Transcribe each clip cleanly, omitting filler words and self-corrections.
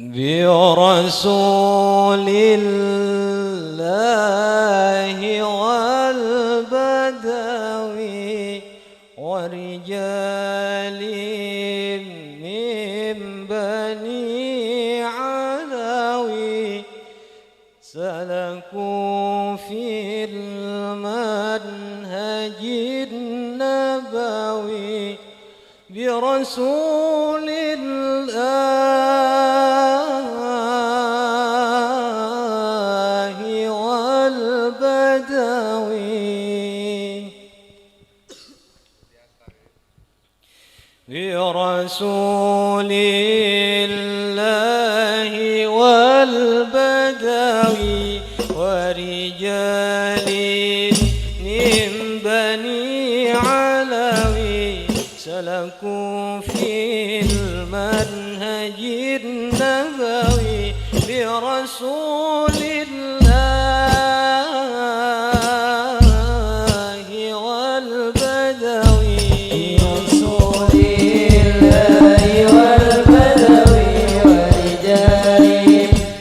برسول الله والبدوي ورجال من بني علوي سلكوا في المنهج النبوي برسول الله والبدوي برسول الله والبدوي ورجال من بني علوي سلكوا في المنهج النبوي برسول الله والبدوي برسول الله والبدوي ورجال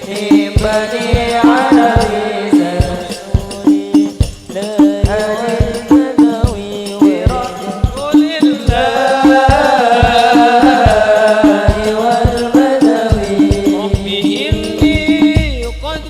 من بني علوي قد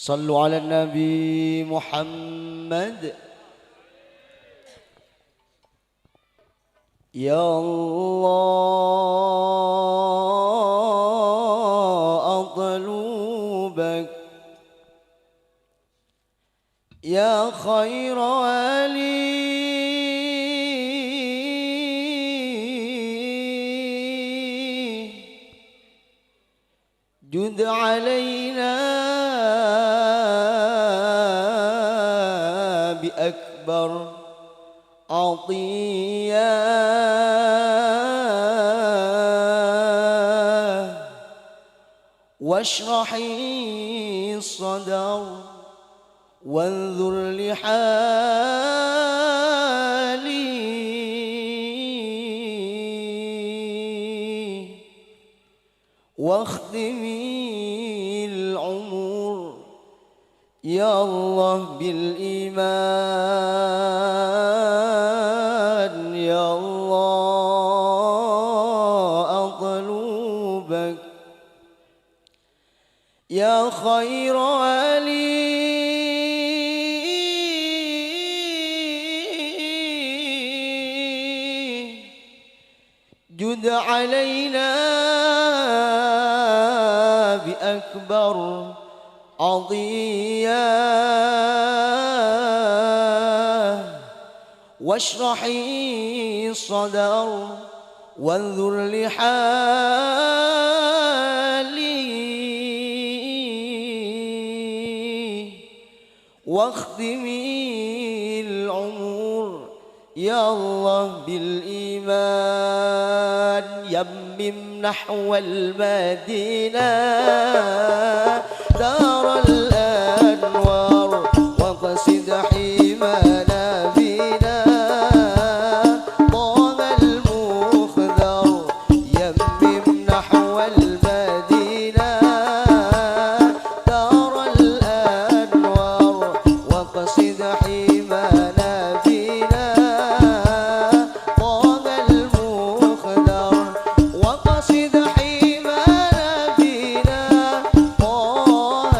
صلوا على النبي محمد. يا الله أطلبك يا خير ولي جد علينا بأكبر عطية واشرحي الصدر وانظر لحالي واختمي العمر يا الله بالإيمان. يا الله أطلبك يا خير ولي جد علينا بأكبر عطية واشرحي الصدر وانظر لحالي واختمي العمر يا الله بالإيمان. يمم نحو المدينة دار الأنوار وقصد حمانا بنا طه المخذر. يمم نحو المدينة دار الأنوار وقصد حمانا بنا طه المخذر وقصد حمانا بنا طه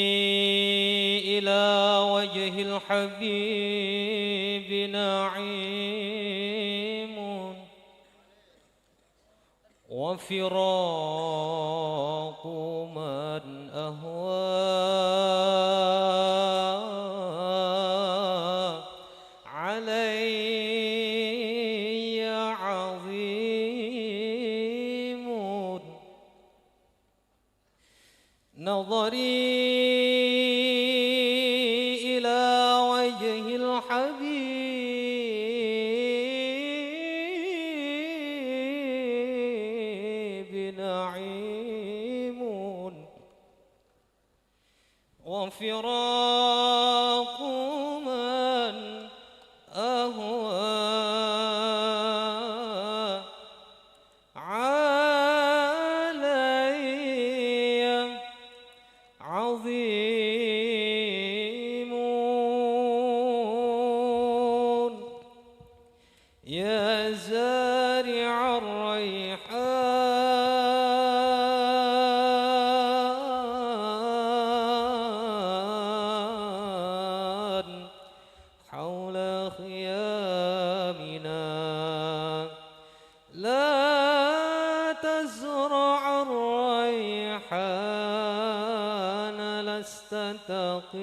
نظري إلى وجه الحبيب نعيم وفراق من أهوى علي عظيم نظري إلى وجه الحبيب نعيم وفراق من أهوى علي عظيم يا زارع الريحان حول خيامنا لا تزرع الريحان لست تقيم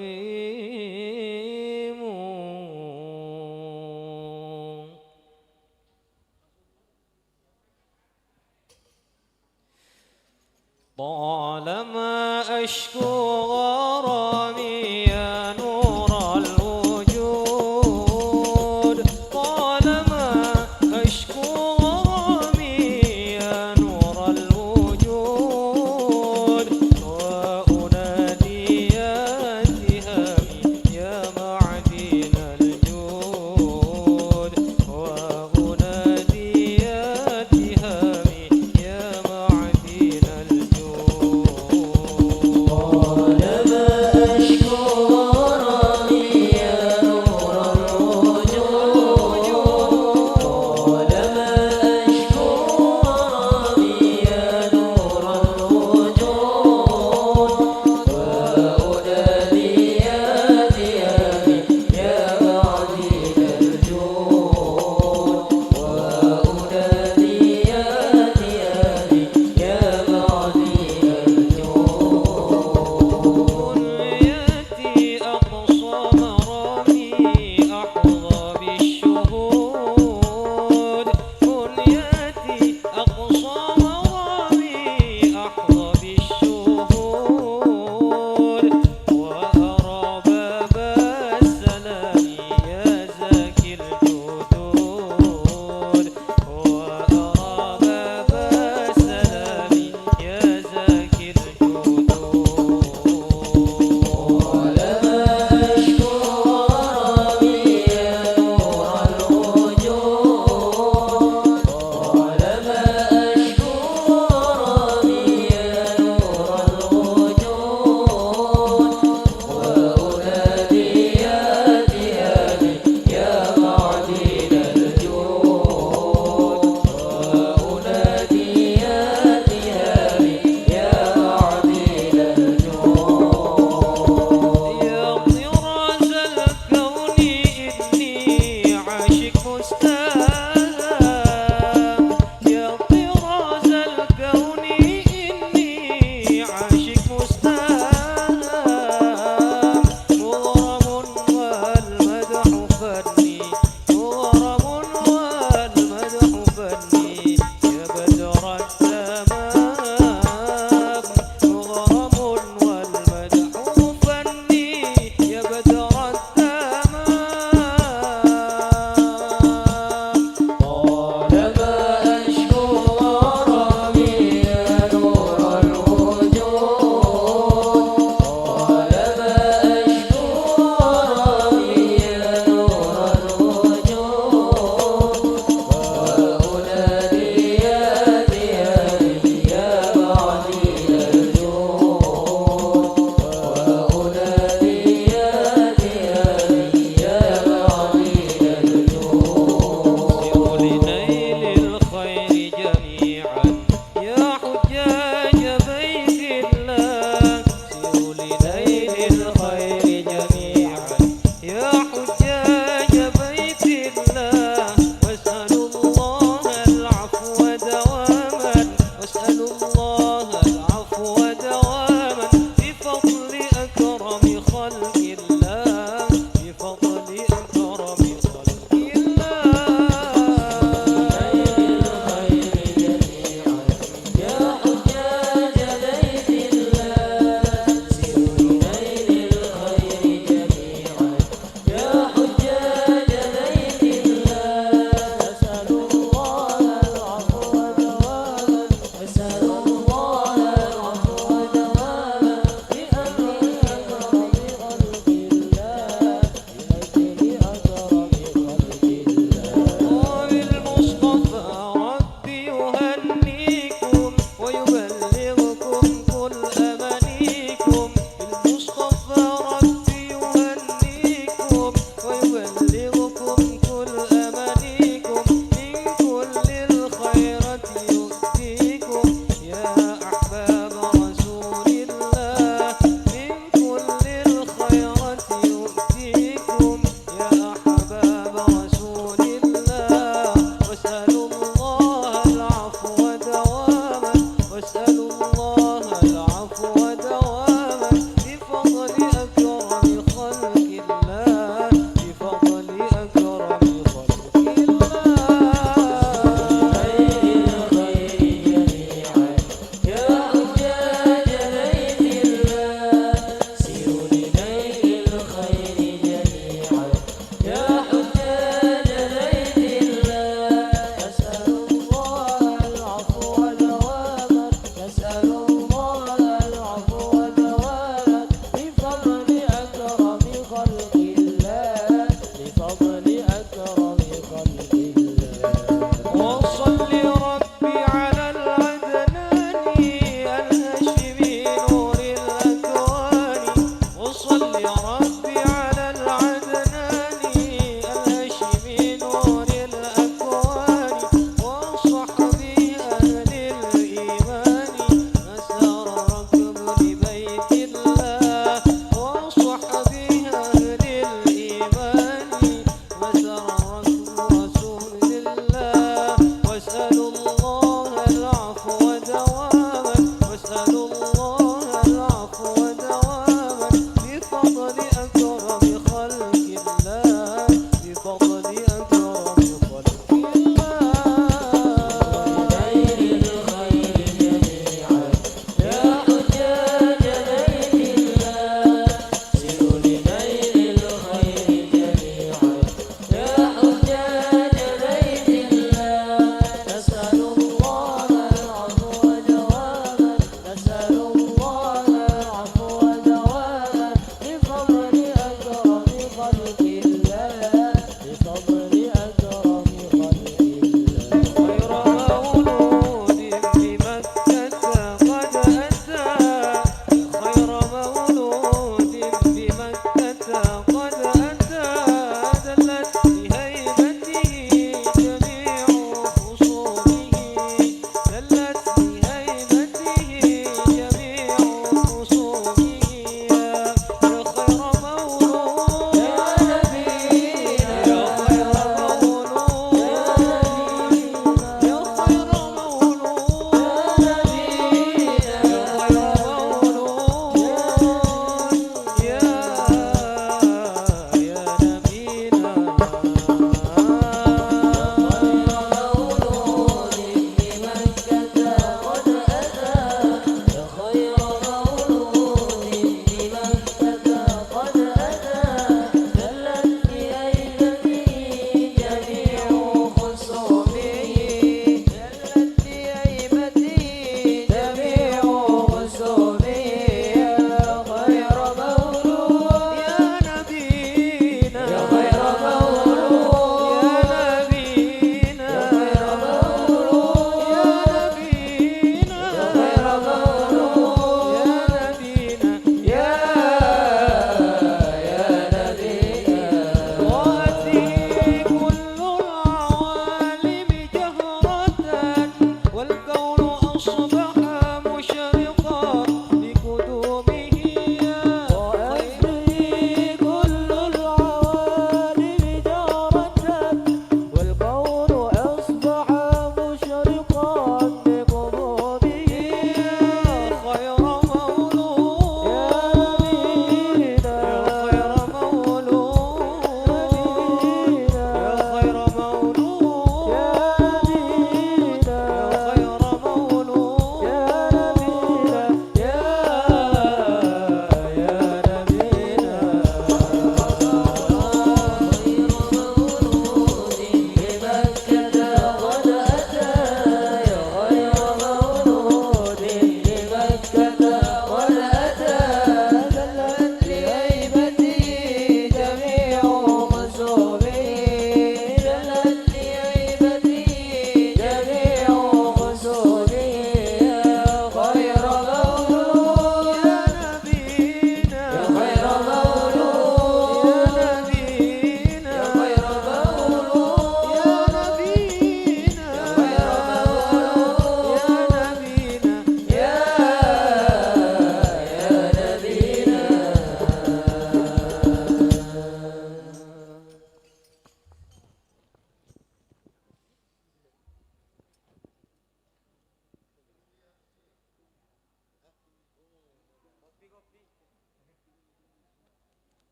طالما أشكو غرامي يا نور الوجود طالما أشكو غرامي يا نور الوجود وأنادي يا اتهامي يا معدن الجود وأنادي يا اتهامي يا معدن الجود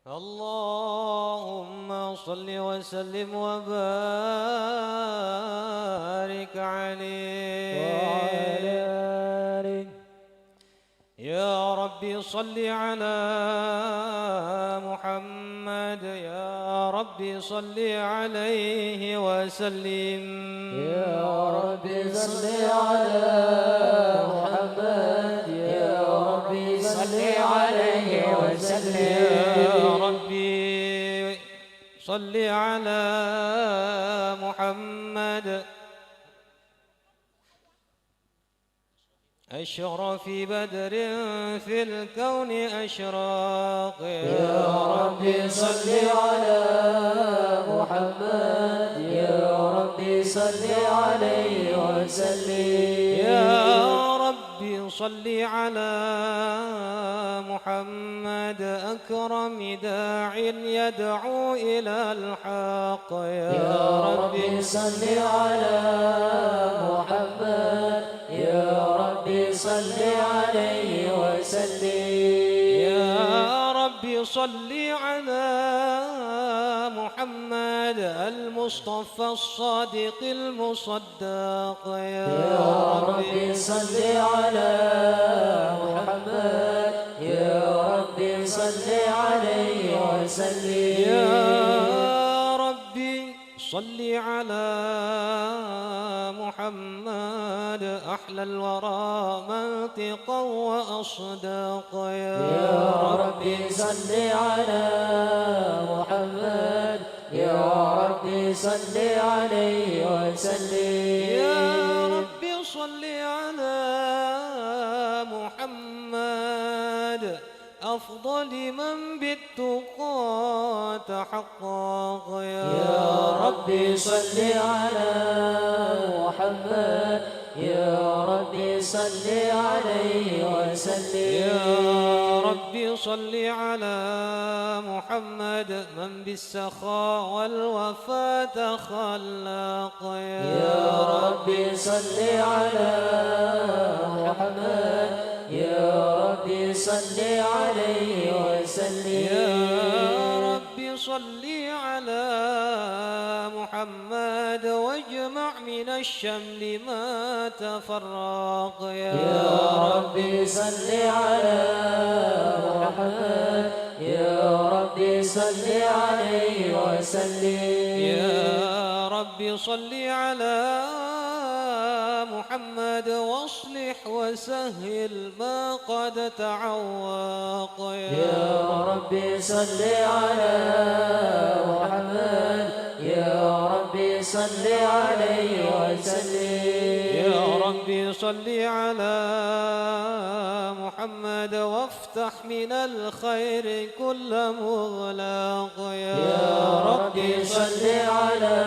اللهم صل وسلم وبارك عليه وعلى آله. يا ربي صل على محمد يا ربي صل عليه وسلم يا ربي صل على محمد يا ربي صل عليه وسلم يا ربي صل على محمد أشرف بدر في الكون أشراق يا ربي صل على محمد يا ربي صل عليه وسلم يا ربي صل على محمد أكرم داع يدعو إلى الحق يا ربي صل على محمد يا ربي صل عليه وسلم يا ربي صل على محمد المصطفى الصادق المصدق يا ربي صل على محمد يا ربي صل عليه وسلم يا ربي صل على محمد أحلى الورى منطقا وأصداق يا ربي صل على محمد يا ربي صل عليه وسلم يا ربي صل على محمد أفضل من بالتقى تحقق يا ربي صل على محمد يا ربي صل عليه وسلم يا ربي صل على محمد من بالسخاء والوفاء تخلق يا ربي صل على محمد يا ربي صل عليه وسلم يا ربي صل على محمد واجمع من الشمل ما تفرق يا ربي صل على محمد يا ربي صل عليه وسلم يا ربي صل على محمد واصلح وسهل ما قد تعوق يا ربي صل على محمد يا ربي صل عليه وسلم يا ربي صل على محمد وافتح من الخير كل مغلاق يا ربي صل على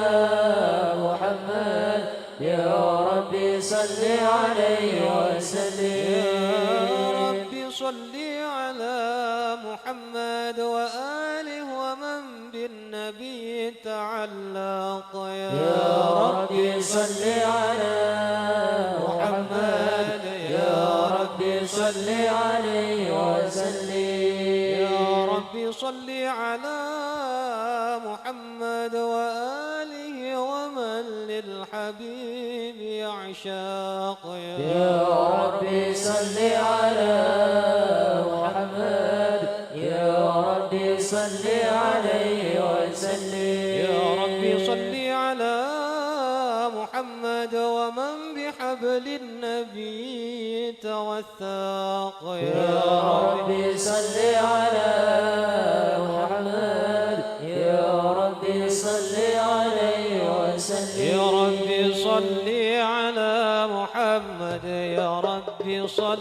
محمد يا ربي صل عليه وسلم يا ربي صل على محمد وآله ومن بالنبي تعلق يا ربي صل على محمد يا ربي صل عليه وسلم يا ربي صل على محمد وآله ومن للحبيب يعشاق يا ربي صل على محمد يا ربي صل عليه وسلم يا ربي صل على محمد ومن بحبل النبي توثاق يا ربي صل على محمد يا ربي صل عليه وسلم يا ربي صل على محمد يا ربي صل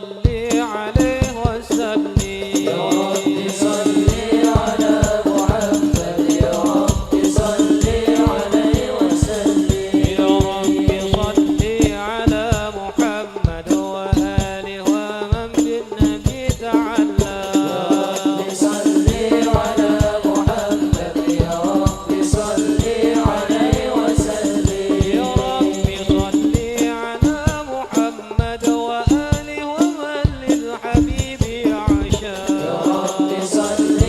عليه وسلم يا ربي صل على محمد يا ربي صل عليه وسلم يا ربي صل على محمد وآله ومن بالنبي تعلى صل على محمد يا ربي صل عليه وسلم يا ربي صل على محمد وآله ومن للحبيب عشاق يا ربي صل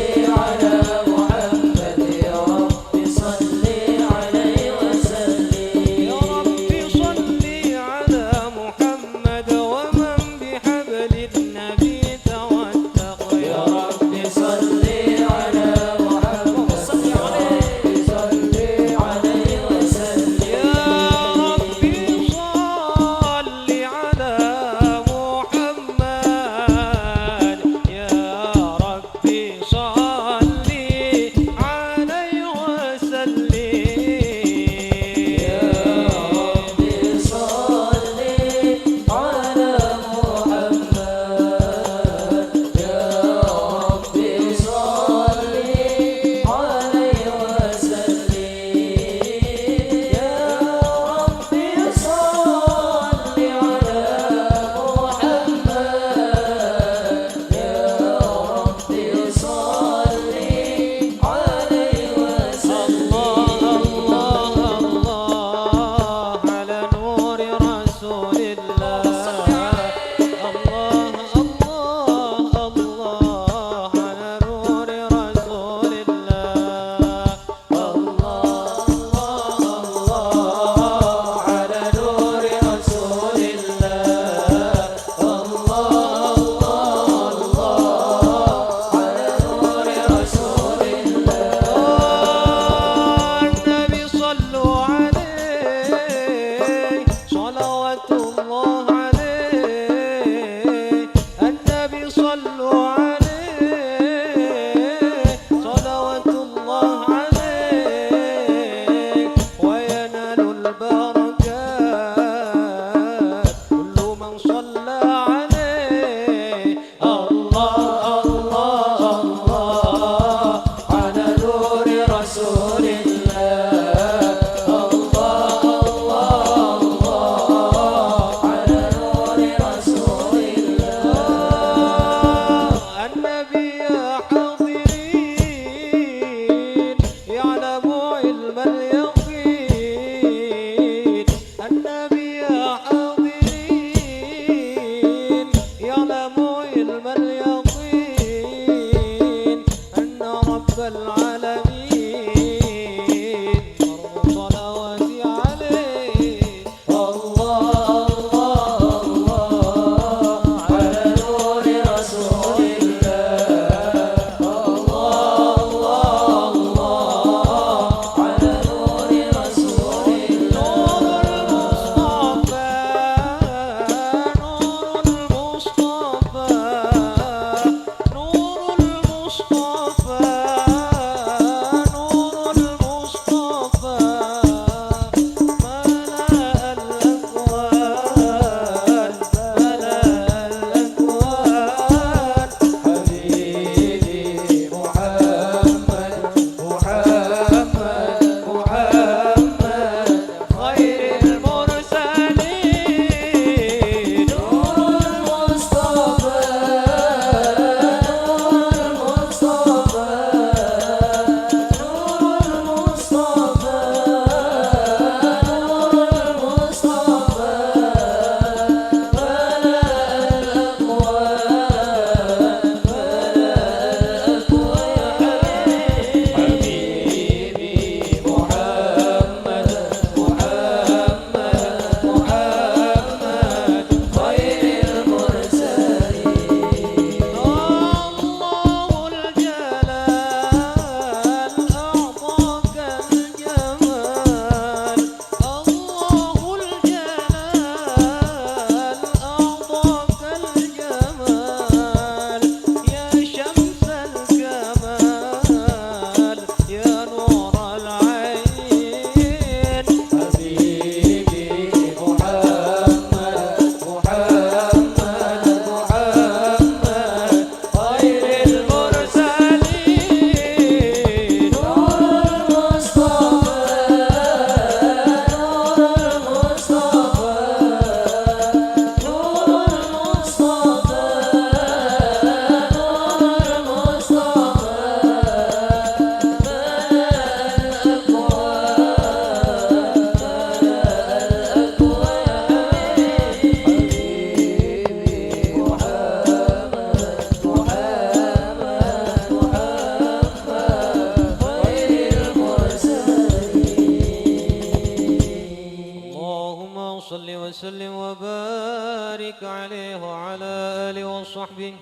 وعلى آله وصحبه.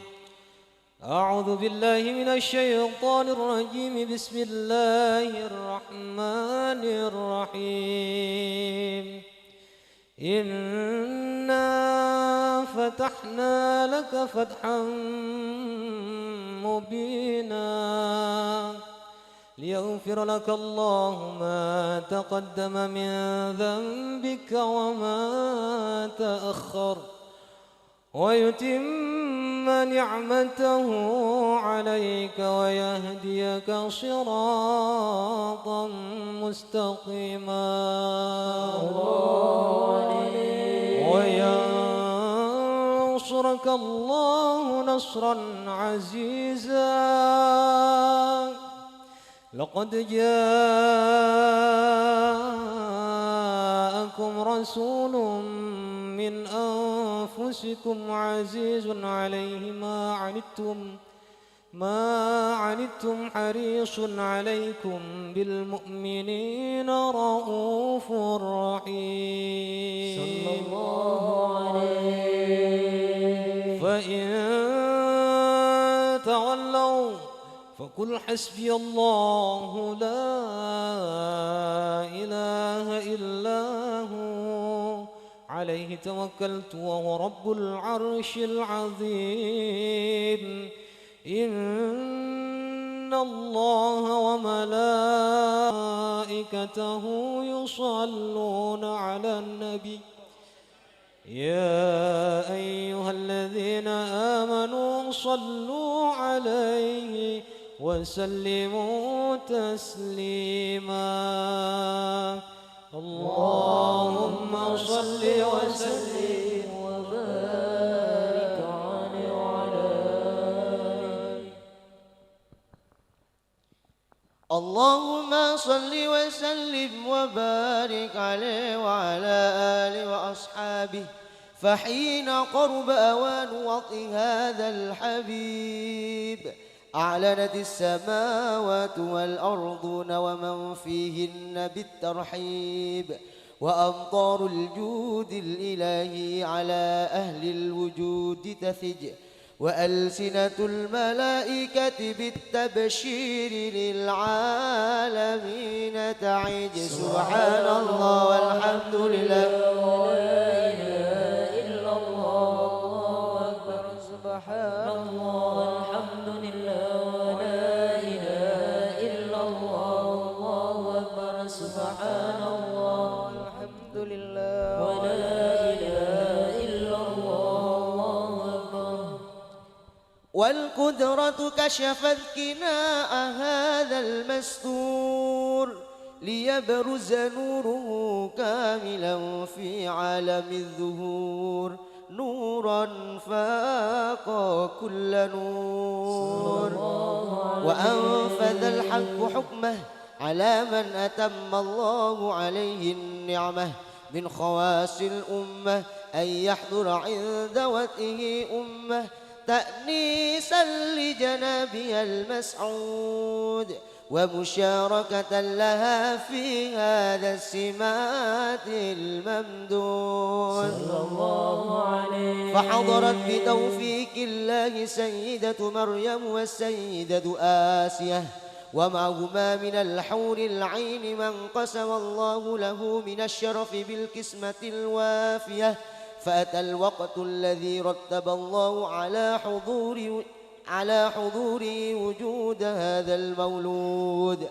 أعوذ بالله من الشيطان الرجيم. بسم الله الرحمن الرحيم. إنا فتحنا لك فتحا مبينا ليغفر لك الله ما تقدم من ذنبك وما تأخر ويتم نعمته عليك ويهديك صراطا مستقيما وينصرك الله نصرا عزيزا. لقد جاءكم رسول من أنفسكم عزيز عليه ما عنتم حريص عليكم بالمؤمنين رؤوف رحيم. صلى الله عليه. فإن تولوا فقل حسبي الله لا إله إلا هو عليه توكلت وهو رب العرش العظيم. إن الله وملائكته يصلون على النبي يا أيها الذين آمنوا صلوا عليه وسلموا تسليما. اللهم صل وسلم وبارك عليه وعلى آله. اللهم صل وسلم وبارك عليه وعلى آله وأصحابه. فحين قرب أوان وطئ هذا الحبيب أعلنت السماوات والأرضون ومن فيهن بالترحيب وأمطار الجود الإلهي على أهل الوجود تثج وألسنة الملائكة بالتبشير للعالمين تعج. سبحان الله والحمد لله والقدرة كشفت كناء هذا المستور ليبرز نوره كاملا في عالم الظهور نورا فاق كل نور. وأنفذ الحق حكمه على من أتم الله عليه النعمة من خواص الأمة أن يحضر عند وطئه أمة تأنيسا لجنابها المسعود ومشاركة لها في هذا السمات الممدود. صلى الله عليه. فحضرت بتوفيق الله سيدة مريم والسيدة آسية ومعهما من الحور العين من قسم الله له من الشرف بالقسمة الوافية. فأتى الوقت الذي رتب الله على حضوره وجود هذا المولود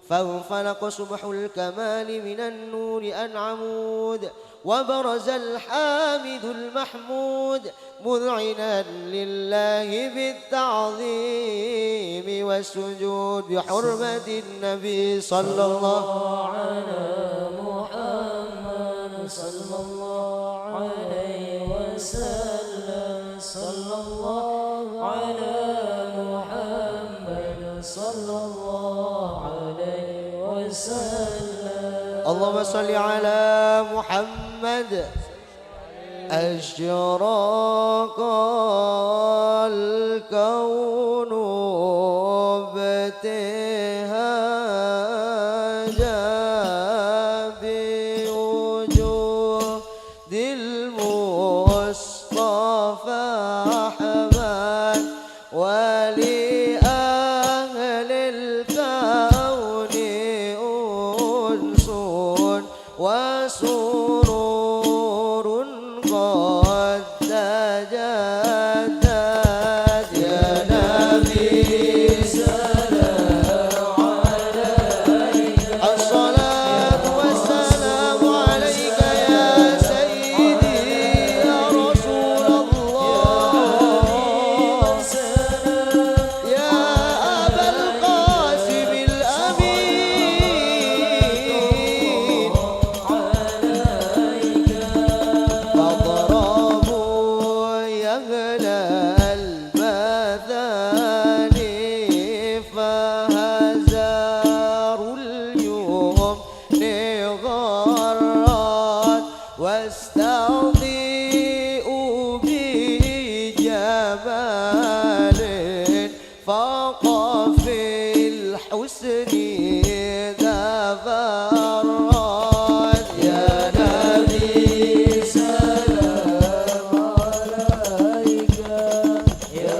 فانفلق صبح الكمال من النور أنعمود وبرز الحامد المحمود مذعنا لله بالتعظيم والسجود بحرمة النبي صلى الله على محمد صلى الله عليه وسلم. صلى الله على محمد صلى الله عليه وسلم. اللهم صل على محمد. أشرق الكون بابتهاجا بوجود المصطفى ورحمن ولأهل الكون أنس وسرور قد تجدد يا نبي سلام عليك الصلاة والسلام عليك يا سيدي يا رسول الله يا أبا القاسم الأمين فاضربوا يا أهل المثاني فهزاروا اليوم غرات واستضيئوا بجمال فاق في الحسن ذبرات يا نبي سلام عليك يا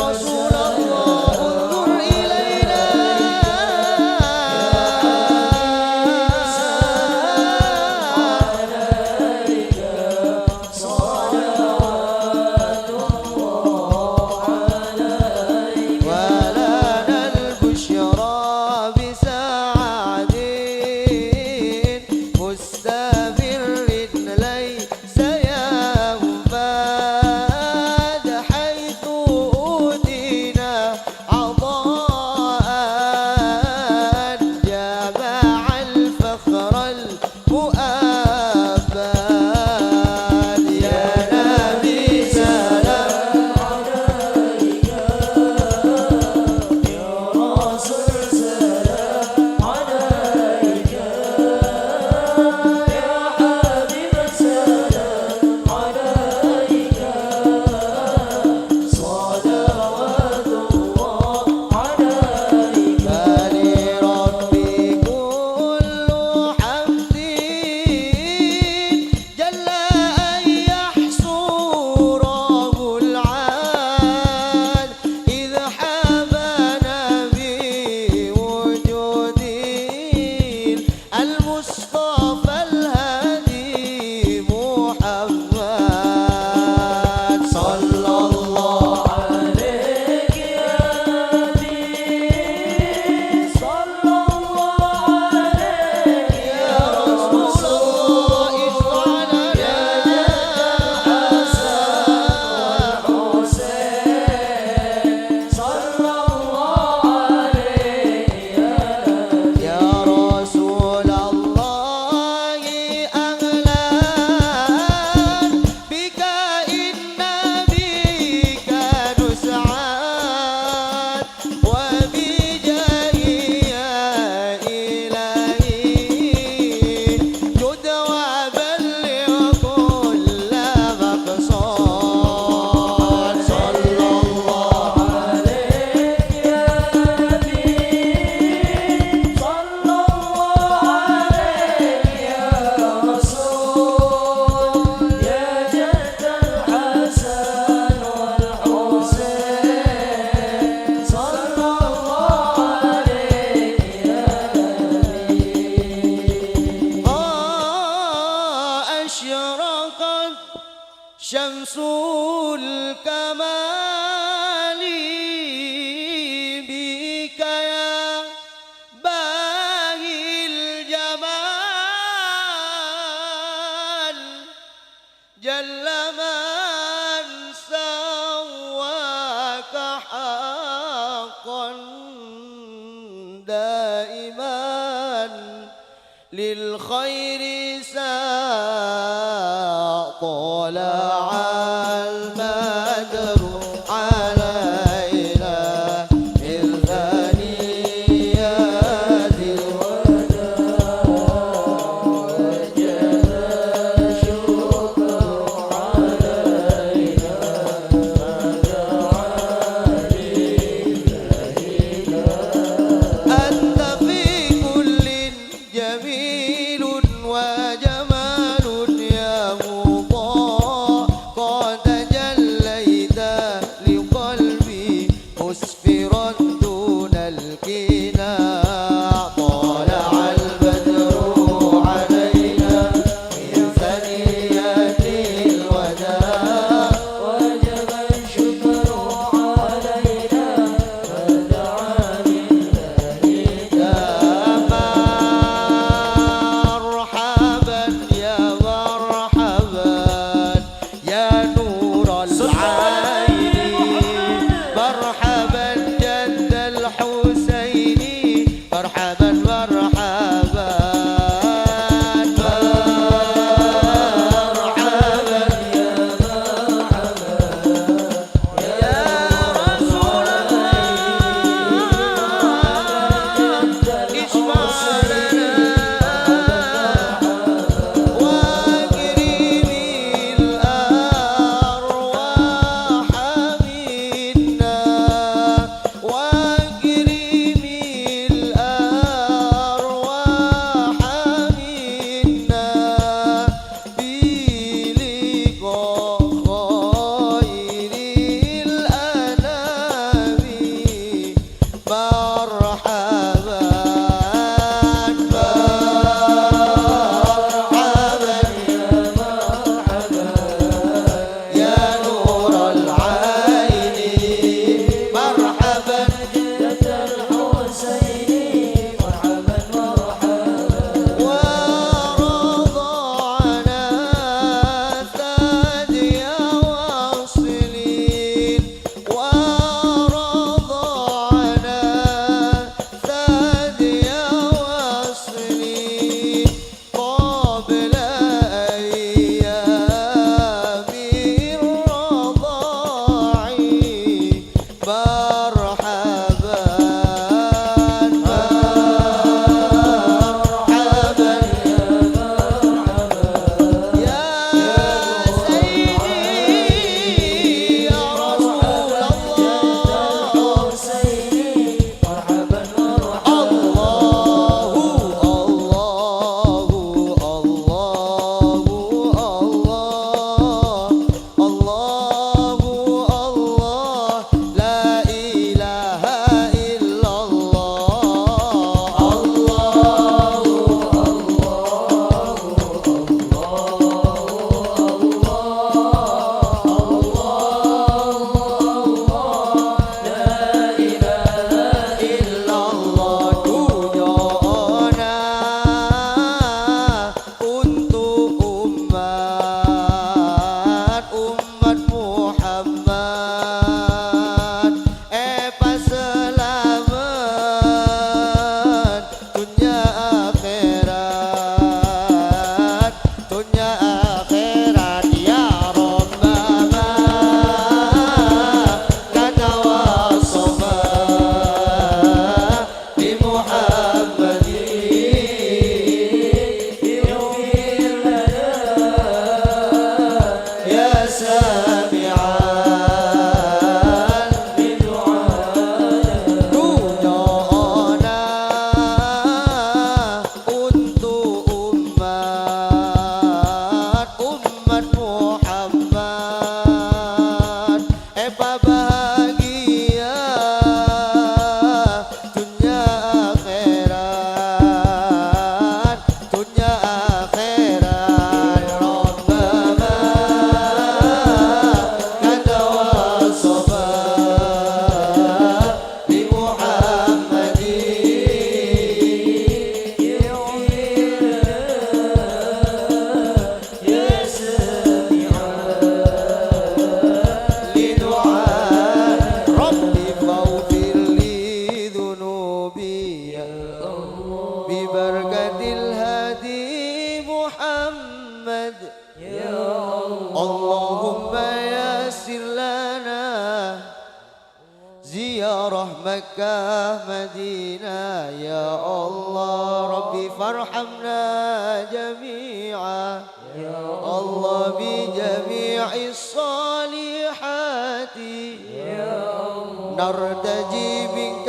رسول الله انظر إلينا ولنا البشرى بسعد مستمر ليس ينفد حيث أوتينا عطاء جمع الفخر المؤبد يا نبي سلام عليك يا رسول سلام عليك يا حبيب سلام عليك صلوات الله عليك فلربي كل حمد جل أن يحصره العاد إذ حبانا بوجود المصطفى الهادي محمد صلى الله عليك يا دين صلى الله عليك يا رسول الله اشفع لنا حسين صلى الله عليك يا رسول الله أهلا بك إن بك نسعد وبجاهي يا إلهي جد وبلغ كل مقصود صلى الله عليك يا نبي صلى الله عليك يا رسول يا جد الحسن والحسين صلى الله عليك يا نبي أشرقت شمس الكمال بك يا باهي الجمال جل من سواك حقا دائما للخير طلع المدر علينا من ثنيات الوداع وجب الشكر علينا أنت في كل جميل وجمال يا مضاء قد سامعا doaنا untuk umat Muhammad bahagia dunia akhirat Rabbana kata wasofa bi Muhammadin ya لدعاء ربي فاغفر لي ذنوبي ببركة الهادي محمد اللهم يسر لنا زيارة مكة مدينة يا الله ربي فارحمنا جميعا يا الله بجميع الصالحات يا الله نرتجي بك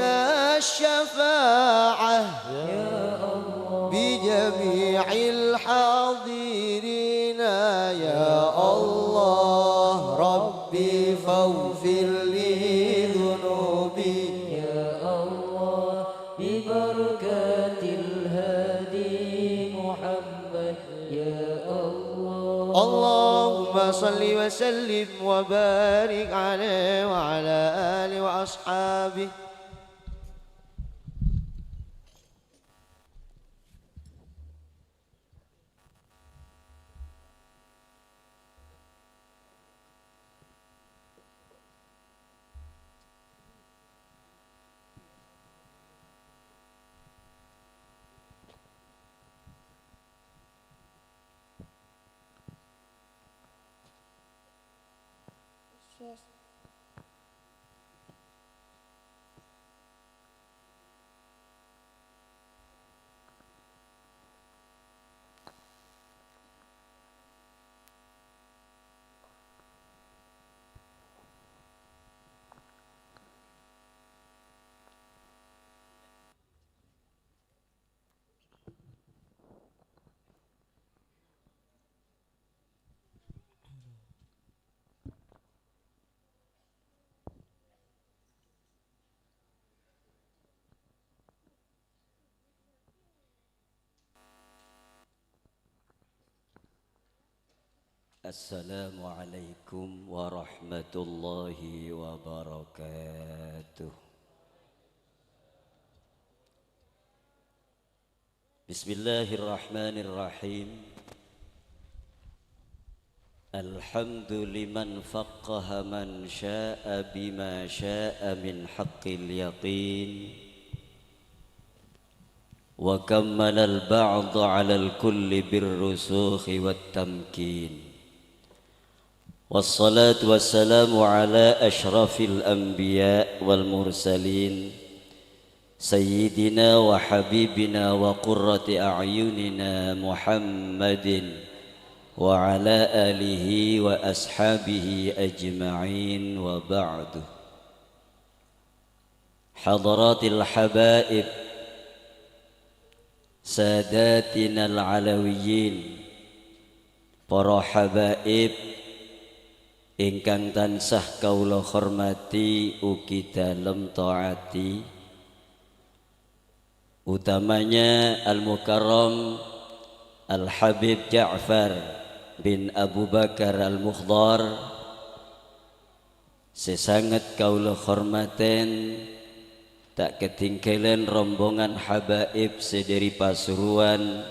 الشفاعة يا الله بجميع الحاضرين يا الله ربي فاغفر لي ذنوبي يا الله ببركة الهادي محمد يا الله اللهم صل وسلم وبارك عليه وعلى آله وأصحابه Assalamualaikum warahmatullahi wabarakatuh. Bismillahirrahmanirrahim. Alhamduliman faqqaha man syaa bima syaa min haqqil yaqin wa kammala al-ba'd 'ala al-kulli bir-rusukhi wat-tamkin. Wassalatu wassalamu ala ashrafil anbiya wal mursalin sayyidina wa habibina wa qurrati a'yunina Muhammadin wa ala alihi wa ashabihi ajma'in wa ba'du. Hadaratil habaib sadatina al-alawiyyin, para habaib ingkang tansah kaula hormati ugi dalem taati, utamanya Al-Mukarram Al-Habib Ja'far bin Abu Bakar Al-Mukhdar, sesangat kaula hormaten tak ketinggalan rombongan habaib sederi Pasuruan,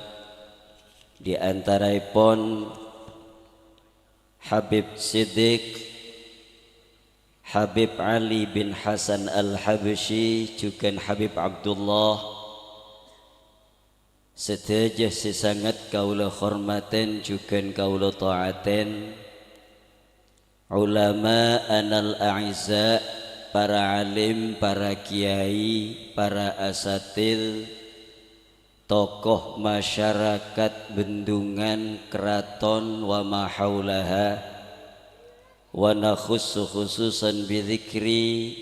di antaraipun Habib Siddiq, Habib Ali bin Hasan Al-Habsyi, juga Habib Abdullah, sedaya sesangat kaula hormaten juga kaula taaten, ulama anal a'izza, para alim, para kiai, para asatidz, tokoh masyarakat Bendungan, Keraton wa mahaulaha, wa nakhussu khususan bidzikri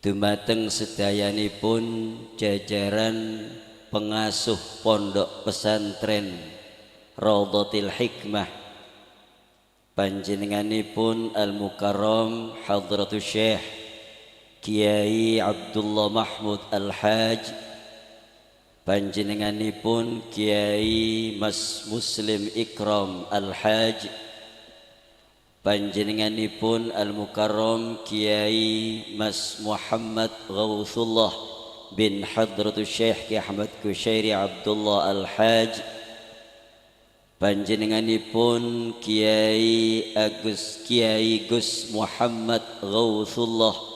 dumateng sedayanipun jajaran pengasuh pondok pesantren Raudhatul Hikmah panjenenganipun Al-Mukarram Hadratus Syekh Kiai Abdullah Mahmud Al-Haj, panjenenganipun Kiai Mas Muslim Ikram Al-Haj, panjenenganipun Al-Mukarram Kiai Mas Muhammad Ghawthullah bin Hadratus Syekh Kiai Ahmad Kushairi Abdullah Al-Haj, panjenenganipun Kiai Gus Muhammad Ghawthullah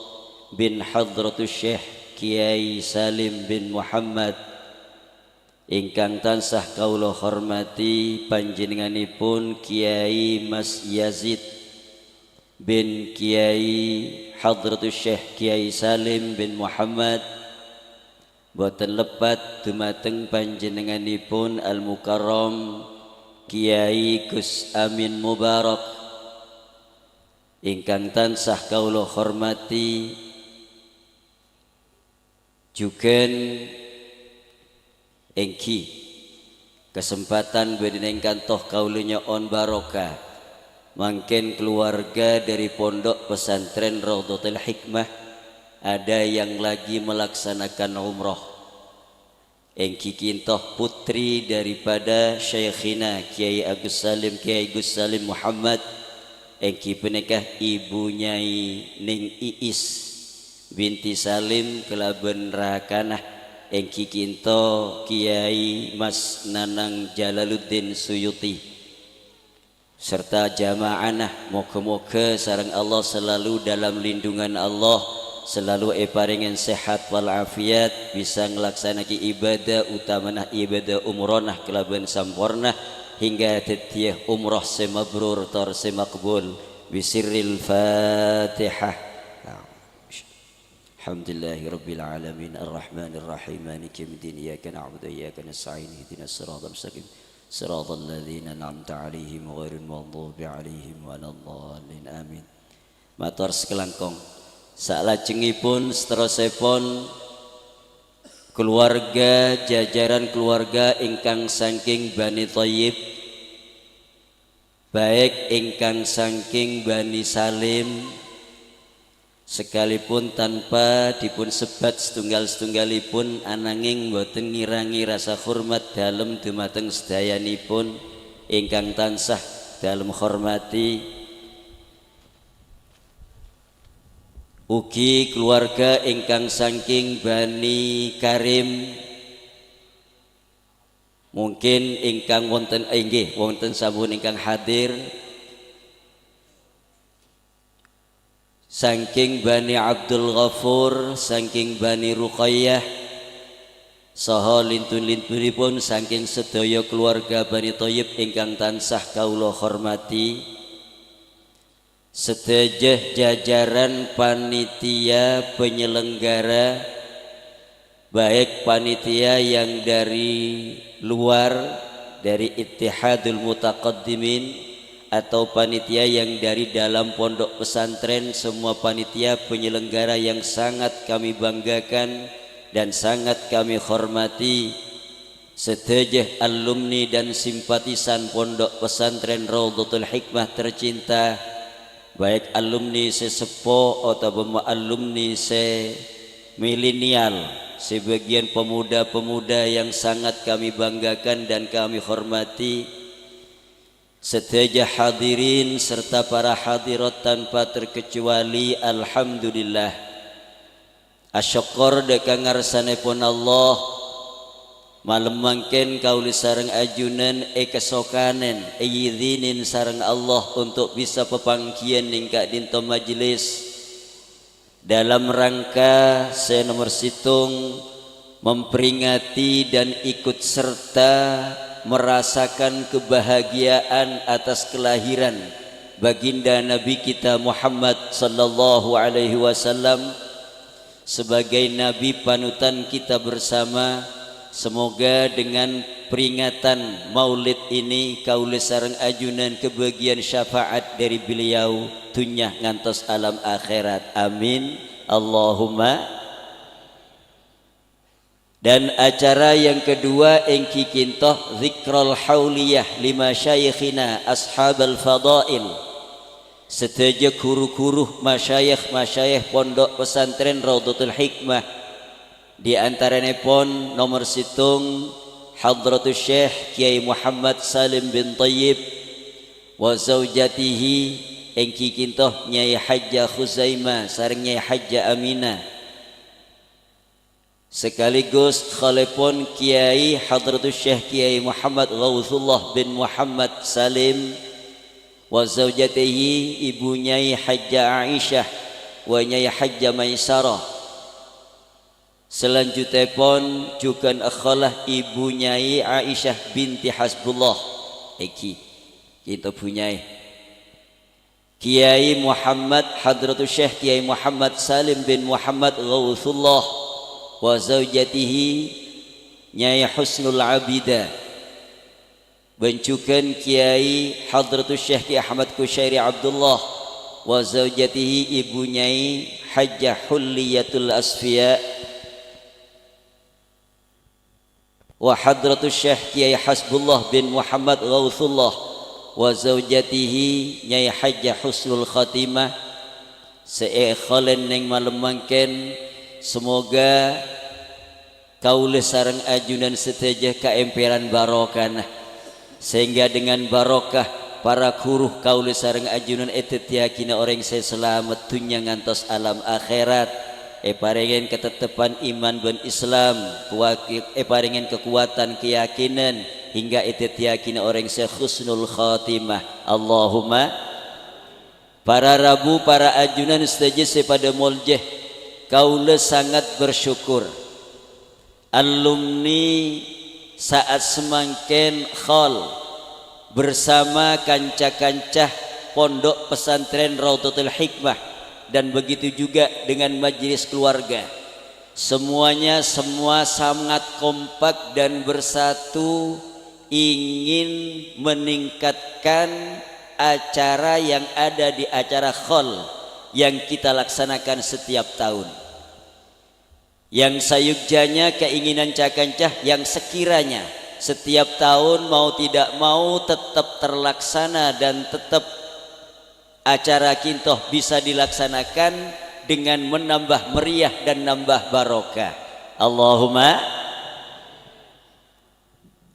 bin Hadratus Syekh Kiai Salim bin Muhammad ingkang tansah kawula hormati panjenenganipun Kiai Mas Yazid bin Kiai Hadratus Syekh Kiai Salim bin Muhammad, boten lepat dumateng panjenenganipun Al-Mukarram Kiai Gus Amin Mubarak ingkang tansah kawula hormati juken engki kesempatan bedinengkan toh kaulunya on barokah mangken keluarga dari pondok pesantren Raudhatul Hikmah ada yang lagi melaksanakan umroh. Engki kintoh putri daripada Syekhina Kiai Agus Salim Kiai Gus Salim Muhammad, engki penikah ibu Nyai Ning Iis binti Salim kelaben rakanah, engki kinto Kiai Mas Nanang Jalaluddin Suyuti serta jamaah. Moga-moga sareng Allah selalu dalam lindungan Allah, selalu paringan sehat walafiat, bisa ngelaksanakan ibadah utamana ibadah umroh kelaban sampurna hingga tetiah umroh semabrur tor semakbul bisirril Fatihah. Alhamdulillahi rabbil alamin arrahmanir rahim maliki yaumiddin iyyaka na'budu wa iyyaka nasta'in ihdinas siratal mustaqim siratal ladzina an'amta 'alaihim ghairil maghdubi 'alaihim waladdallin amin. Matur sekelangkong salajengipun seterusipun keluarga jajaran keluarga ingkang saking Bani Thayyib, baik ingkang saking Bani Salim sekalipun tanpa dipun sebat setunggal-setunggalipun ananging boten ngirangi rasa hormat dalem dumateng sedayanipun ingkang tansah dalem hormati, ugi keluarga ingkang saking Bani Karim mungkin ingkang wonten inggih wonten sampun ingkang hadir saking Bani Abdul Ghafur, saking Bani Ruqayyah saha lintun-lintunipun saking sedaya keluarga Bani Thayyib ingkang tansah kawula hormati, sedaya jajaran panitia penyelenggara baik panitia yang dari luar dari Ittihadul Mutaqaddimin atau panitia yang dari dalam pondok pesantren, semua panitia penyelenggara yang sangat kami banggakan dan sangat kami hormati, sedaya alumni dan simpatisan pondok pesantren Raudhatul Hikmah tercinta, baik alumni sesepuh atau alumni milenial, sebagian pemuda-pemuda yang sangat kami banggakan dan kami hormati, sedaya hadirin serta para hadirat tanpa terkecuali, alhamdulillah asyukur dekang ngarsanipun Allah malem mangken kauli sareng ajunan kesokanen izinin sareng Allah untuk bisa pepangkian ningka dinto majelis dalam rangka saya nomor situng memperingati dan ikut serta merasakan kebahagiaan atas kelahiran baginda Nabi kita Muhammad sallallahu alaihi wasallam sebagai nabi panutan kita bersama. Semoga dengan peringatan maulid ini kaula sareng ajunan kebagian syafaat dari beliau tunyah ngantos alam akhirat, amin Allahumma. Dan acara yang kedua engki kintoh zikrul hauliyah lima syayikhina ashabal fadail, seteja kuru-kuru masyayikh pondok pesantren Raudhatul Hikmah, di antaranya pon nomor situng Hadratus Syekh Kiai Muhammad Salim bin Thayyib wa zaujatihi engki kintoh Nyai Hajjah Khuzaimah sareng Nyai Hajjah Aminah, sekaligus khalepon Kiai Hadratus Syekh Kiai Muhammad Ghawthullah bin Muhammad Salim wa zaujatihi ibu Nyai Hajjah Aisyah wa Nyai Hajjah Maisarah. Selanjutnya pun juga akhalah ibu Nyai Aisyah binti Hasbullah eki kita punya Kiai Muhammad Hadratus Syekh Kiai Muhammad Salim bin Muhammad Ghawthullah wa zaujatihi Nyai Husnul Abidah, bencukan Kiai Hadratus Syekh Kiai Ahmad Kusyairi Abdullah wa zaujatihi ibu Nyai Hajjah Hulliyatul Asfiya wa Hadratus Syekh Kiai Hasbullah bin Muhammad Ghawthullah wa zaujatihi Nyai Hajjah Husnul Khatimah. Seekholen neng malam mangken semoga kaula sareng ajunan seteja kaemperan barokah, sehingga dengan barokah para kuruh kaula sareng ajunan etet yakina orang saya selamat dunya ngantos alam akhirat. Paringen ketetapan iman ben Islam, paringen kekuatan keyakinan hingga etet yakina orang saya husnul khatimah. Allahumma. Para rabu para ajunan seteja pada moljeh kaula sangat bersyukur alumni saat semangken khol bersama kanca-kancah pondok pesantren Raudhatul Hikmah, dan begitu juga dengan majelis keluarga, semuanya semua sangat kompak dan bersatu ingin meningkatkan acara yang ada di acara khol yang kita laksanakan setiap tahun, yang sayugjanya keinginan cakancah yang sekiranya setiap tahun mau tidak mau tetap terlaksana dan tetap acara kintoh bisa dilaksanakan dengan menambah meriah dan nambah barokah. Allahumma.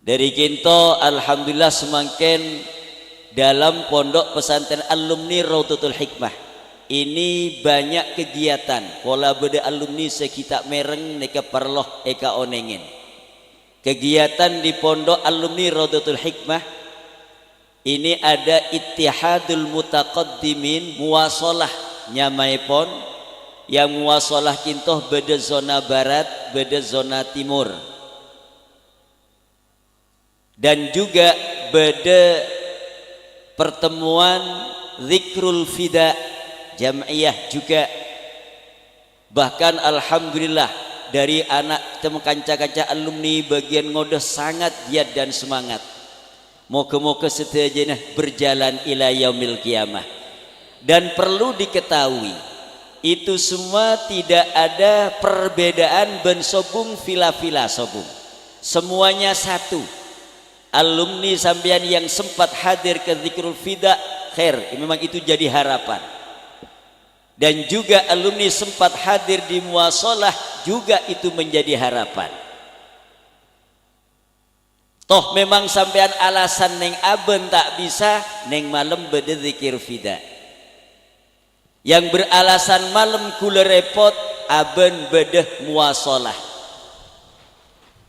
Dari kintoh alhamdulillah semangken dalam pondok pesantren alumni Raudhatul Hikmah ini banyak kegiatan pola beda alumni sekitar mereng neka perloh eka onengen. Kegiatan di pondok alumni Raudhatul Hikmah ini ada Ittihadul Mutaqaddimin muwasalah nyamai pon, yang muwasalah kintoh beda zona barat beda zona timur, dan juga beda pertemuan zikrul fida jam'iyah juga. Bahkan alhamdulillah dari anak temu kanca-kanca alumni bagian ngodoh sangat giat dan semangat. Moga-moga seterusnya berjalan ila yaumil qiyamah. Dan perlu diketahui itu semua tidak ada perbedaan ben sobung fila-fila sobung, semuanya satu. Alumni sampean yang sempat hadir ke zikrul fida khair, memang itu jadi harapan. Dan juga alumni sempat hadir di muwasalah juga itu menjadi harapan. Toh memang sampean alasan neng aben tak bisa neng malam beda zikir fida. Yang beralasan malam kula repot aben beda muwasalah.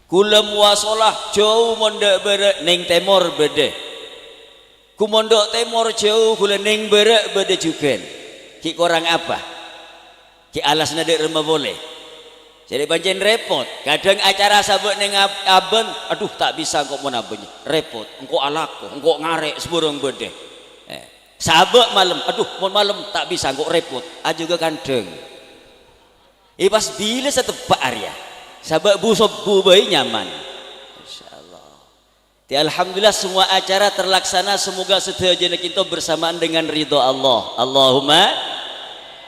Kula muwasalah jauh mondok bere neng temor beda. Ku mondok temor jauh kula neng bere beda juga. Ki korang apa? Ki alas nade remah boleh. Jadi pancen repot. Kadang acara sabuk neng aben, aduh tak bisa kok mau nabennya. Repot. Engkau alako, engkau ngarek seburung bede. Sabuk malam, aduh mau malam tak bisa engkau repot. Juga kandeng. Pas bila setebak Arya. Sabuk busok bubai nyaman. Insyaallah. Alhamdulillah semua acara terlaksana, semoga sedaya kita bersamaan dengan ridho Allah. Allahumma.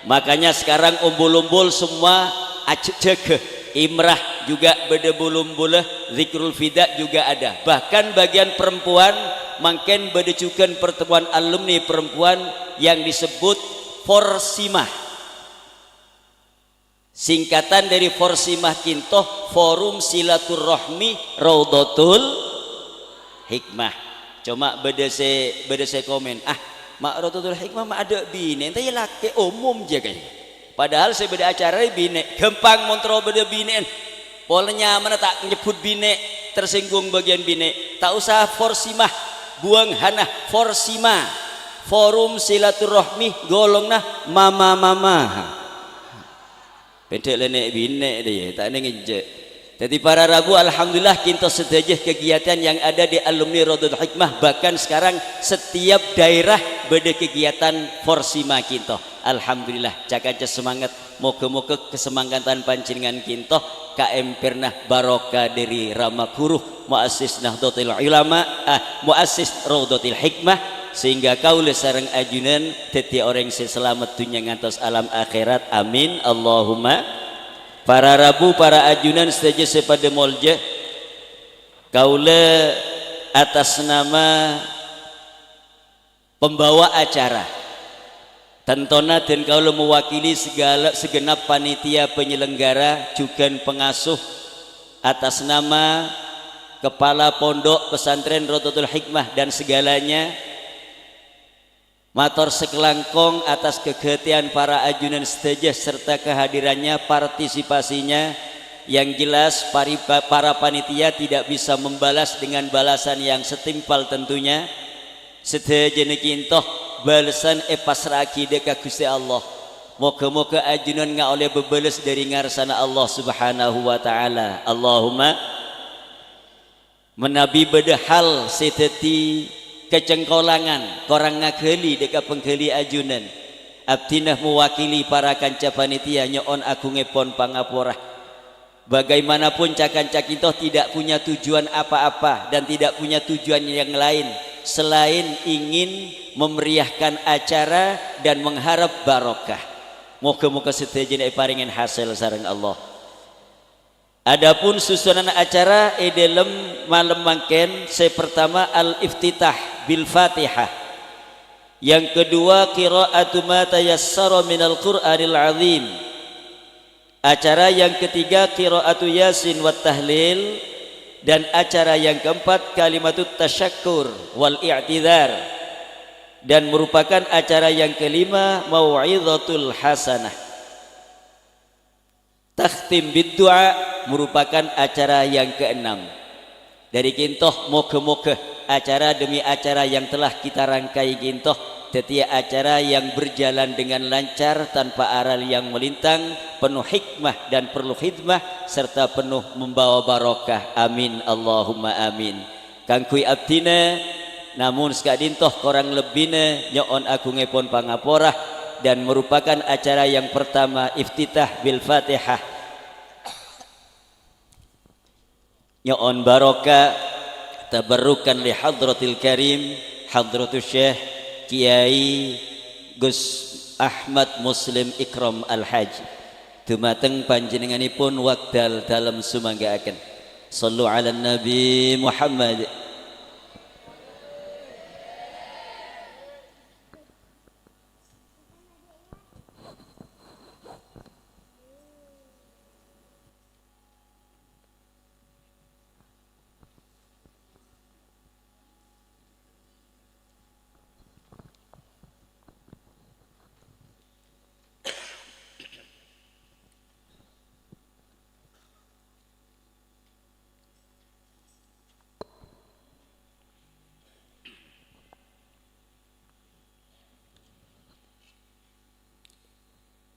Makanya sekarang umbul-umbul semua jaga, imrah juga bedebul-umbul, zikrul fida juga ada. Bahkan bagian perempuan makin bedejukan pertemuan alumni perempuan yang disebut Forsimah. Singkatan dari Forsimah kintoh Forum Silaturahmi Raudhatul Hikmah. Cuma beda se komen, mak Raudhatul Hikmah mak ada bine, ente laki umum je kayaknya. Padahal saya beda acara bine, gampang montro beda bine. Polanya mana tak nyebut bine, tersinggung bagian bine. Tak usah Forsimah, buang hana Forsimah. Forum Silaturahmi golongna mama. Pendek lenek bine dia, tak ada ngejek. Jadi para Rabu alhamdulillah kita sedaya kegiatan yang ada di alumni Raudhatul Hikmah, bahkan sekarang setiap daerah beda kegiatan Forsimah kita. Alhamdulillah cakaca semangat, moga-moga kesemangatan pancingan kita KM pernah barokah dari Ramakuruh muassis Nahdlatul Ulama, muassis Raudhatul Hikmah, sehingga kaula sareng ajunan teti orang selamat dunia ngantos alam akhirat. Amin Allahumma. Para Rabu, para ajunan saja sepada molja kaula atas nama pembawa acara tentona dan kaula mewakili segenap panitia penyelenggara juga pengasuh atas nama kepala pondok pesantren Raudhatul Hikmah dan segalanya matur sekelangkong atas kegetian para ajunan sedaja serta kehadirannya, partisipasinya. Yang jelas para panitia tidak bisa membalas dengan balasan yang setimpal tentunya. Sedaja nikintoh balasan pasraki deka Gusti Allah. Moga-moga ajunan nggak oleh bebalas dari ngarsana Allah Subhanahu wa taala. Allahumma. Menabi bedahal seteti kecengkolangan korang ngageli deka penggeli ajunan abdinah mewakili para kanca panitia nyoon aku ngepon pangaporah. Bagaimanapun cakan-cak itu tidak punya tujuan apa-apa dan tidak punya tujuan yang lain selain ingin memeriahkan acara dan mengharap barokah. Moga-moga sedaja paringin hasil sareng Allah. Adapun susunan acara dalam malam mangken, saya pertama al-iftitah bil Fatihah. Yang kedua qiraatu ma tayassara minal Qur'anil azim. Acara yang ketiga qiraatu Yasin wat tahlil, dan acara yang keempat kalimatut tasyakkur wal i'tidhar, dan merupakan acara yang kelima mau'izatul hasanah. Takhtim bid-du'a merupakan acara yang keenam. Dari kintoh moga-moga acara demi acara yang telah kita rangkai kintoh setiap acara yang berjalan dengan lancar tanpa aral yang melintang, penuh hikmah dan perlu khidmah serta penuh membawa barokah. Amin Allahumma amin. Kangkui abdina namun sekadintoh korang lebihna nyoon aku ngepon pangaporah, dan merupakan acara yang pertama iftitah bil Fatihah. Nyoon barokah tabarrukan li hadratil karim hadratul syekh Kiai Gus Ahmad Muslim Ikram Al-Haj dumateng panjenenganipun wekdal dalam sumanggaaken. Sallu ala Nabi Muhammad.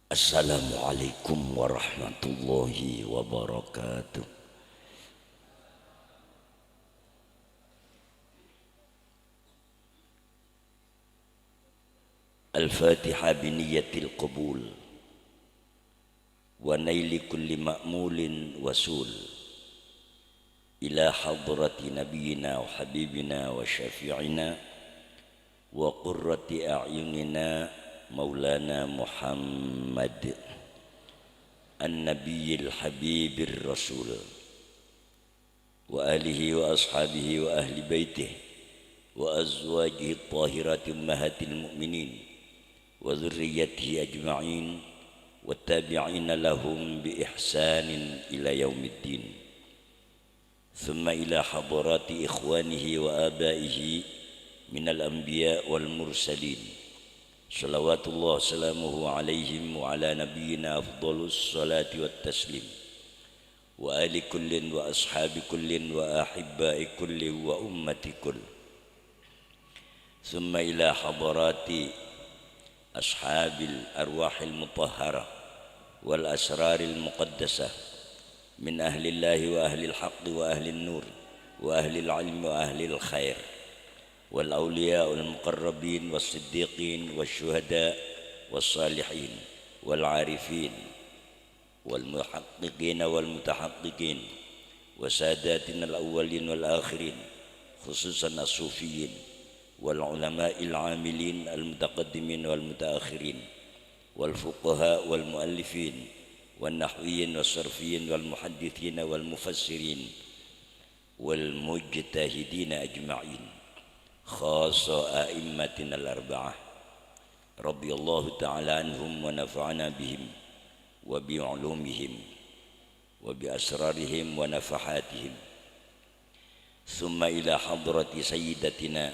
Assalamualaikum warahmatullahi wabarakatuh. Al-Fatihah biniyatil qabul wa naili kulli ma'mulin wasul. إلى حضرة نبينا وحبيبنا وشفيعنا وقرة أعيننا مولانا محمد النبي الحبيب الرسول وآله وأصحابه وأهل بيته وأزواجه الطاهرات أمهات المؤمنين وذريته أجمعين والتابعين لهم بإحسان إلى يوم الدين ثم إلى حضرات إخوانه وآبائه من الأنبياء والمرسلين صلوات الله وسلامه عليهم وعلى نبينا أفضل الصلاة والتسليم وآل كل وأصحاب كل وأحباء كل وأمة كل ثم إلى حضرات أصحاب الأرواح المطهرة والأسرار المقدسة من أهل الله وأهل الحق وأهل النور وأهل العلم وأهل الخير والأولياء المقربين والصديقين والشهداء والصالحين والعارفين والمحققين والمتحققين وساداتنا الأولين والآخرين خصوصا الصوفيين والعلماء العاملين المتقدمين والمتأخرين والفقهاء والمؤلفين والنحويين والصرفيين والمحدثين والمفسرين والمجتهدين أجمعين خاصة أئمتنا الأربعة رضي الله تعالى عنهم ونفعنا بهم وبعلومهم وبأسرارهم ونفحاتهم ثم إلى حضرة سيدتنا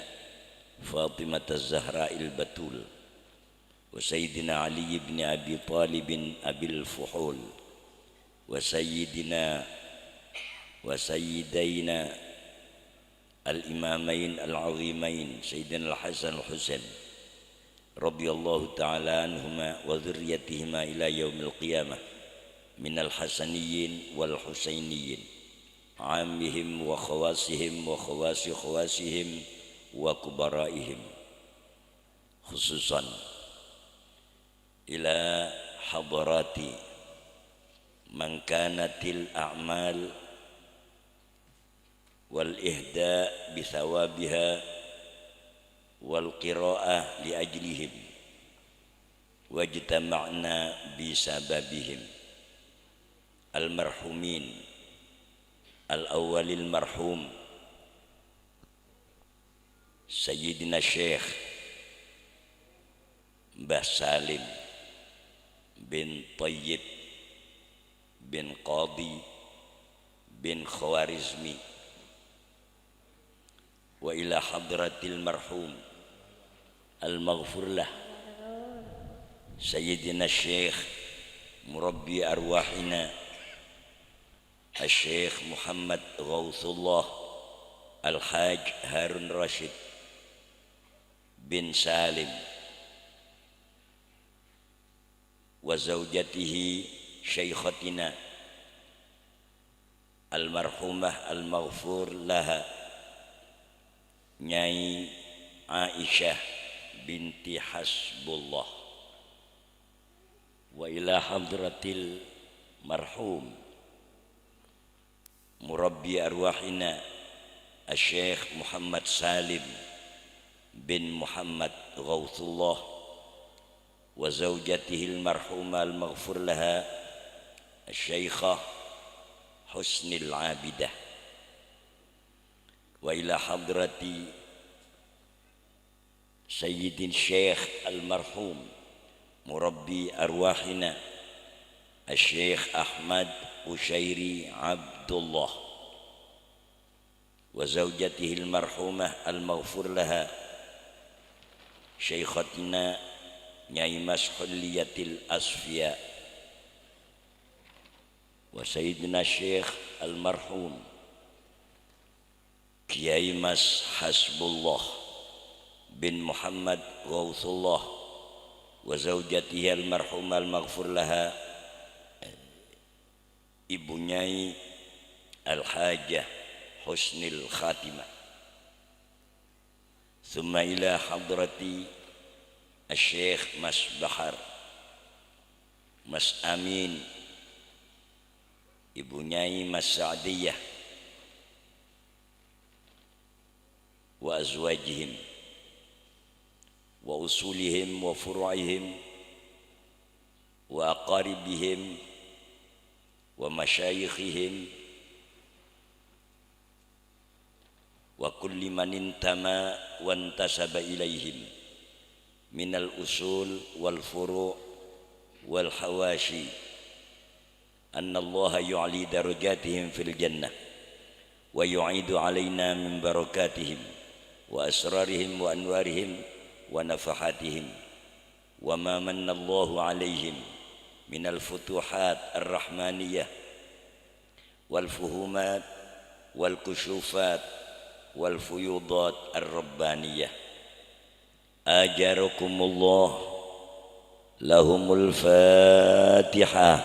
فاطمة الزهراء البتول وسيدنا علي بن أبي طالب أبي الفحول وسيدينا الإمامين العظيمين سيدنا الحسن الحسين رضي الله تعالى عنهما وذريتهما إلى يوم القيامة من الحسنيين والحسينيين عامهم وخواصهم وخواص خواسهم وكبرائهم خصوصا إلى حضرات من كانت الأعمال والإهداء بثوابها والقراءة لأجلهم واجتمعنا بسببهم المرحومين الأول المرحوم سيدنا الشيخ Mbah Salim bin Tayyib bin Qadi bin Khawarizmi wa ila hadratil marhum al-maghfur lah Sayyidina Syekh murabbi arwahina Al-Syekh Muhammad Ghawthullah Al-Haj Harun Rashid bin Salim wa zawjatihi syaikhatina almarhumah al-maghfur laha Nyai Aisyah binti Hasbullah wa ila hadratil marhum murabbi arwahina Al-Syekh Muhammad Salim bin Muhammad Ghawthullah wa zawjatihi al-marhumah al-maghfur laha al-Syaikhah Husnil Abidah wa ila hadrati Sayyidin Syekh al-marhum murabbi arwahina al-Syekh Ahmad Ushairi Abdullah wa zawjatihi al-marhumah al-maghfur laha Syaikhatina Nyai Mas Hulliyatil Asfiya wa Sayyidina Syekh Al-Marhum Kiai Mas Hasbullah bin Muhammad Ghawthullah wa zawjatihi al-marhumah al-maghfur laha Ibu Nyai Al-Hajah Husnil Khatimah thumma ila hadrati Al-Syekh Mas Bahar Mas Amin Ibu Nyai Mas Sa'diyah wa azwajihim wa usulihim wa furu'ihim wa aqaribihim wa masyayikhihim wa kulli man intama wa intasaba ilaihim minal usul wal furu' wal hawashi anna Allah yu'li darajatihim fil jannah wa yu'idu alaina min barakatihim wa asrarihim wa anwarihim wa nafahatihim wa ma manna Allahu alaihim minal futuhat ar-rahmaniyah wal fuhumat wal kusyufat wal fuyudat ar-rabbaniyah ajarakumullah lahumul fatihah.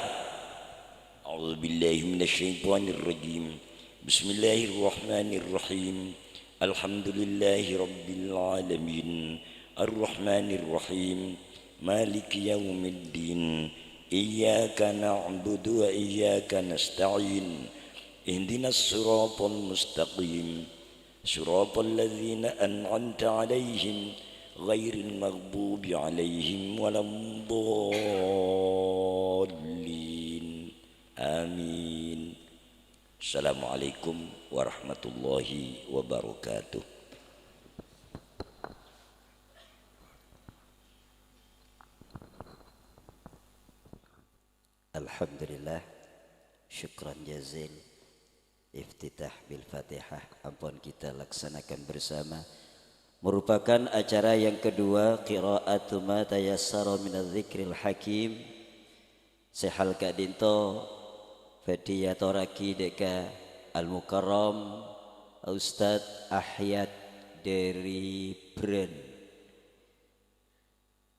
A'udzu billahi minasy syaithanir rajim. Bismillahirrahmanirrahim. Alhamdulillahi rabbil alamin. Ar-rahmanir rahim. Maliki yaumiddin. Iyyaka na'budu wa iyyaka nasta'in. Ihdinas siratal mustaqim. Siratal ladzina an'amta 'alaihim ghairil maghdubi 'alaihim waladdallin. Amin. Assalamualaikum warahmatullahi wabarakatuh. Alhamdulillah, syukran jazil. Iftitah bil Fatihah ampun kita laksanakan bersama. Merupakan acara yang kedua, qiraatu ma tayassara minadz-dzikril hakim. Sehal kadinto Fadiya Toraki deka Al-Mukarram Ustadz Ahyad dari Bren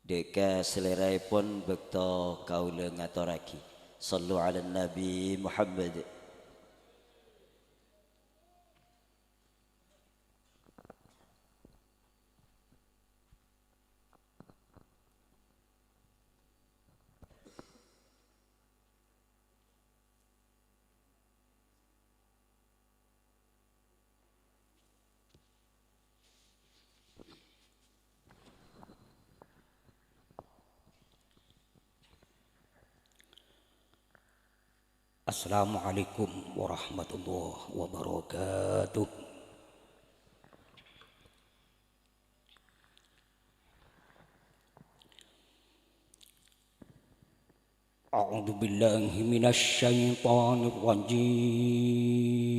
deka seleraipun bekto kaula ngatoraki. Sallu ala Nabi Muhammad. Assalamualaikum warahmatullahi wabarakatuh. A'udzu billahi minasy syaithanir rajim.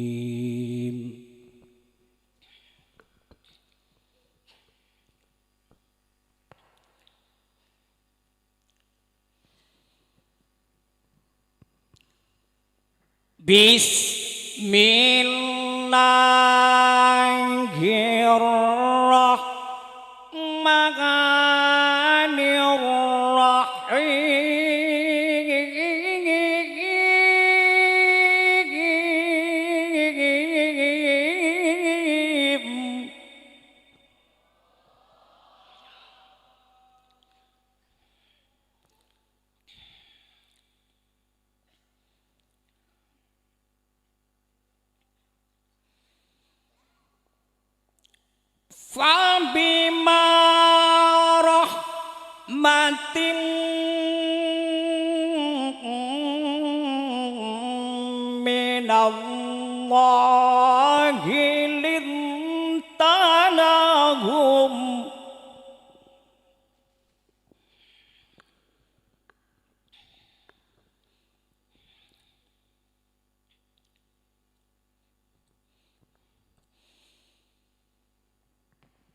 Bismillahirrahmanirrahim. Fabima rahmatin minallahi lintalahum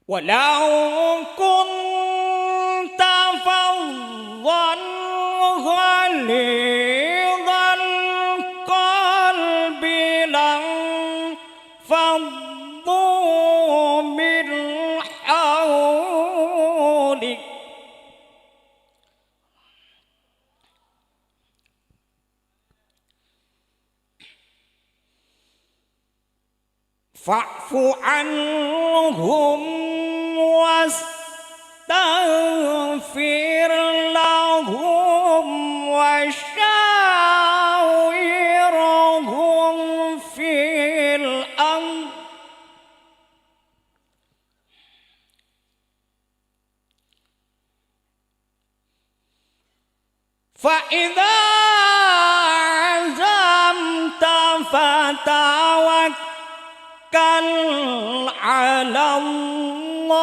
walau kunta faddan ghalidhal qalbi lam faddu min hawlik fa'fu anhum wastaghfir lahum wasyawirhum fil amr فإذا عزمت فتوكل على الله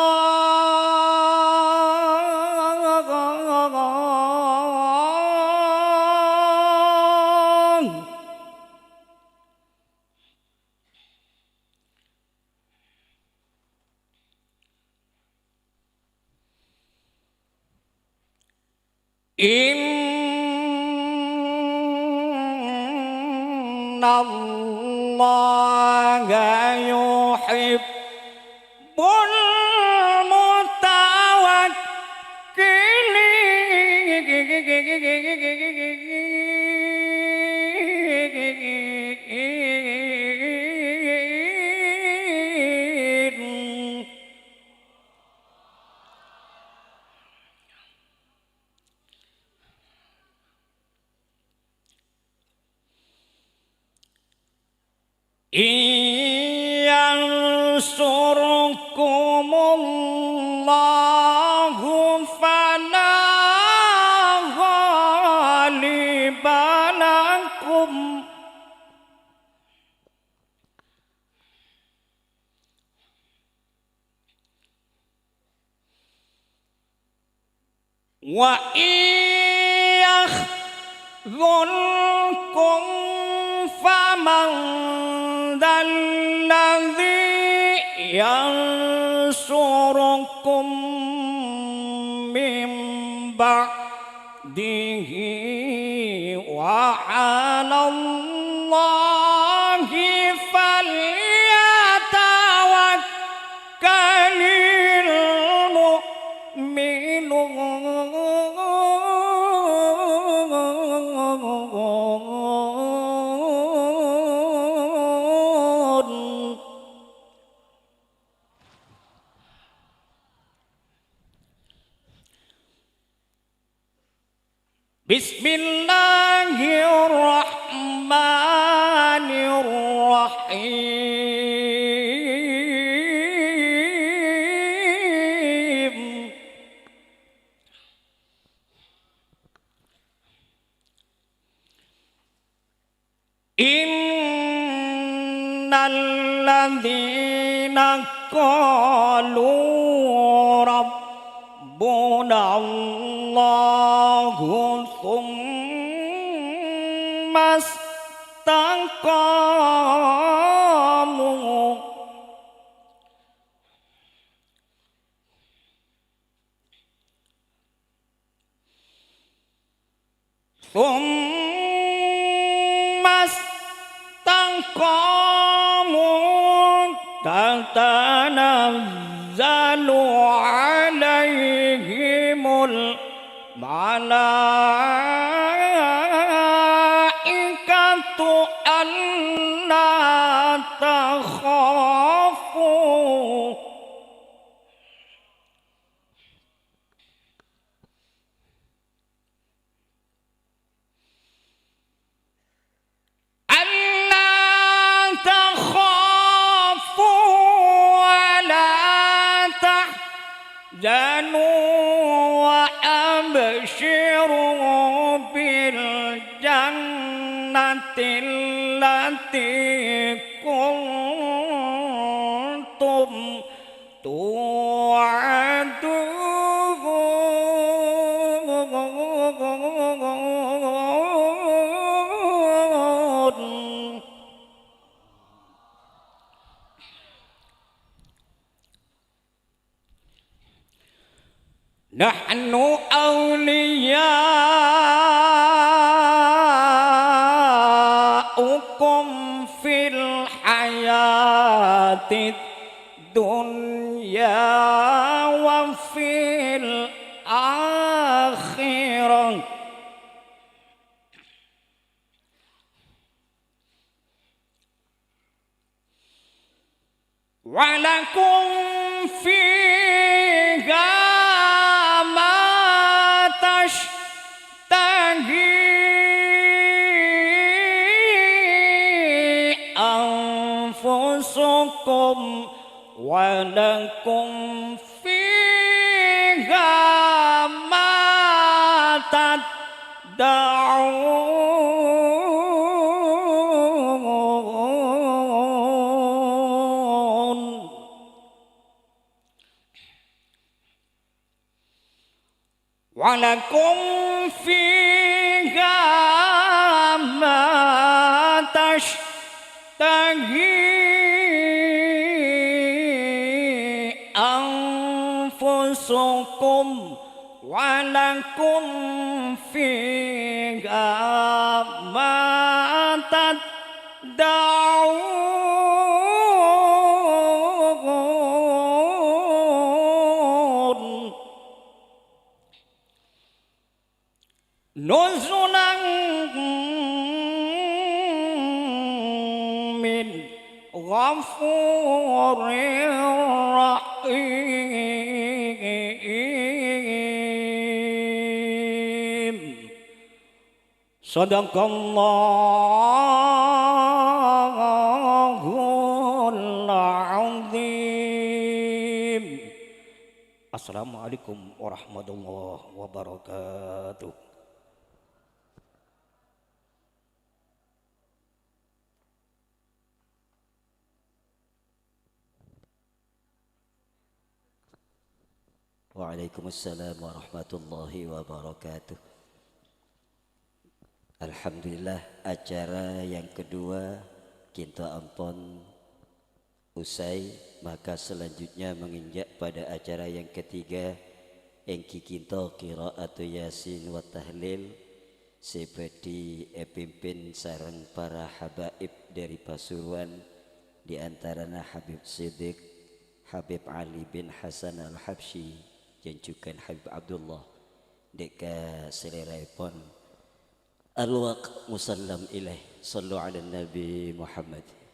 إن الله يحب المتوكلين إن ينصركم الله فلا غالب لكم وإن يخذلكم فمن ذا الذي ينصركم من بعده وعلى الله فليتوكل المؤمنون بسم الله الرحمن الرحيم إن الذين قالوا ربنا الله ثم استقاموا تتنزل عليهم الملائكة ألا تخافوا وأبشروا بالجنة التي كنتم توعدون نحن أولياؤكم في الحياة الدنيا وفي الآخرة ولكم فيها أنفسكم ولكم فيها ما تدعون ولكم فيها ما تشتهي أنفسكم ولكم فيها ما تدعون نزلا من غفور رحيم صدق الله العظيم. Assalamualaikum warahmatullahi wabarakatuh. Waalaikumsalam warahmatullahi wabarakatuh. Alhamdulillah, acara yang kedua kita ampun usai, maka selanjutnya menginjak pada acara yang ketiga engki kita qiraatu yasin wa tahlil seperti pimpin sareng para habaib dari Pasuruan, di antaranya Habib Siddiq, Habib Ali bin Hasan Al-Habsyi, dan juga Habib Abdullah deka seleraipun al-waq musallam ilaih. Sallu ala Nabi Muhammad.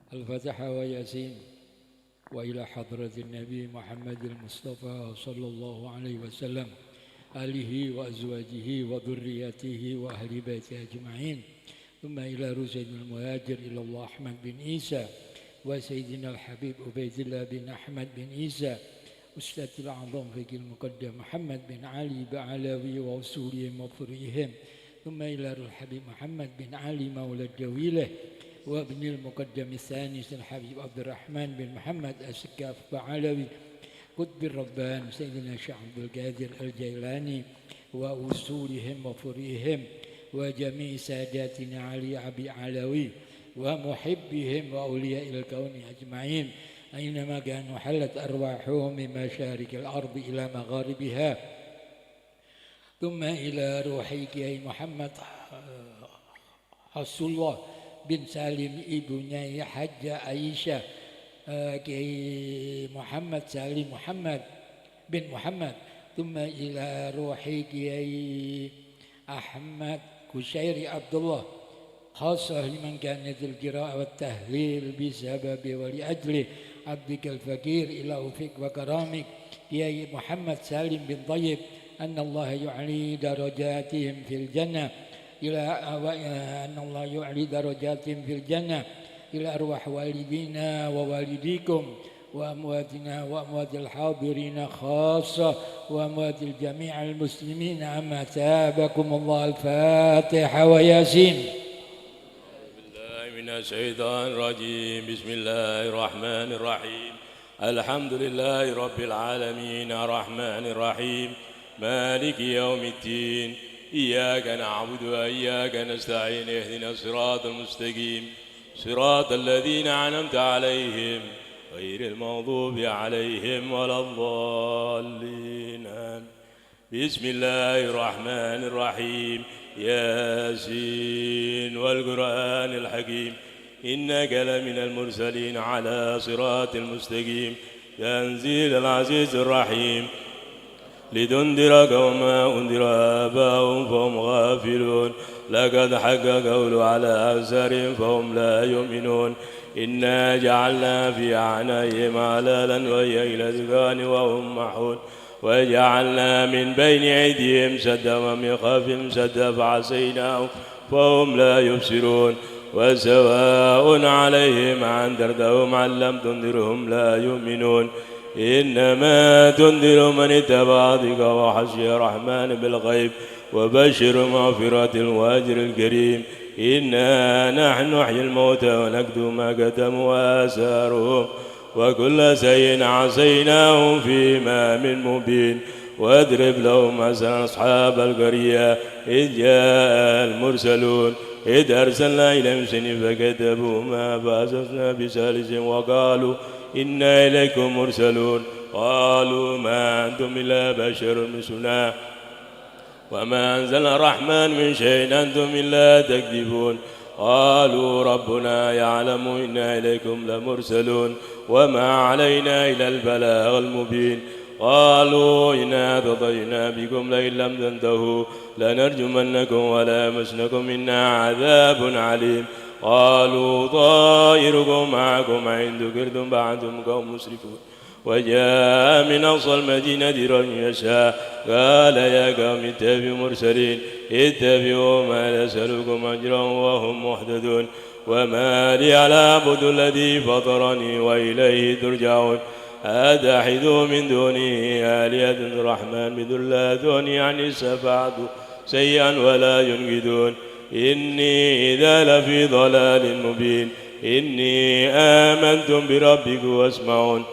الفاتحة وياسين وإلى حضرة النبي محمد المصطفى صلى الله عليه وسلم آله وأزواجه وذريته وأهل بيته أجمعين ثم إلى رسل المهاجر إلى الله أحمد بن عيسى وسيدنا الحبيب عبيد الله بن أحمد بن عيسى أستاذ الأعظم فقيه المقدم محمد بن علي بعلوي وأصولهم وفرعهم ثم إلى الحبيب محمد بن علي مولى الجويلة وابن المقدم الثاني الحبيب عبد الرحمن بن محمد السكاف بعلوي قطب الربان سيدنا الشيخ عبد القادر الجيلاني وأصولهم وفرعهم وجميع ساداتنا علي أبي علوي ومحبهم وأولياء الكون أجمعين أينما كانوا حلت أرواحهم من مشارق الأرض إلى مغاربها ثم إلى روحي محمد حسن الله bin Salim, ibunya Hajjah Aisyah, Kiai Muhammad Salim Muhammad bin Muhammad, thumma ila ruhi Kiai Ahmad Kusyairi Abdullah, khasah liman kanatil qira'ah wa tahlil bisababi wa li ajli abdikal fakir ila ufik wa karamik, Kiai Muhammad Salim bin Tayyib, anna Allah yu'li darajatihim fil jannah إلى أن الله يعلي درجاتهم في الجنة إلى أرواح والدينا ووالديكم وأمواتنا وأموات الحاضرين خاصة وأموات الجميع المسلمين عما تابكم الله. الفاتحة وياسين. بالله من الشيطان الرجيم. بسم الله الرحمن الرحيم. الحمد لله رب العالمين الرحمن الرحيم مالك يوم الدين إياك نعبد وإياك نستعين اهدنا الصراط المستقيم صراط الذين أنعمت عليهم غير المغضوب عليهم ولا الضالين. بسم الله الرحمن الرحيم. ياسين والقرآن الحكيم إنك لمن المرسلين على صراط المستقيم تنزيل العزيز الرحيم لتنذر قوما أنذر آباؤهم فهم غافلون لقد حق قول على أكثرهم فهم لا يؤمنون إنا جعلنا في أعناقهم أغلالا وهي إلى الأذقان وهم محون وجعلنا من بين أيديهم سدا ومن خلفهم سدا فعصيناهم فهم لا يبصرون وسواء عليهم أنذرتهم أم لم تنذرهم لا يؤمنون إنما تنذر من اتبع ذكر وخشي الرحمن بالغيب وبشر مغفرة وأجر الكريم. إنا نحن نحيي الموتى ونكتب ما كتموا وآثارهم وكل شيء عصيناه في إمام مبين. واضرب لهم مثلا أصحاب القرية إذ جاء المرسلون إذ أرسلنا إليهم سنين فكذبوا ما فأسسنا بثالث وقالوا إنا إليكم مرسلون قالوا ما أنتم إلا بشر مثلنا وما أنزل الرحمن من شيء أنتم إلا تكذبون. قالوا ربنا يعلم إنا إليكم لمرسلون وما علينا إلا البلاغ المبين. قالوا إنا تطينا بكم لئن لم تنتهوا لنرجمنكم ولا يمسنكم منا عذاب عليم. قالوا طائركم معكم إن ذكرتم فأنتم قوم مسرفون. وجاء من أقصى المدينة رجل يسعى قال يا قوم اتبعوا مرسلين اتبعوا ما نسألكم أجرا وهم محدثون. وما لي على أعبد الذي فطرني وإليه ترجعون. أتخذوا من دونه آلهة الرحمن بذلاتهم عن الشفاعة شيئا ولا ينقذون. إني إذا لفي ضلال مبين. إني آمنتم بربكم واسمعون.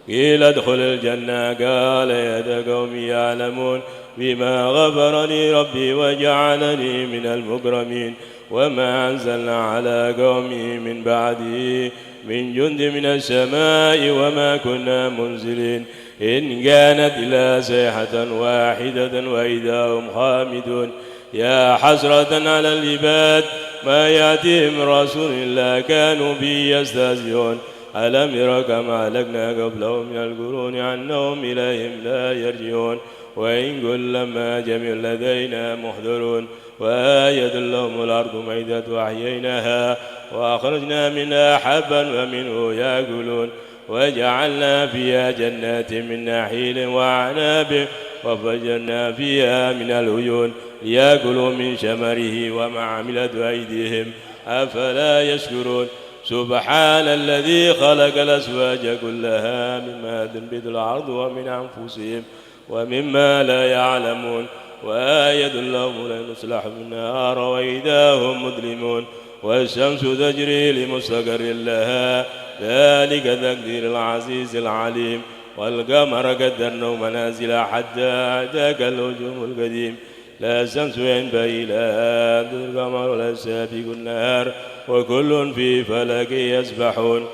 قيل ادخل الجنة قال يا قوم يعلمون بما غفر لي ربي وجعلني من المكرمين. وما أنزلنا على قومه من بعده من جند من السماء وما كنا منزلين إن كانت إلا صيحة واحدة وإذا هم خامدون. يا حسرة على العباد ما يأتيهم رسول إلا كانوا به يستهزئون. ألم يروا كما أهلكنا قبلهم من القرون أنهم إليهم لا يرجعون. وإن كل لما جميع لدينا محضرون. وآية لهم الأرض ميتة وأحييناها وأخرجنا منها حبا ومنه يأكلون. وجعلنا فيها جنات من نخيل وأعناب وفجرنا فيها من العيون ليأكلوا من ثمره وما عملت أيديهم أفلا يشكرون. سبحان الذي خلق الأزواج كلها مما تنبت الأرض ومن أنفسهم ومما لا يعلمون. وآية لهم لن يصلح النهار وإذا هم مظلمون. والشمس تجري لمستقر لها ذلك تقدير العزيز العليم. والقمر قدرناه منازل حتى أتاك النجوم القديم. لا الشمس ينبغي لها أن تدرك القمر ولا سابق النهار وكل في فلك يسبحون.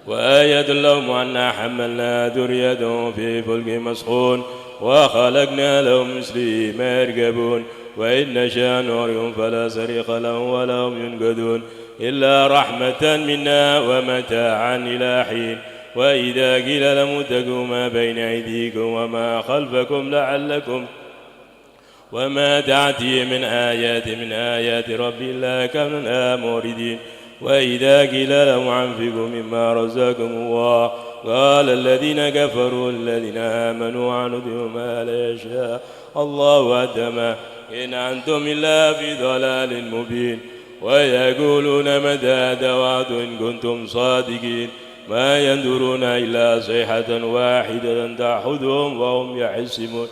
وآية لهم أنا حملنا ذريتهم في فلك مسخون وخلقنا لهم مثله ما يركبون. وإن نشاء نريهم فلا صريخ لهم ولا هم ينقذون إلا رحمة منا ومتاعا إلى حين. وإذا قيل لهم اتقوا ما بين أيديكم وما خلفكم لعلكم وما تأتي من آيات ربي إلا كانوا موردين. وإذا قيل لهم أنفقوا مما رزقكم الله قال الذين كفروا الذين آمنوا عنوا ما لا يشاء الله أتما إن أنتم إلا في ضلال مبين. ويقولون متى هذا وعد إن كنتم صادقين ما ينظرون إلا صيحة واحدة تأخذهم وهم يحسبون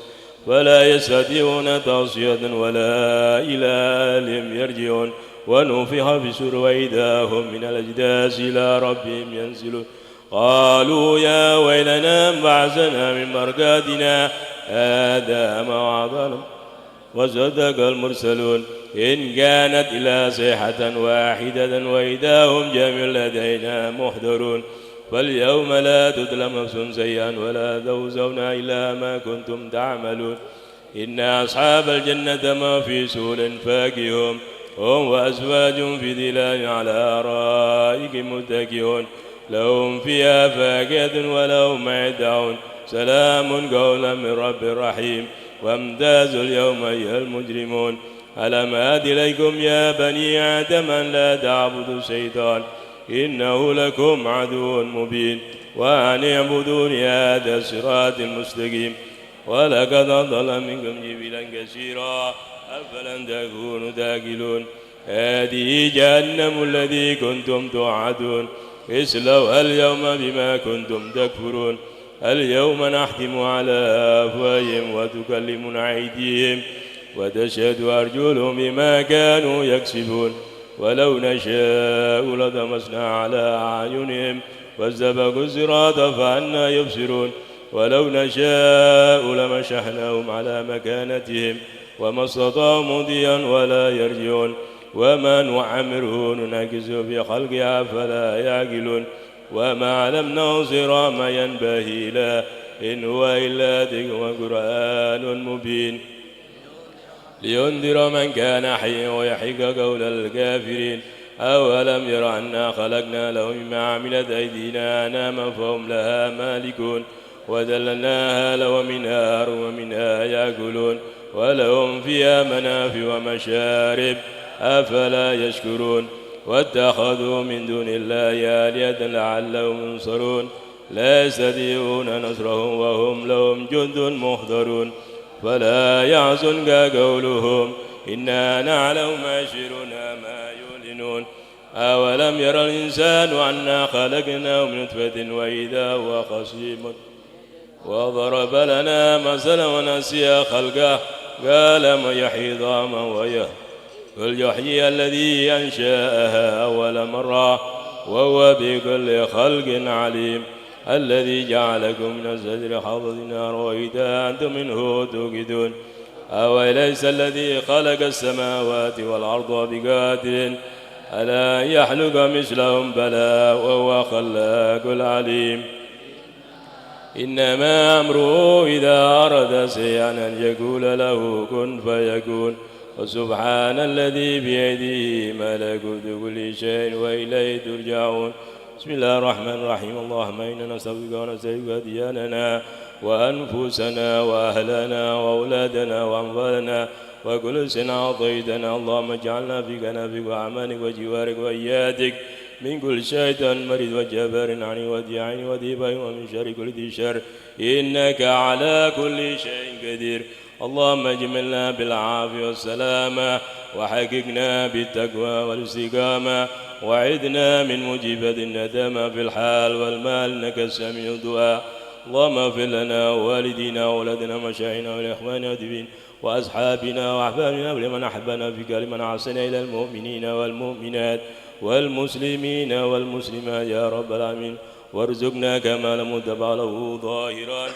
ولا يستطيعون توصية ولا إلى أهلهم يرجعون. ونفخ في الصور وإذا هم من الأجداث إلى ربهم ينزلون. قالوا يا ويلنا بعثنا من مرقاتنا هذا ما وعدنا وصدق المرسلون إن كانت إلا صيحة واحدة وإذا هم جميع لدينا محضرون فاليوم لا تظلم نفس شيئا ولا تجزون إلا ما كنتم تعملون إن أصحاب الجنة ما في سور فاكهون هم وأزواج في ظلال على أرائك متكئون لهم فيها فاكهة ولهم ما يدعون سلام قولا من رب رحيم وامتازوا اليوم أيها المجرمون ألم آت إليكم يا بني آدم أن لا تعبدوا الشيطان إنه لكم عدو مبين وأن اعبدوني هذا الصراط المستقيم ولقد أضل منكم جبلا كثيرا أفلن تكونوا تاكلون هذه جهنم الذي كنتم توعدون اصلوها اليوم بما كنتم تكفرون اليوم نختم على أفواههم وتكلمنا أيديهم وتشهد أرجلهم بما كانوا يكسبون ولو نشاء لطمسنا على أعينهم فاستبقوا الصراط فأنى يبصرون ولو نشاء لمسحناهم على مكانتهم وما استطاعوا مضيا ولا يرجعون وما نعمره ننكسه في خلقها فلا يعقلون وما علمناه صراط ما ينبغي له إن هو إلا ذكر وقرآن مبين لينذر من كان حيا ويحق قول الكافرين أولم ير أنا خلقنا لهم مما عملت أيدينا أناما فهم لها مالكون وذللناها لهم منها ومنها يأكلون ولهم فيها منافع ومشارب أفلا يشكرون واتخذوا من دون الله آلهة لعلهم ينصرون لا يستطيعون نصرهم وهم لهم جند محضرون فلا يحزنك قولهم إنا نعلم ما يشرون ما يعلنون أولم يرى الإنسان أنا خلقناه من نطفة وإذا هو خصيم وضرب لنا مثلا ونسي خلقه قال من يحيي عظاما وهي قل يحيي الذي أنشأها أول مرة وهو بكل خلق عليم الذي جعلكم من الشجر حظ نار وإذا أنتم منه توقدون أوليس الذي خلق السماوات والأرض بقادر ألا يخلق مثلهم بلى وهو خلاق العليم إنما أمره إذا أراد شيئا أن يقول له كن فيكون وسبحان الذي بيده ملكوت كل شيء وإليه ترجعون بسم الله الرحمن الرحيم اللهم إنا نسألك ونسألك دياننا وأنفسنا وأهلنا وأولادنا وأموالنا وكل شيء أعطيتنا اللهم اجعلنا في كنفك وأعمالك وجوارك وإيادك من كل شيطان مريض وجبار عني وذي عين وذي بين ومن شر كل ذي شر إنك على كل شيء قدير اللهم اجملنا بالعافية والسلامة وحققنا بالتقوى والاستقامة وعدنا من مجيبة الندامة في الحال والمال إنك السميع الدعاء اللهم اغفر لنا ووالدينا وولدنا ومشايخنا والإخوان والدين وأصحابنا وأحبابنا ولمن أحبنا في كلمة عسنا إلى المؤمنين والمؤمنات والمسلمين والمسلمات يا رب العالمين وارزقنا كمال متبع له ظاهرا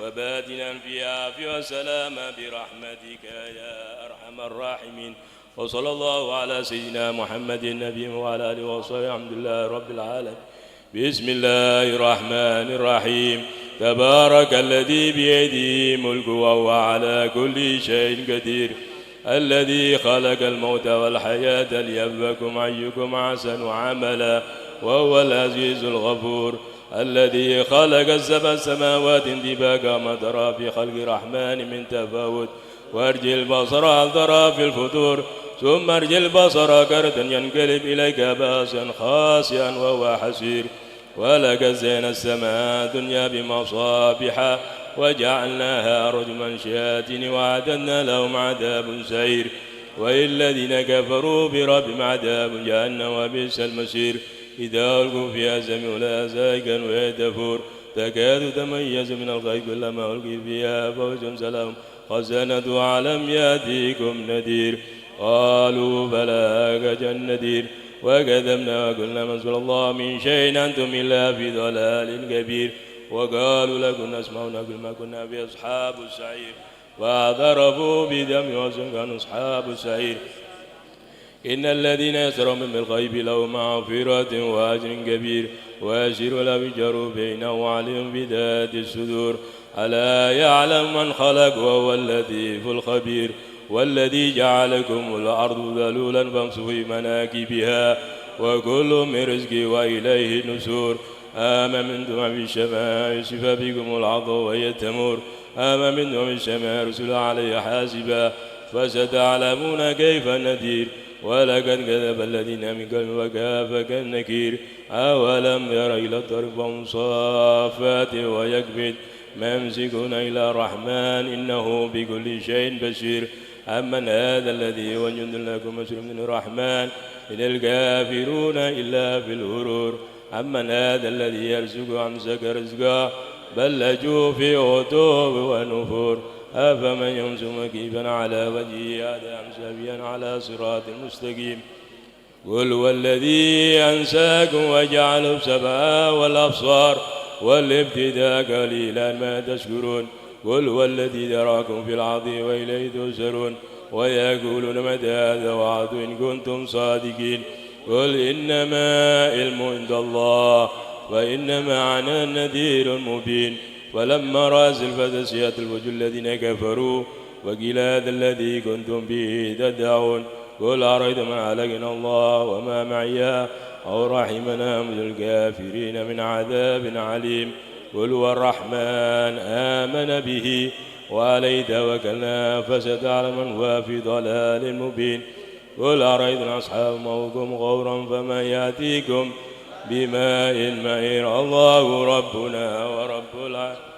وباطنا في عافية وسلامة برحمتك يا أرحم الراحمين وصلى الله على سيدنا محمد النبي وعلى آله وصحبه الحمد لله رب العالمين بسم الله الرحمن الرحيم تبارك الذي بيده ملك وهو على كل شيء قدير الذي خلق الموت والحياة ليبلوكم أيكم أحسن عملا وهو العزيز الغفور الذي خلق السبع سماوات طباقا ما ترى في خلق الرحمن من تفاوت وارجع البصر هل ترى في الفتور ثم ارجع البصر كرة ينقلب إليك باسا خاسئا وهو حسير ولقد زينا السماء الدنيا بمصابيح وجعلناها رجما شياطين وأعتدنا لهم عذاب سعير وللذين كفروا بربهم عذاب جهنم وبئس المصير إذا ألقوا فيها سمعوا لها زائغا وهي تفور تكاد تميز من الغيظ كلما ألقي فيها فوج سلام خزنتها ألم يأتيكم نذير قالوا بلى قد جاء النذير وكذبنا وقلنا ما أنزل الله من شيء أنتم إلا في ضلال كبير وقالوا لكنا نسمع ونقول ما كنا في أصحاب السعير واعترفوا بدم وسكن أصحاب السعير إن الذين يسرون بالغيب لهم مغفرة وأجر كبير ويسر الأبجر بينه وعليهم بذات الصدور ألا يعلم من خلق وهو اللطيف الخبير والذي جعلكم الأرض ذلولا فامشوا في مناكبها وكل من رزقه وإليه النشور آمنتم في السماء يصف بكم العضو وهي تمور آمنتم في السماء رسل عليها حاسبا فستعلمون كيف النذير ولقد كذب الذين من قبل وكافك النكير أولم ير إلى الطرف صافات ويكبد ممسكون إلى الرحمن إنه بكل شيء بشير أمن هذا الذي هو جند لكم مسلم من الرحمن إن الكافرون إلا في الغرور أمن هذا الذي يرزق أمسك رزقا بل لجوا في عتوب ونفور أفمن يمشي مكيبا على وجهه هذا أمسابيا على صراط مستقيم قل والذي أنساكم وجعل السمع والأبصار والابتداء قليلا ما تشكرون قل والذي ذراكم في العظيم وإليه تسرون ويقولون متى هذا وعد إن كنتم صادقين قل إنما علم عند الله وإنما أنا نذير مبين ولما رأى الزلفة سيئت الوجه الذين كفروا وقيل هذا الذي كنتم به تدعون قل أرأيتم ما أهلكنا الله وما معي أو رحمنا من الكافرين من عذاب عليم قل والرحمن آمن به وعليه توكلنا فستعلم من هو في ضلال مبين قل أرأيتم أصحاب موكم غورا فما يأتيكم بماء معين الله ربنا ورب العالمين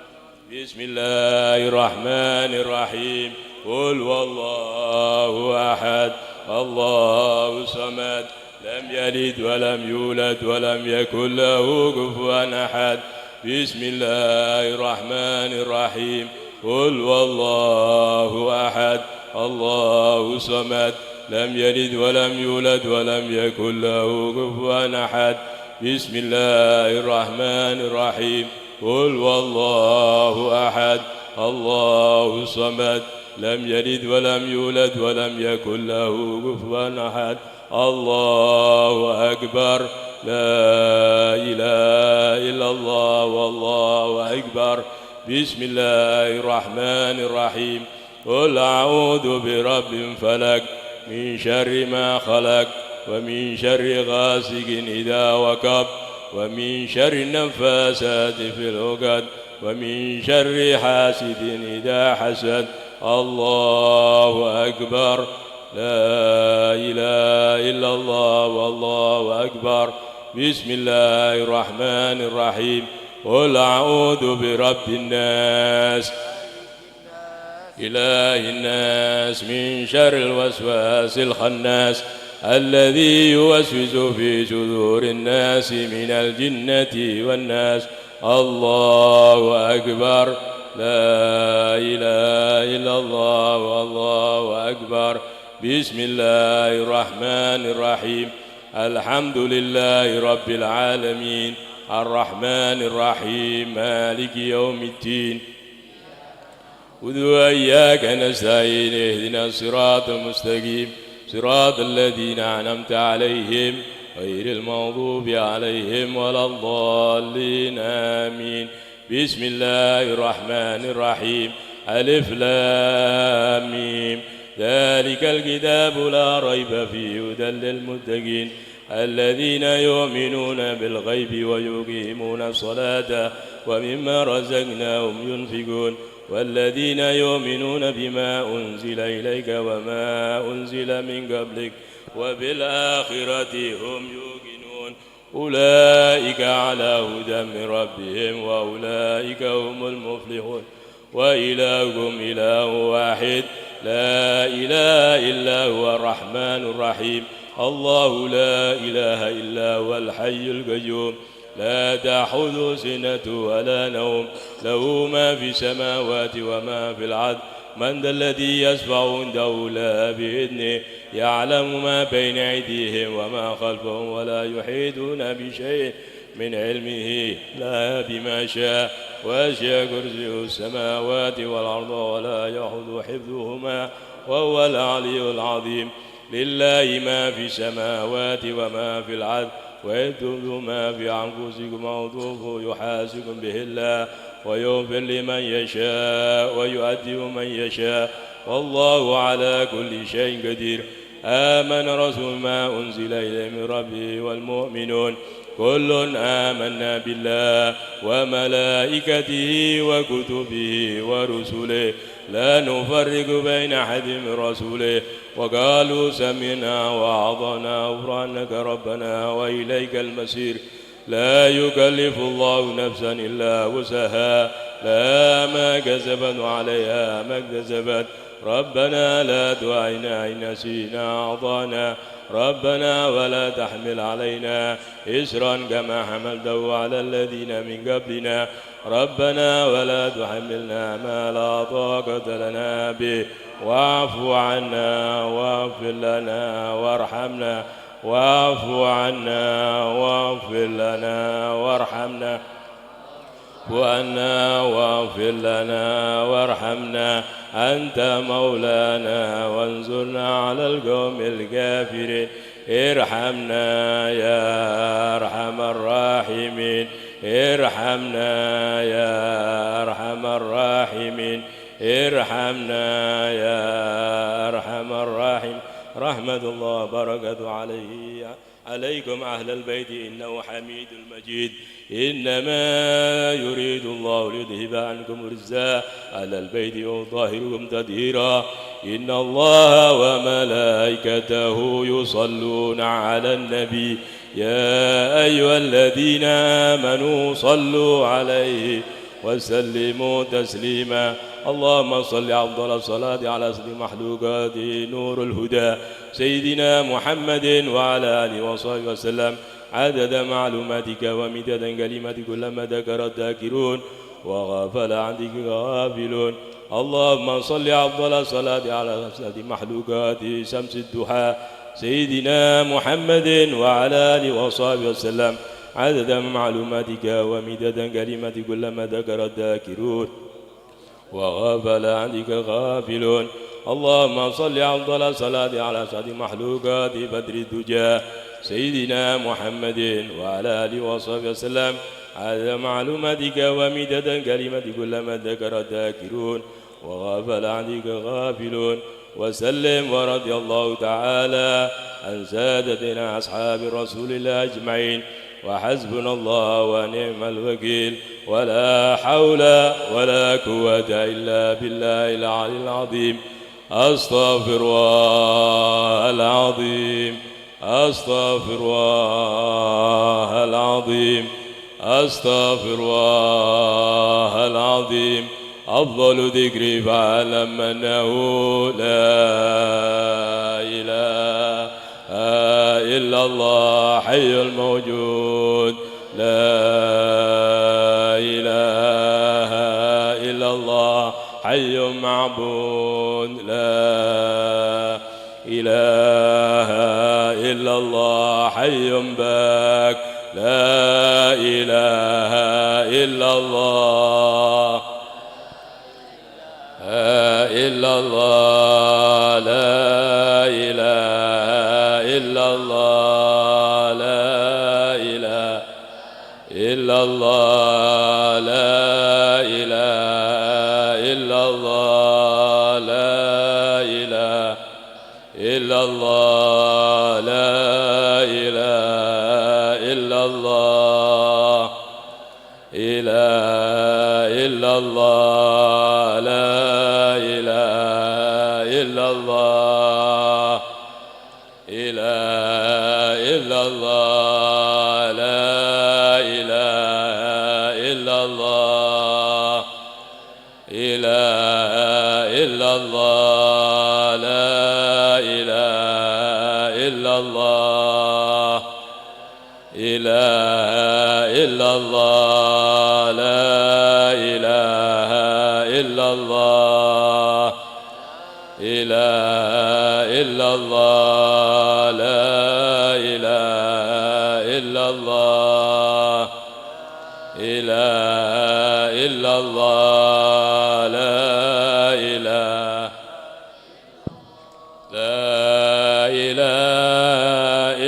بسم الله الرحمن الرحيم قل والله أحد الله الصمد لم يلد ولم يولد ولم يكن له كفوا أحد بسم الله الرحمن الرحيم قل والله أحد الله الصمد لم يلد ولم يولد ولم يكن له كفوا أحد بسم الله الرحمن الرحيم قل والله أحد الله الصمد لم يلد ولم يولد ولم يكن له كفوا أحد الله أكبر لا إله إلا الله والله أكبر بسم الله الرحمن الرحيم قل أعوذ برب الفلق من شر ما خلق ومن شر غاسق إذا وقب ومن شر النفاسات في العقد ومن شر حاسد إذا حسد الله أكبر لا إله إلا الله والله أكبر بسم الله الرحمن الرحيم قل أعوذ برب الناس إله الناس من شر الوسواس الخناس الذي يوسوس في صدور الناس من الجنة والناس الله أكبر لا إله إلا الله والله أكبر بسم الله الرحمن الرحيم الحمد لله رب العالمين الرحمن الرحيم مالك يوم الدين وإياك نستعين اهدنا الصراط المستقيم صراط الذين أنعمت عليهم غير المغضوب عليهم ولا الضالين آمين بسم الله الرحمن الرحيم ألف لام ميم ذلك الكتاب لا ريب فيه هدى للمتقين الذين يؤمنون بالغيب ويقيمون الصلاة ومما رزقناهم ينفقون والذين يؤمنون بما أنزل إليك وما أنزل من قبلك وبالآخرة هم يوقنون أولئك على هدى من ربهم وأولئك هم المفلحون وإلهكم إله واحد لا إله إلا هو الرحمن الرحيم الله لا إله إلا هو الحي القيوم لا تأخذه سنة ولا نوم له ما في السماوات وما في الأرض من ذا الذي يشفع عنده لا بإذنه يعلم ما بين أيديهم وما خلفهم ولا يحيطون بشيء من علمه لا بما شاء وسع كرسيه السماوات والأرض ولا يحوط حفظهما وهو العلي العظيم لله ما في السماوات وما في الأرض وإن تبدوا ما في أنفسكم أو تخفوه يحاسبكم به الله ويغفر لمن يشاء ويؤدب من يشاء والله على كل شيء قدير آمن رسول ما أنزل إليه من ربه والمؤمنون كل آمنا بالله وملائكته وكتبه ورسله لا نفرق بين أحد من رسوله وقالوا سمعنا وأطعنا غفرانك ربنا وإليك المصير لا يكلف الله نفسا إلا وسعها لا ما كسبت وعليها ما اكتسبت ربنا لا تؤاخذنا إن نسينا أعطانا ربنا ولا تحمل علينا إسرا كما حملته على الذين من قبلنا ربنا ولا تحملنا ما لا طاقة لنا به واعف عنا واغفر لنا وارحمنا واعف عنا واغفر لنا وارحمنا واغفر لنا وارحمنا أنت مولانا وانصرنا على القوم الكافرين ارحمنا يا أرحم الراحمين ارحمنا يا أرحم الراحمين ارحمنا يا أرحم الراحمين رحمة الله بركة عليكم أهل البيت إنه حميد المجيد إنما يريد الله ليذهب عنكم الرجس أهل البيت ويطهركم تطهيرا إن الله وملائكته يصلون على النبي يا أيها الذين آمنوا صلوا عليه وسلموا تسليما اللهم صل أفضل الصلاة على سيد المخلوقات نور الهدى سيدنا محمد وعلى آله وصحبه وسلم عدد معلوماتك ومدد كلمات كلما ذكر الذاكرون وغفل عن ذكر غافلون اللهم صل أفضل الصلاة على سيد المخلوقات شمس الضحى سيدنا محمد وعلى آله وصحبه وسلم عدد معلوماتك ومدد كلمات كلما ذكر الذاكرون وغفل عن ذكر غافلون اللهم صل أفضل الصلاة على سيد المخلوقات بدر الدجى سيدنا محمد وعلى آله وصحبه وسلم عدد معلوماتك ومدد كلمات كلما ذكر الذاكرون وغفل عن ذكر غافلون وسلم ورضي الله تعالى عن سادتنا أصحاب رسول الله أجمعين وحسبنا الله ونعم الوكيل ولا حول ولا قوة إلا بالله العلي العظيم أستغفر الله العظيم أستغفر الله العظيم أستغفر الله العظيم أفضل ذكر فاعلم أنه لا إله إلا الله حي الموجود لا إله إلا الله حي معبود لا إله إلا الله حي باك لا إله إلا الله إلا الله لا إله إلا الله لا إله إلا الله لا إله إلا الله لا إله إلا الله لا إله إلا الله إله إلا الله لا إله إلا الله إله إلا الله لا إله إلا الله إله إلا الله لا إله إلا الله إله إلا الله لا إله إلا الله إله إلا الله لا إله إلا الله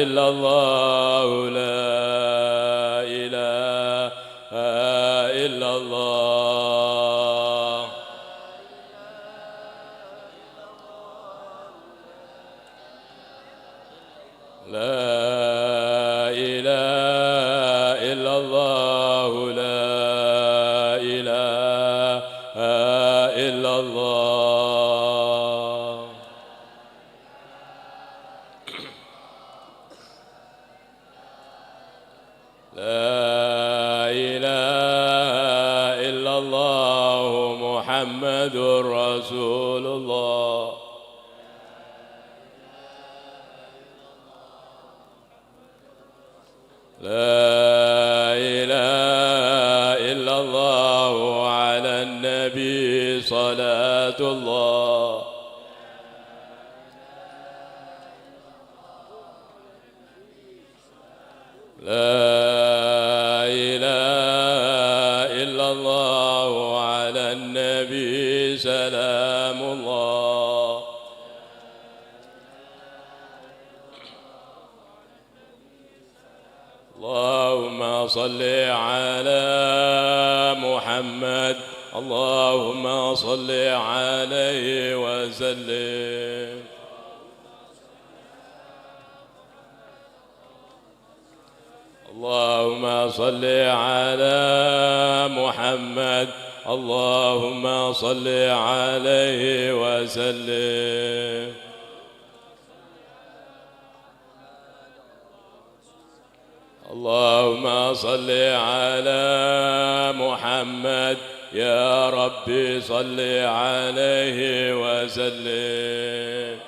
إلا الله لا إله إلا الله لا إله إلا الله لا إله إلا الله لا إله إلا الله محمد رسول الله لا إله إلا الله على النبي صلاة الله لا إله إلا الله على النبي سلام الله اللهم صل على محمد اللهم صل عليه وسلم اللهم صل على محمد اللهم صل عليه وسلم اللهم صل على محمد يا ربي صل عليه وسلم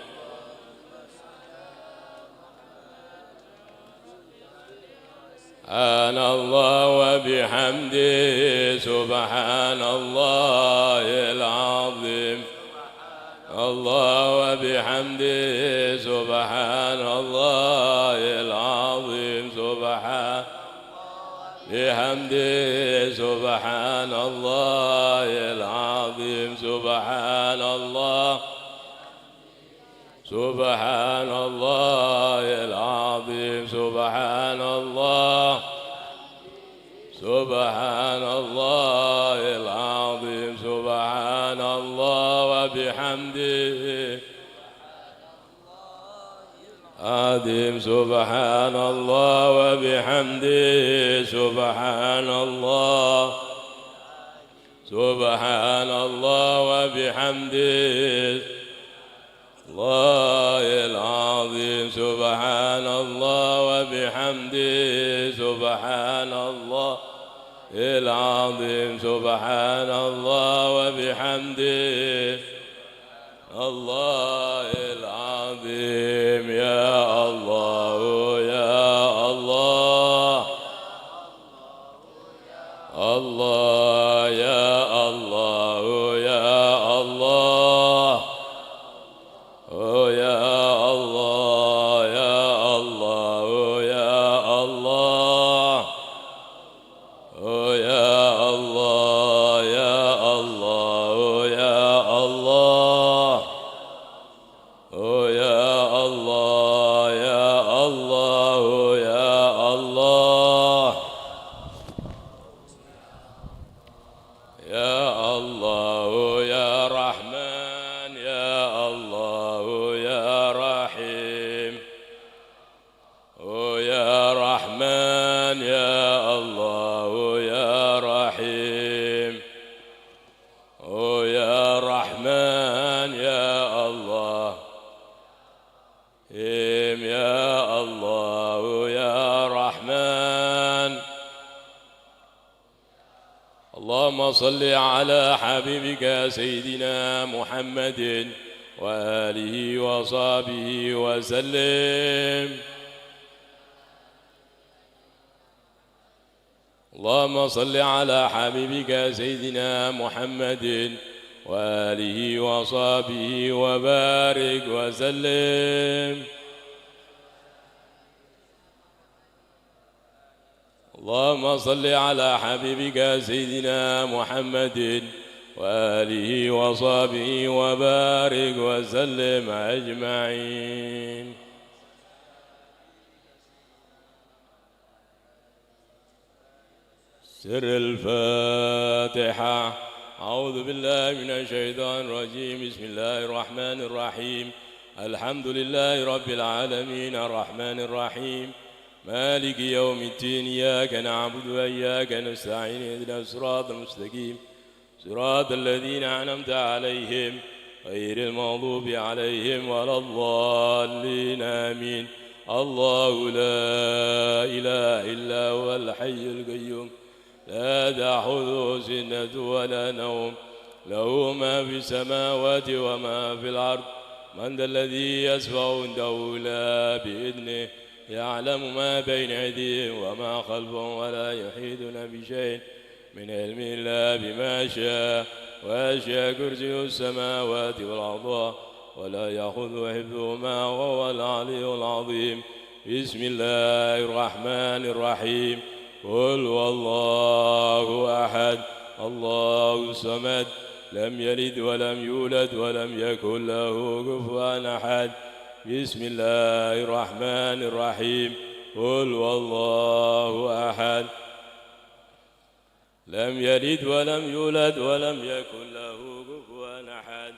سبحان الله وبحمده سبحان الله العظيم الله وبحمده سبحان الله العظيم سبحان بحمده سبحان الله العظيم سبحان الله سبحان الله العظيم سبحان الله سبحان الله العظيم سبحان الله وبحمده عظيم سبحان الله وبحمده سبحان الله سبحان الله وبحمده الله العظيم سبحان الله وبحمده سبحان الله العظيم سبحان الله وبحمده الله العظيم يا الله يا الله الله يا الله يا الله يا الله يا الله يا الله يا الله يا الله يا الله يا الله يا الله يا الله يا الله يا رحمن يا الله يا رحيم يا رحمن يا الله يا رحيم يا رحمن يا الله يا الله يا رحمن اللهم صل على حبيبك سيدنا محمد وآله وصحبه وسلم اللهم صل على حبيبك سيدنا محمد وآله وصحبه وبارك وسلم اللهم صل على حبيبك سيدنا محمد وآله وصحبه وبارك وسلم أجمعين سر الفاتحة. أعوذ بالله من الشيطان الرجيم. بسم الله الرحمن الرحيم. الحمد لله رب العالمين الرحمن الرحيم مالك يوم الدين. إياك نعبد وإياك نستعين. اهدنا الصراط المستقيم صراط الذين أنعمت عليهم غير المغضوب عليهم ولا الضالين. آمين. الله لا إله إلا هو الحي القيوم لا تأخذه سنة ولا نوم له ما في السماوات وما في الأرض. من ذا الذي يشفع عنده إلا بإذنه يعلم ما بين أيديهم وما خلفهم ولا يحيطون بشيء من علم إلا بما شاء. وسع كرسيه السماوات والأرض ولا يأخذ حفظهما وهو العلي العظيم. بسم الله الرحمن الرحيم. قل هو الله أحد الله الصمد لم يلد ولم يولد ولم يكن له كفوا أحد. بسم الله الرحمن الرحيم. قل هو الله أحد لم يلد ولم يولد ولم يكن له كفوا أحد.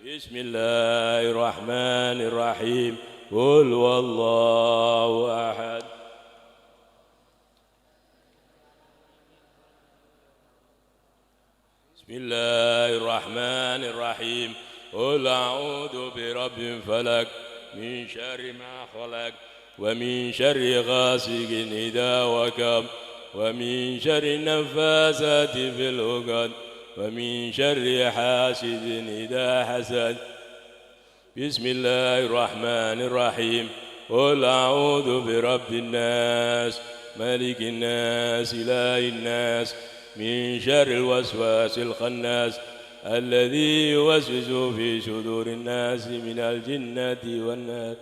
بسم الله الرحمن الرحيم. قل هو الله أحد. بسم الله الرحمن الرحيم. قل أعوذ برب الفلق من شر ما خلق ومن شر غاسق إذا وقب ومن شر النفاثات في العقد ومن شر حاسد إذا حسد. بسم الله الرحمن الرحيم. قل أعوذ برب الناس ملك الناس إله الناس من شر الوسواس الخناس الذي يوسوس في صدور الناس من الجنة والناس.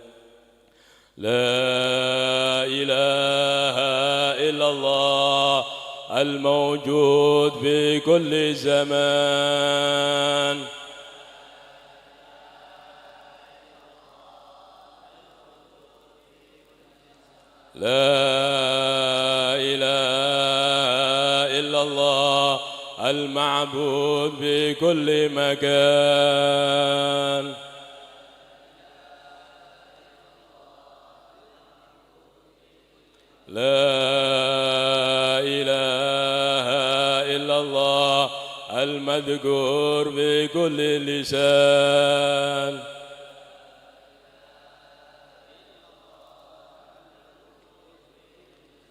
لا إله إلا الله الموجود في كل زمان. لا إله إلا الله المعبود في كل مكان. لا إله إلا الله المذكور بكل لسان.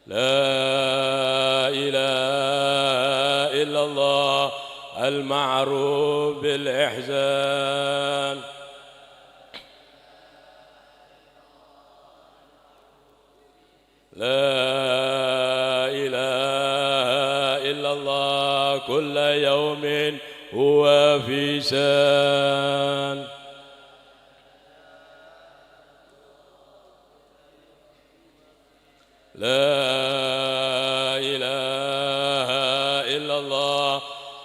لا إله إلا الله المعروف بالإحسان. لا إله إلا الله كل يوم هو في شان. لا إله إلا الله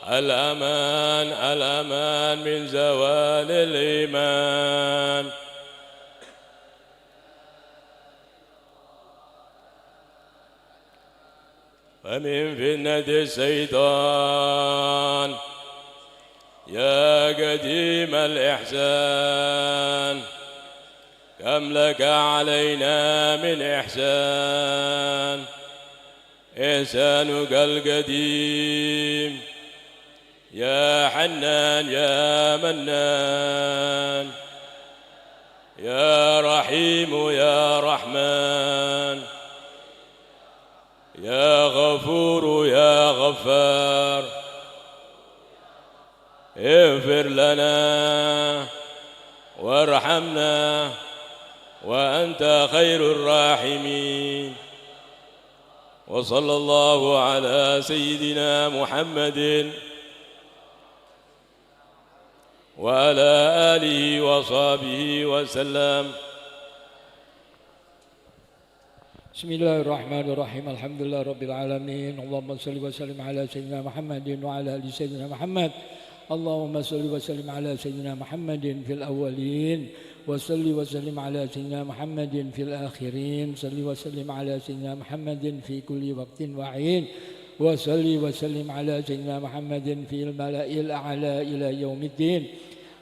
الأمان الأمان من زوال الإيمان. ومن فتنة الشيطان يا قديم الإحسان كم لك علينا من إحسان. إحسانك القديم يا حنان يا منان يا رحيم يا رحمن يا غفور يا غفار. اغفر لنا وارحمنا وأنت خير الراحمين. وصلى الله على سيدنا محمد وعلى آله وصحبه وسلم. بسم الله الرحمن الرحيم. الحمد لله رب العالمين. اللهم صل وسلم على سيدنا محمد وعلى آل سيدنا محمد. اللهم صل وسلم على سيدنا محمد في الأولين وصل وسلم على سيدنا محمد في الآخرين. صل وسلم على سيدنا محمد في كل وقت وحين وصلي وسلم على سيدنا محمد في الملأ الأعلى إلى يوم الدين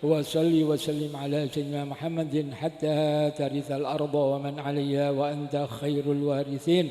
وصلي وسلم على سيدنا محمد حتى ترث الأرض ومن عليها وأنت خير الوارثين.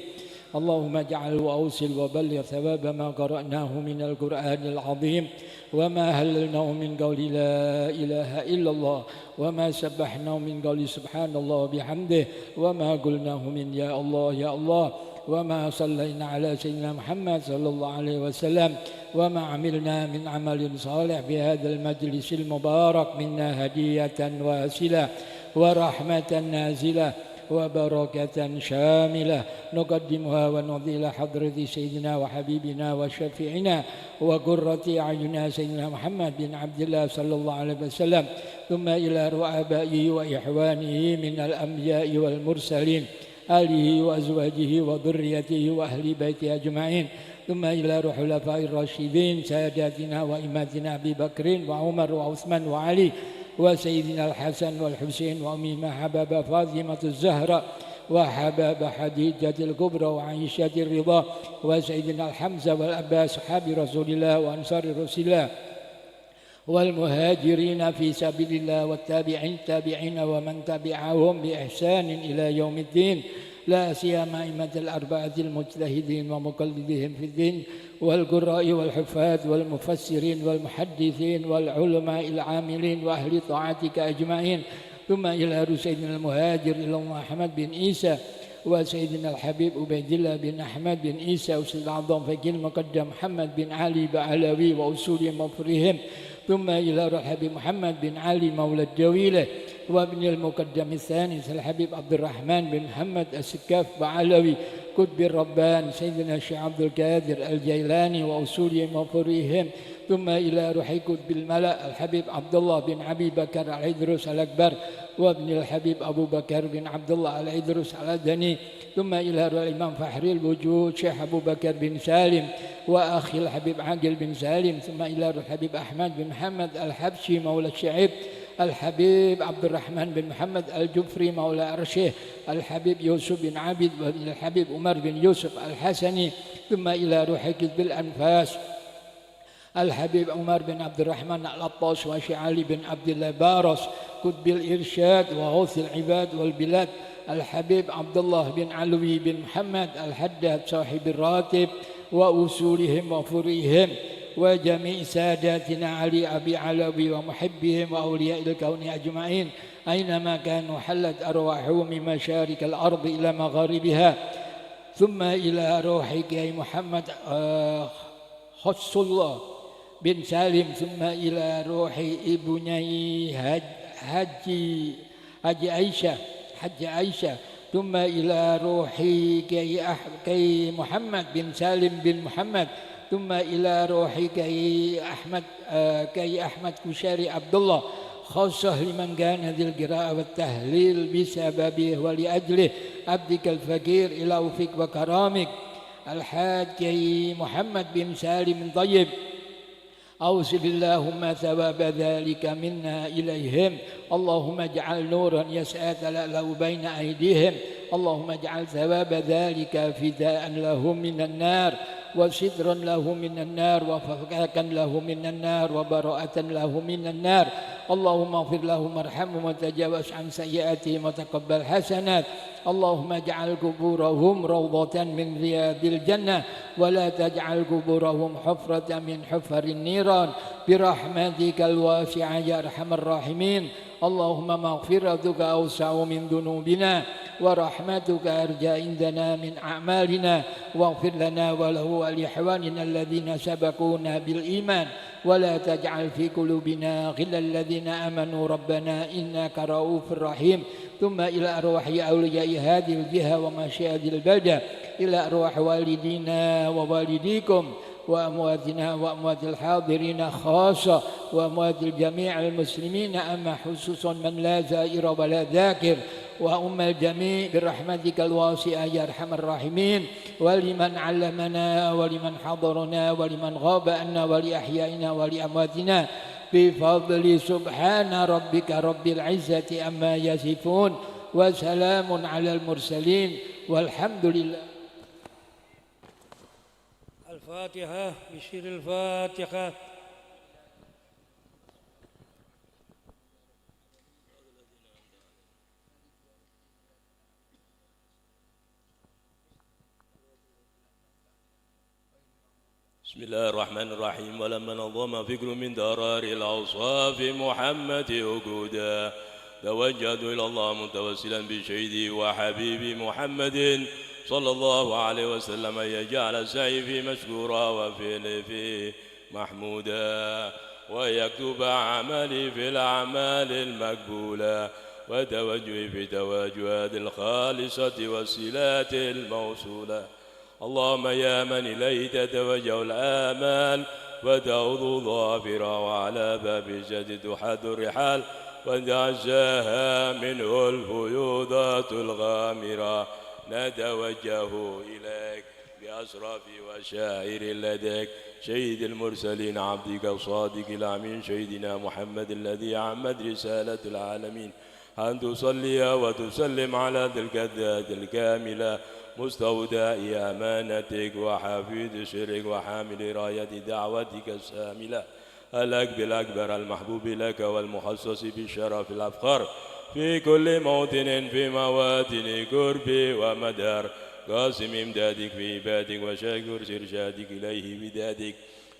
اللهم اجعل وأوصل وبلغ ثواب ما قرأناه من القرآن العظيم وما هللناه من قول لا إله إلا الله وما سبحناه من قول سبحان الله وبحمده وما قلناه من يا الله يا الله وما صلينا على سيدنا محمد صلى الله عليه وسلم وما عملنا من عمل صالح في هذا المجلس المبارك منا هدية واسلة ورحمة نازلة وبركة شاملة نقدمها ونهدي إلى حضرة سيدنا وحبيبنا وشفيعنا وقرة أعيننا سيدنا محمد بن عبد الله صلى الله عليه وسلم ثم إلى رؤابائه وإخوانه من الأنبياء والمرسلين آله وأزواجه وذريته وأهل بيته أجمعين ثم إلى روح الخلفاء الراشدين ساداتنا وإمامنا أبي بكر وعمر وعثمان وعلي وسيدنا الحسن والحسين وأمنا حباب فاطمة الزهراء وحباب خديجة الكبرى وعائشة الرضا وسيدنا الحمزة والعباس صحاب رسول الله وأنصار رسول الله والمهاجرين في سبيل الله والتابعين ومن تبعهم بإحسان إلى يوم الدين لا سيما أئمة الأربعة المجتهدين ومقلدهم في الدين والقراء والحفاظ والمفسرين والمحدثين والعلماء العاملين وأهل طاعتك أجمعين ثم إلى سيدنا المهاجر إلى الله أحمد بن عيسى وسيدنا الحبيب عبيد الله بن أحمد بن عيسى وسيد الأعظم فقيه المقدم محمد بن علي بعلوي وأصول مفرهم ثم إلى الحبيب محمد بن علي مولى الجويلة وابن المقدم الثاني الحبيب عبد الرحمن بن محمد السكاف بعلوي قطب الربان سيدنا الشيخ عبد القادر الجيلاني وأصول مفرهم ثم إلى روح قطب الملأ الحبيب عبد الله بن أبي بكر العيدروس الأكبر وابن الحبيب أبو بكر بن عبد الله العيدروس الأدني ثم إلى روح الإمام فحري الوجود شيخ أبو بكر بن سالم وأخي الحبيب عاقل بن سالم ثم إلى روح الحبيب أحمد بن محمد الحبشي مولى الشعيب الحبيب عبد الرحمن بن محمد الجفري مولى عرشه الحبيب يوسف بن عابد وابن الحبيب عمر بن يوسف الحسني ثم إلى روح كتب الأنفاس الحبيب عمر بن عبد الرحمن العطاس وشعالي بن عبد الله بارس قطب الإرشاد وغوث العباد والبلاد الحبيب عبد الله بن علوي بن محمد الحداد صاحب الراتب وأصولهم وفريهم وجميع ساداتنا علي أبي علوي ومحبهم وأولياء الكون أجمعين أينما كانوا حلت أرواحهم من مشارق الأرض إلى مغاربها ثم إلى روحك يا محمد خص الله بن سالم ثم إلى روح ابني حج عائشة ثم إلى روح كي محمد بن سالم بن محمد ثم إلى روح كي أحمد كشاري عبد الله خاصة لمن كان ذي القراءة والتهليل بسببه ولأجله عبدك الفقير إلى وفق وكرامك الحاج كي محمد بن سالم طيب أوصل اللهم ثواب ذلك منا إليهم اللهم اجعل نورا يسعى له بين أيديهم اللهم اجعل ثواب ذلك فداء لهم من النار وسترا له من النار وفكاكا له من النار وبراءة له من النار اللهم اغفر لهم وارحمهم وتجاوز عن سيئاتهم وتقبل حسنات اللهم اجعل قبورهم روضة من رياض الجنة ولا تجعل قبورهم حفرة من حفر النيران برحمتك الواسعة يا أرحم الراحمين اللهم مغفرتك أوسع من ذنوبنا ورحمتك أرجى عندنا من أعمالنا واغفر لنا وله ولإخواننا الذين سبقونا بالإيمان ولا تجعل في قلوبنا غلا الذين آمنوا ربنا إنك رؤوف رحيم ثم إلى أرواح أولياء هذه الجهة ومشاهد البلدة إلى أرواح والدينا ووالديكم وأمواتنا وأموات الحاضرين خاصة وأموات الجميع المسلمين أما خصوصا من لا زائر ولا ذاكر وأم الجميع برحمتك الواسعة يا أرحم الراحمين ولمن علمنا ولمن حضرنا ولمن غاب عنا ولأحيائنا ولأمواتنا بفضل سبحان ربك رب العزة أما يصفون وسلام على المرسلين والحمد لله. الفاتحة بشر الفاتحة. بسم الله الرحمن الرحيم. ولما نظم فكر من درار الأوصاف محمد وجودا توجهت إلى الله متوسلا بشهيدي وحبيبي محمد صلى الله عليه وسلم أن يجعل السعي في مشكورا وفعل فيه محمودا ويكتب عملي في الأعمال المقبولة وتوجهي في توجهات الخالصة والصلات الموصولة. اللهم يا من إليه تتوجه الآمال وتعوض ظافرا وعلى باب الجد تحد الرحال وتعزاها منه الفيوضات الغامرة نتوجه إليك بأشرف وشاعر لديك سيد المرسلين عبدك الصادق الأمين سيدنا محمد الذي عمت رسالة العالمين أن تصلي وتسلم على تلك الذات الكاملة مستودع أمانتك وحفيظ سرك وحامل راية دعوتك الساملة الأكبر المحبوب لك والمخصص بالشرف الأفخر في كل موطن في مواطن قرب ومدار قاسم إمدادك في عبادك وشاكر إرشادك إليه بدادك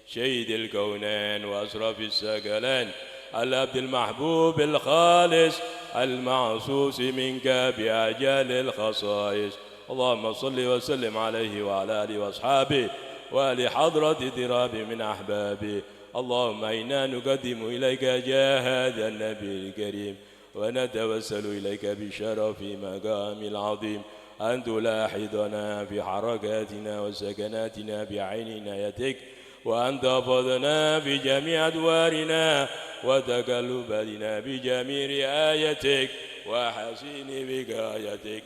سيد الكونين وأشرف الثقلين العبد المحبوب الخالص المعصوص منك بأجل الخصائص. اللهم صل وسلم عليه وعلى آله وأصحابه ولحضرة دراب من أحبابه. اللهم إنا نقدم إليك جاه هذا النبي الكريم ونتوسل إليك بشرف مقام العظيم أن تلاحظنا في حركاتنا وسكناتنا بعين عنايتك وأن تحفظنا في جميع أدوارنا وتقلباتنا بجميع رعايتك وحسين بقايتك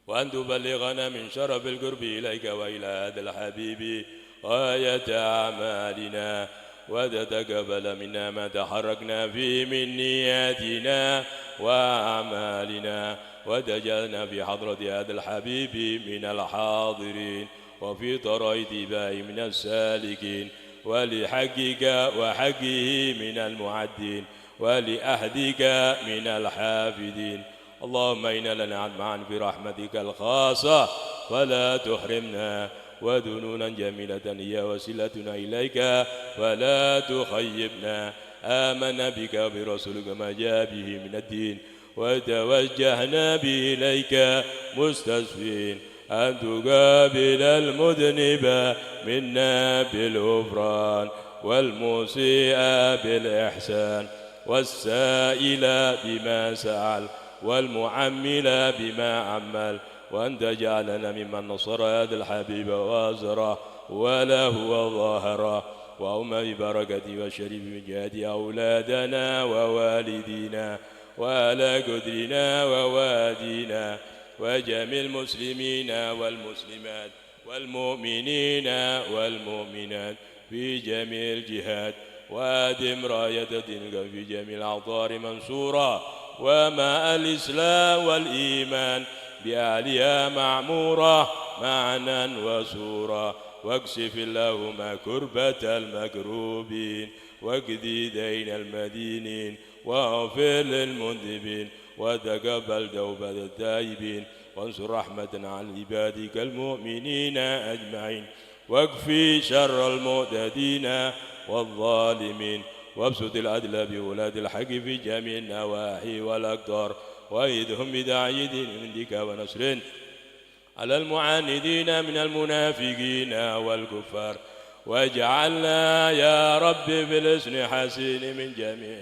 وأن تبلغنا من شرف القرب إليك وإلى هذا الحبيب غاية أعمالنا وتتقبل منا ما تحركنا فيه من نياتنا وأعمالنا وتجعلنا في حضرة هذا الحبيب من الحاضرين وفي طريق اتباعه من السالكين ولحقك وحقه من المعدين ولأهدك من الحافدين. اللهم إنا لنعد معا برحمتك الخاصة فلا تحرمنا ودنونا جميلة هي وسيلتنا إليك فلا تخيبنا. آمنا بك برسولك ما جاء به من الدين وتوجهنا به إليك مستشفين أن تقابل المذنب منا بالغفران والمسيء بالإحسان والسائل بما سأل والمعمل بما عمل وأن تجعلنا ممن نصر هذا الحبيب وازره وله وظاهره وأم ببركة والشريف من جهة أولادنا ووالدينا وعلى قدرنا ووادينا وجميع المسلمين والمسلمات والمؤمنين والمؤمنات في جميع الجهات وادم راية دينك في جميع الأعطار منصورا ومع الإسلام والإيمان بأهلها معمورة معنا وسورا واكشف اللهم كربة المكروبين واقضي دين المدينين واغفر للمذنبين وتقبل توبة التائبين وانصر رحمة على عبادك المؤمنين أجمعين واكفي شر المعتدين والظالمين وابسط العدل بولاد الحق في جميع النواحي والأقدار وأيدهم بداعي دين عندك ونصر على المعاندين من المنافقين والكفار واجعلنا يا رب بالحسن حسين من جميع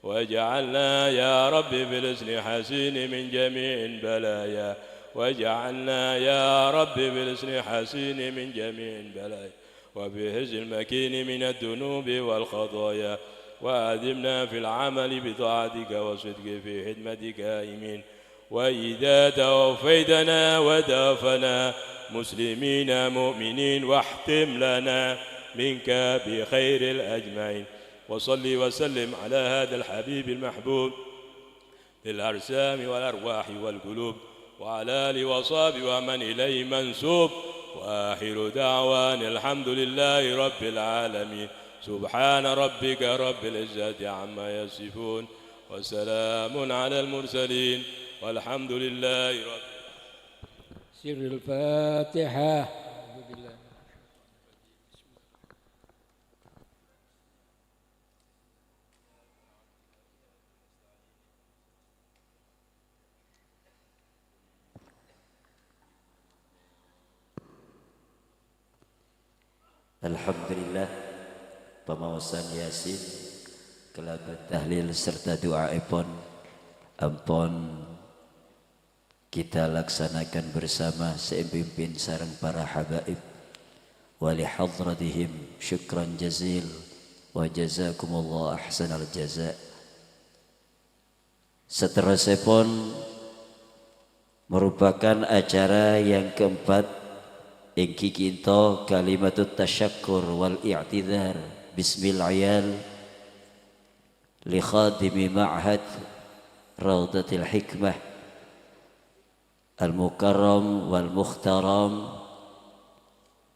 واجعلنا يا رب بالحسن حسين من جميع البلايا واجعلنا يا رب بالحسن حسين من جميع البلايا وبحسن المكين من الذنوب والخطايا وأدمنا في العمل بطاعتك وصدق في خدمتك آمين. وإذا توفيتنا ودافنا مسلمين مؤمنين واحتم لنا منك بخير الأجمعين وصلي وسلم على هذا الحبيب المحبوب بالأرسام والأرواح والقلوب وعلى آله وصحبه ومن إليه منسوب وآخر دعوان الحمد لله رب العالمين سبحان ربك رب العزة عما يصفون وسلام على المرسلين والحمد لله رب سر الفاتحة. Alhamdulillah pemawasan Yasin kelabat tahlil serta doa epon ampun kita laksanakan bersama sepimpin sareng para habaib wali hadratihim syukran jazil wa jazakumullah ahsanal jaza. Seterusipun merupakan acara yang keempat ingki kita kalimatut tasyakkur wal i'tidhar bismil ayal li khadimi ma'had rawdatil hikmah al mukarram wal mukhtaram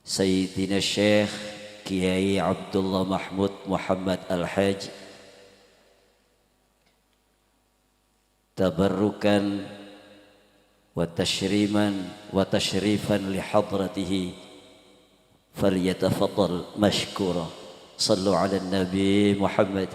Sayyidina Syekh Kiai Abdullah Mahmud Muhammad Al-Haj tabarrukan wa tashriman wa tashrifan li hadratihi falyatafaddal mashkura. Sallu ala Nabi Muhammad.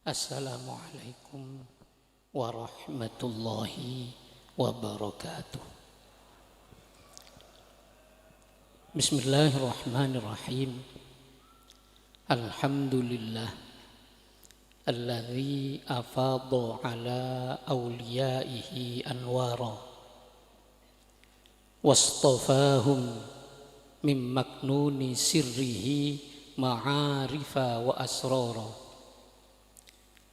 Assalamualaikum warahmatullahi wabarakatuh. Bismillahirrahmanirrahim. Alhamdulillah alladzi afadha ala awliyaihi anwara wastafahum min maknuni sirrihi ma'arifa wa asrara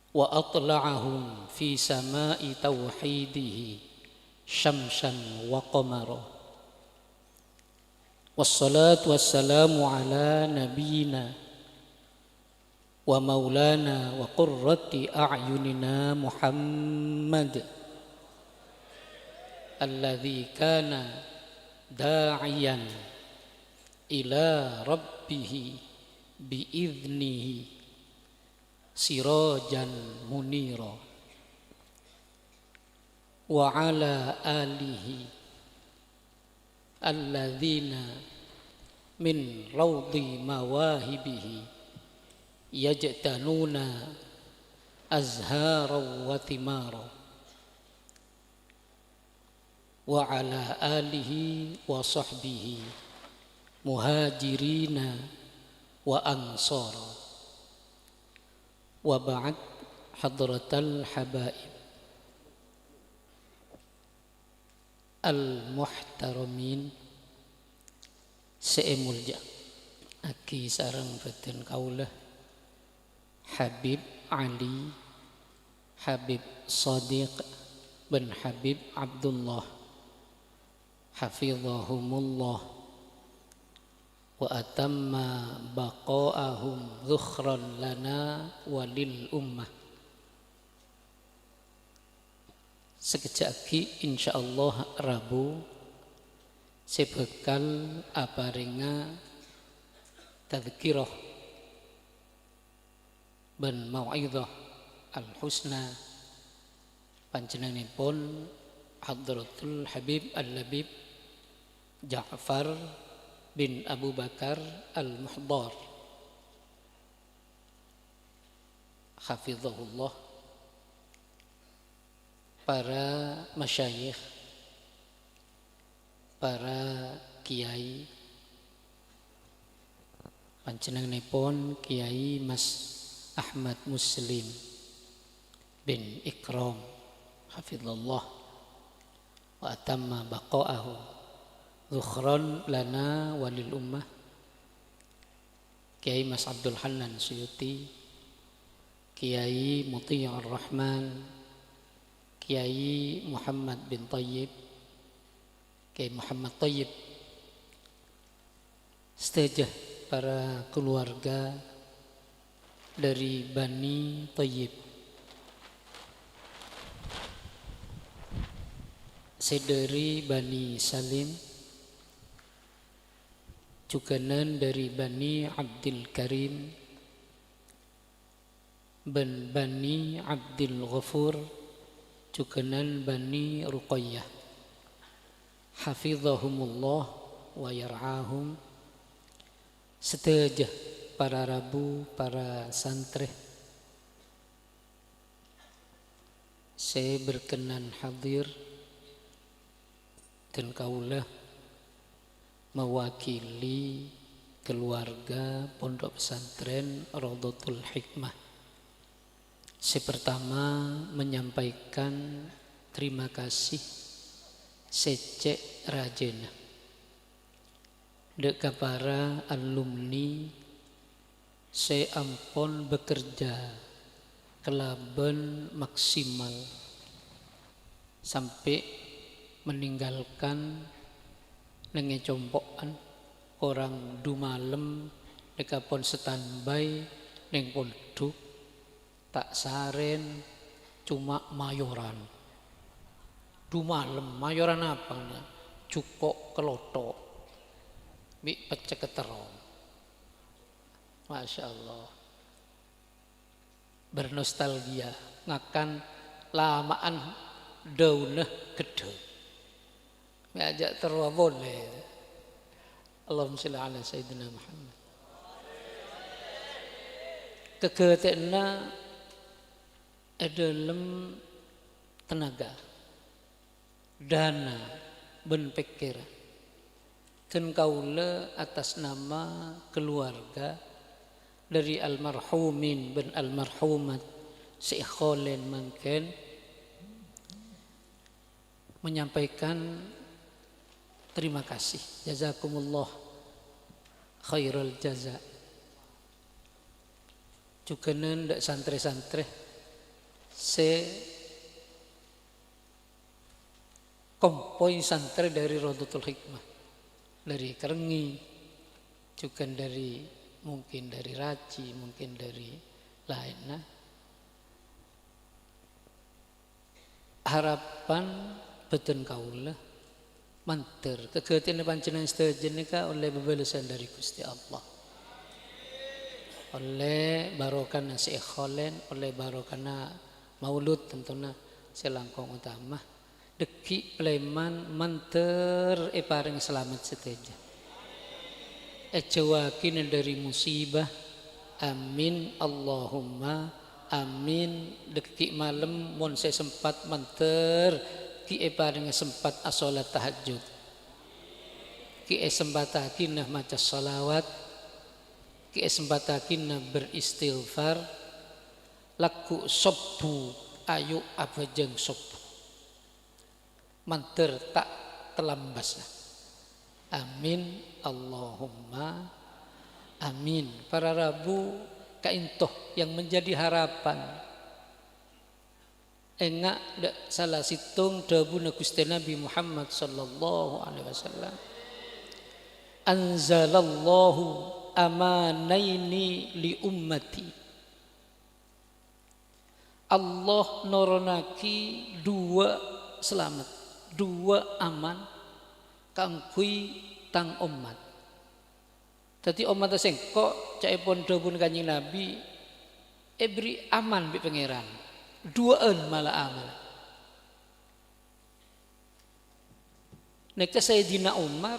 wa atla'ahum fi sama'i tauhidihi syamsan wa qamara. Wassalatu wassalamu ala nabiyyina wa maulana wa qurrati a'yunina Muhammad alladzi kana da'iyan ila rabbih bi'idnihi sirajan munira wa ala alihi alladzina min rawdi mawahibihi yajtanuna azhara wa thimara wa ala alihi wa sahbihi muhajirina wa ansara. Wa ba'd hadratal habaib al-muhtaramin seemulja aki sareng batin kaulah Habib Ali Habib Sadiq bin Habib Abdullah hafizahumullah wa atamma baqa'ahum dhukhran lana walil ummah. Sekejap lagi insyaallah Rabu sebekal aparinga tadzkirah ben mau'izah al-husna panjenenganipun Hadratul Habib Al-Labib Ja'far bin Abu Bakar Al-Muhdar hafizahullah, para masyayikh, para kiai, panjenenganipun Kiai Mas Ahmad Muslim bin Ikram hafizallah wa atamma baqa'ahu zukhran lana walil ummah, Kiai Mas Abdul Hanan Suyuti, Kiai Muti'ur Rahman, Kiai Muhammad bin Thayyib, Kiai Muhammad Thayyib, setejah para keluarga dari Bani Thayyib, sederi Bani Salim, juganan dari Bani Abdul Karim, ben Bani Abdul Ghafur, juganan Bani Ruqayyah, hafizahumullah wa yar'ahum, sedejah para rabu, para santri. Saya berkenan hadir dan kaulah mewakili keluarga Pondok Pesantren Raudhatul Hikmah. Saya pertama menyampaikan terima kasih secek rajena dek para alumni saya ampun bekerja kelaban maksimal sampai meninggalkan nengecompokan orang du malam dekapun standby neng pondok tak saren cuma mayoran du malam mayoran apa na cukok kelotok mi pecek keterong. Masya Allah, bernostalgia ngakan lamaan daunah gede ngajak terwa boleh. Allahumma sholli ala sayyidina Muhammad. Kegetena dalam tenaga dana ben pikiran dan kaula atas nama keluarga dari almarhumin dan almarhumat seikholen mungkin menyampaikan terima kasih, jazakumullah khairul jaza. Juga ndak santri-santri se kompoi santri dari Raudhatul Hikmah, dari Kerengi, juga dari mungkin dari Raci, mungkin dari lainnya. Harapan beten kaula manter kegetin panjenengan sedaya nika oleh bebalasan dari Gusti Allah, oleh barokana seikholen, oleh barokana maulud tentunya selangkong utama deki pleman manter paring selamat seteja ejawakin dari musibah, amin Allahumma amin. Deki malam mon saya sempat manter ki paring sempat asolat tahajud, ki sembatakin nah maca salawat, ki sembatakin nah beristighfar, laku sobu ayu abajeng sobu manter tak terlambas. Amin Allahumma amin. Para rabu kaintoh yang menjadi harapan engak dak salah situng dawuh Gusti Nabi Muhammad sallallahu alaihi wasallam, anzalallahu amanaini li ummati. Allah noronaki dua selamat, dua aman kangkui tang umat. Dadi umat sing kok caipun dawuh Kanjeng Nabi beri aman bi pangeran. Duaan malah aman. Nek Sayyidina Umar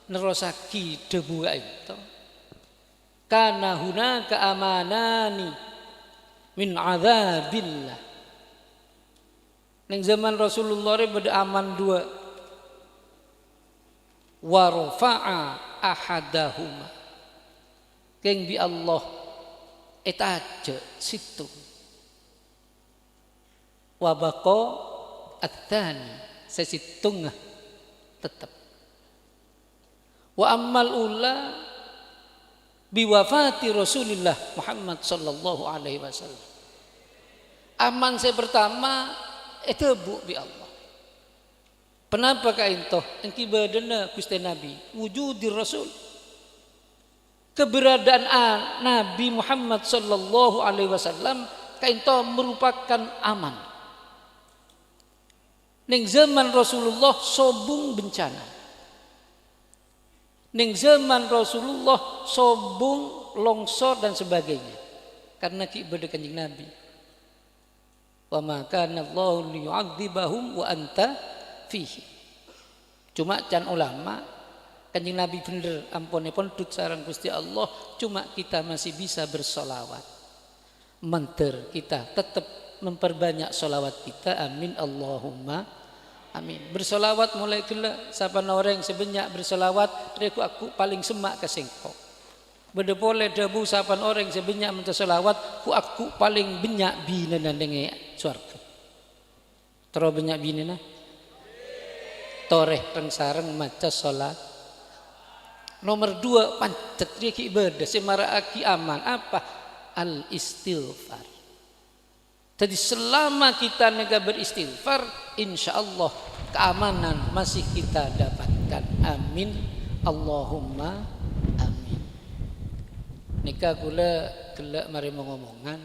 nerosaki debu itu. Kana hunaka amanani min adzabillah. Ning zaman Rasulullah beda aman dua. Wa rafa'a ahadahuma. Keng bi Allah etaje situ. Wa baqa at-tsani sesitungah tetap. Wa ammal ula biwafati Rasulillah Muhammad sallallahu alaihi wasallam. Aman saya pertama itu bu bi Allah. Kenapa kaintoh engki badana Gusti Nabi wujudir Rasul. Keberadaan Nabi Muhammad sallallahu alaihi wasallam kaintoh merupakan aman. Ning zaman Rasulullah sobung bencana. Ning zaman Rasulullah sobung longsor dan sebagainya. Karena ki ibadah Kanjeng Nabi. Wa ma kana Allahu liyu'adzibahum wa anta fihi. Cuma can ulama Kanjeng Nabi bener ampunipun dut sareng Gusti Allah, cuma kita masih bisa bersolawat. Menter kita tetap memperbanyak solawat kita. Amin Allahumma amin. Bersolawat mulai gila sapa orang sebanyak bersolawat reku aku paling semak kesengkok. Beda boleh dabu sapan orang sebanyak minta solawat ku aku paling banyak binena dengan surga. Terus banyak binena toreh reng sareng maca solat. Nomor 2 pancet riki ibadah semara aki aman apa al istighfar. Jadi selama kita nega beristighfar, insya Allah keamanan masih kita dapatkan. Amin Allahumma amin. Nikah gula gelak mari mengomongan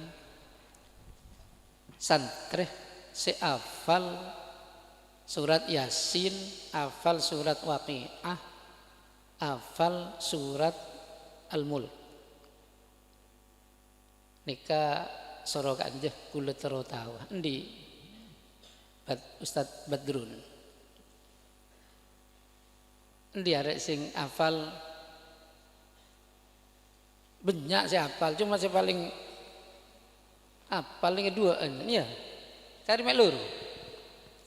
santre seafal surat Yasin, hafal surat Waqiah, hafal surat Al-Mulk. Nikah sorok aja kula terus tahu. Endi Ustaz Badrun. Endi arek sing hafal banyak saya hafal, cuma saya paling paling keduaan ya. Cari mek loro.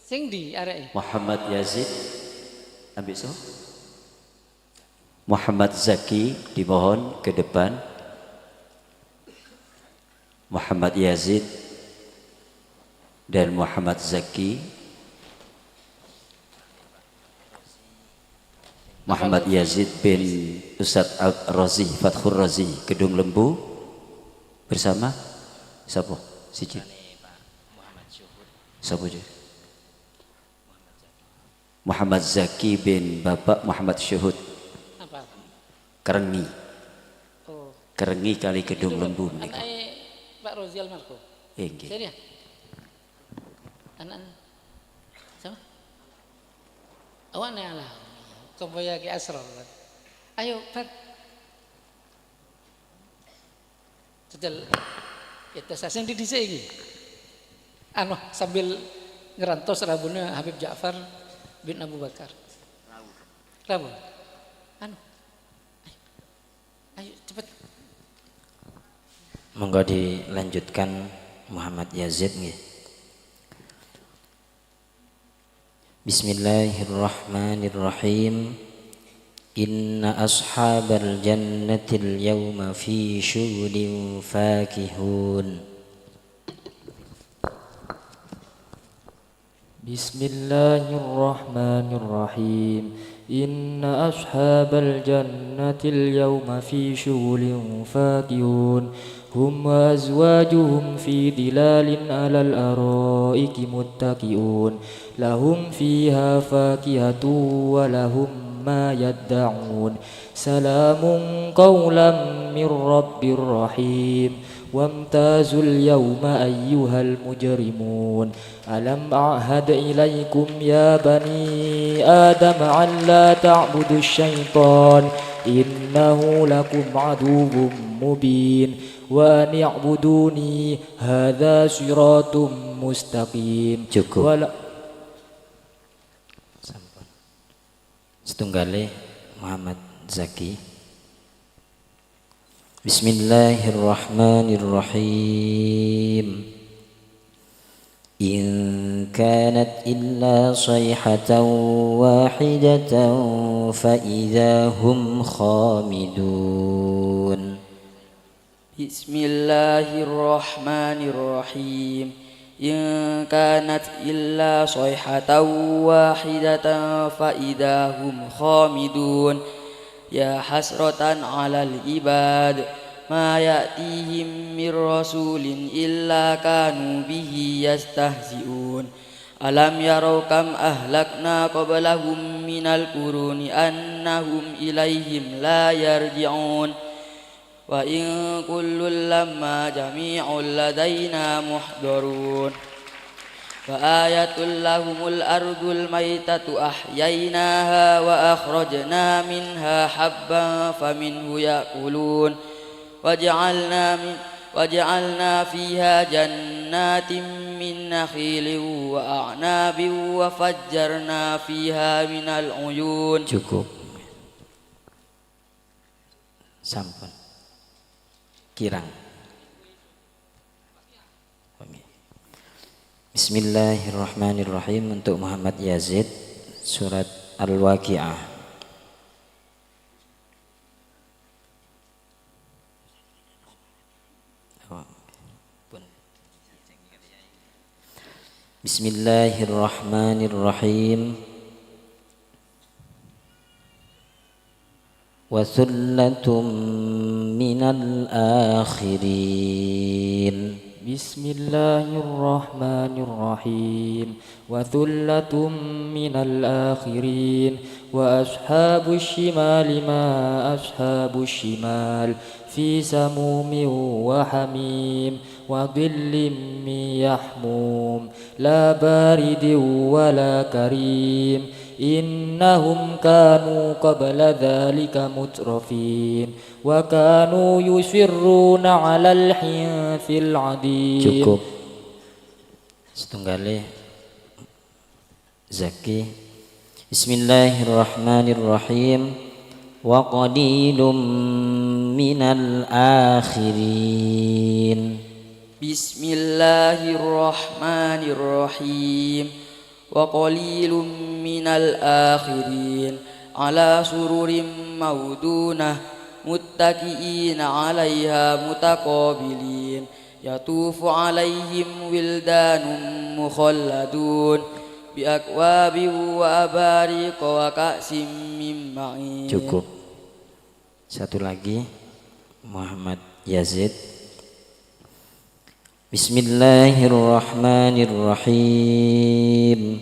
Sing di arek Muhammad Yazid ambil so. Muhammad Zaki dimohon ke depan. Muhammad Yazid dan Muhammad Zaki. Muhammad Yazid bin Ustadz Razi Fathur Razi Kedung Lembu bersama siapa? Siji. Siapa je? Muhammad Zaki bin Bapak Muhammad Syuhud. apa? Kerengi. Oh. Kerengi kali Kedung Lembu menika. Pak Rozi Almarhum. Nggih. Saya anak sama? Awak ala. Kebaya ke asrar. Ayo, Pak. Sedel kita saseng di dhisik iki. Sambil ngerantos rabuna Habib Ja'far bin Abu Bakar. Rabu. Ayo cepat. Monggo dilanjutkan Muhammad Yazid nggih. Bismillahirrahmanirrahim. Inna ashabal jannatil yawma fi syughulin fakihun. Bismillahirrahmanirrahim. Inna ashabal jannatil yawma fi syughulin fakihun. Hum wa azwajuhum fi dhilalin alal araiki muttaqiun. Lahum fiha fakihatu wa lahum ma yadda'un. Salamun qawlan min rabbir rahim. وامتازوا اليوم أيها المجرمون ألم أعهد إليكم يا بني آدم أن لا تعبدوا الشيطان إنه لكم عدو مبين وأن اعبدوني هذا صراط مستقيم. Cukup. Setunggale Muhammad Zaki. Bismillahirrahmanirrahim. In kanat illa sayhatan wahidatan fa idahum khamidun. Bismillahirrahmanirrahim. In kanat illa sayhatan wahidatan fa idahum khamidun. Ya hasratan 'alal ibad ma ya'tihim mir rasulin illa kanu bihi yastahzi'un. Alam yarau kam ahlakna qablahum minal quruni annahum ilaihim la yarji'un. Wa in kullun lamma jami'un ladaina muhdarun. Wa ayatul lahumul ardul maytatu ahyaynaha wa akhrajna minha habban faminhu ya'kulun. Waja'alna fiha jannatin min nakhilin wa a'nabin wa fajjarna fiha minal uyun. Cukup. Sampun. Kirang. Bismillahirrahmanirrahim. Untuk Muhammad Yazid, surat Al-Waqi'ah. Bismillahirrahmanirrahim. Wa thullatum minal akhirin. Bismillahirrahmanirrahim. Wa thullatum minal akhirin. Wa ashabus shimali ma ashabus shimal. Fi samumin wa hamim. Wa dhillim min yahmum. La baridin wa la karim. Innahum kanu qabla dhalika mutrafin. Wa kanu yusirruna 'alal hinthil 'adim. Cukup. Setunggalnya Zaki. Bismillahirrahmanirrahim. Wa qalilum minal akhirin. Bismillahirrahmanirrahim. Wa qalilum minal akhirin. Ala sururim maudunah muttaki'ina 'alaiha mutaqabilin. Yatufu 'alaihim wildanun mukhalladun bi akwabin wa abariq wa ka'sim min ma'in. Cukup. Satu lagi Muhammad Yazid. Bismillahirrahmanirrahim.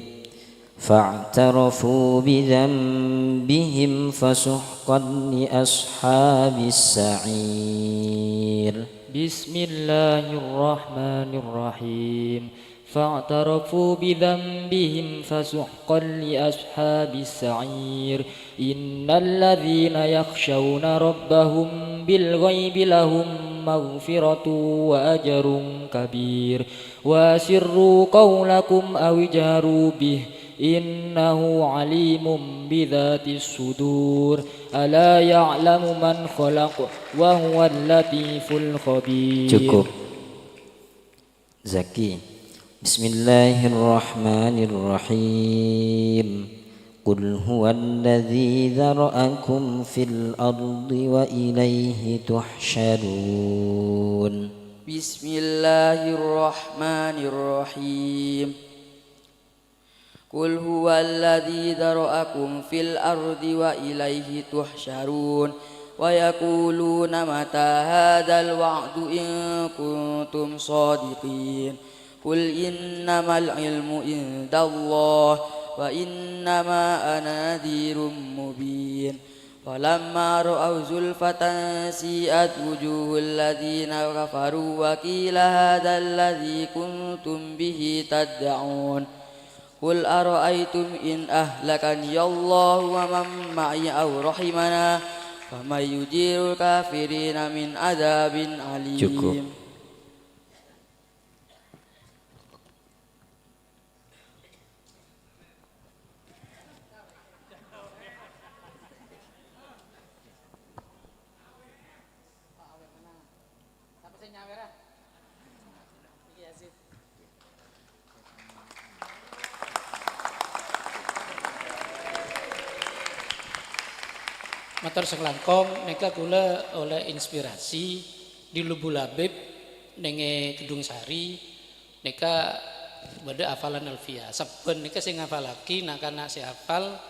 Fa'tarafu bidzambihim fasuhqan li ashabis sa'ir. Bismillahirrahmanirrahim. Fa'tarafu bidzambihim fasuhqan li ashabis sa'ir. Innal ladzina yakhshawna rabbahum bil ghaibi lahum maghfiratu wa ajrun kabir. Wa sirru qawlakum aw ijharu bih. Innahu alimun bidzatis sudur. Ala ya'lamu man khalaq wa huwal latiful khabir. Cukup. Zaki. Bismillahirrahmanirrahim. Qul huwallazi dzara'akum fil ardi wa ilaihi tuhsyarun. Bismillahirrahmanirrahim. Qul huwallazi dzara'akum fil ardi wa ilaihi tuhsyarun. Wa yaquluna mata hadzal wa'du in kuntum shadiqin. Qul innamal ilmu indallah wa innama ana nadhirun mubin. Falamma ra'aw zulfatan si'at wujuhul ladzina kafaru wa qila hadzal ladzi kuntum bihi tad'un. Qul ara'aytum in ahlakani Allahu wa man ma'i aw rahimana faman yujirul kafirina min adzabin alim. Cukup. Matur selangkong nika kula oleh inspirasi di Lubul Habib nenge Kedung Sari nika bade hafalan alfiyah. Saben nika sing ngafalaki nak kana si hafal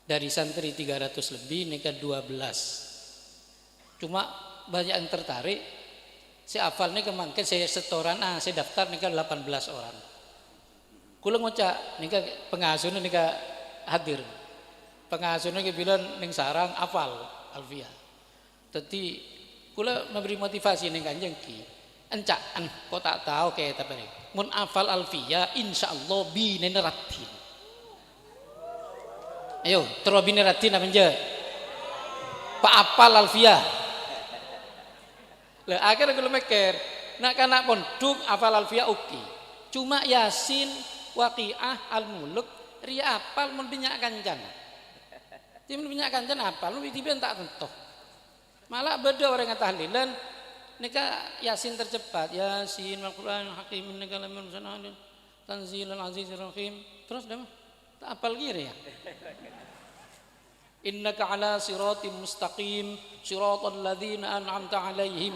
dari santri 300 lebih nika 12. Cuma banyak yang tertarik si hafal nika mangke saya setoran saya daftar nika 18 orang. Kula ngocak nika pengasuhna nika hadir. Pengasuhnya bilang ning sarang apal alfiyah. Tadi kula memberi motivasi ning Kanjeng Ki. Encaan kok tak tahu kayak tapi mun apal alfiyah insyaallah bineratin. Ayo terus bineratin apa nje? Pak apal alfiyah. Lah akhirnya kula mikir, nak kana pondok apal alfiyah oke. Cuma Yasin, Waqiah, Al-Mulk, ria apal mun binyak kancan. Tim punya kancan apa? Lu tiba tak tentu. Malah beda orang yang tahlilan. Nika Yasin tercepat. Yasin Al-Quran Hakim innaka laminal mursalin tanzilul azizir rahim. Terus dah tak apal kira ya. Innaka ala siratim mustaqim siratal ladzina an'amta alaihim.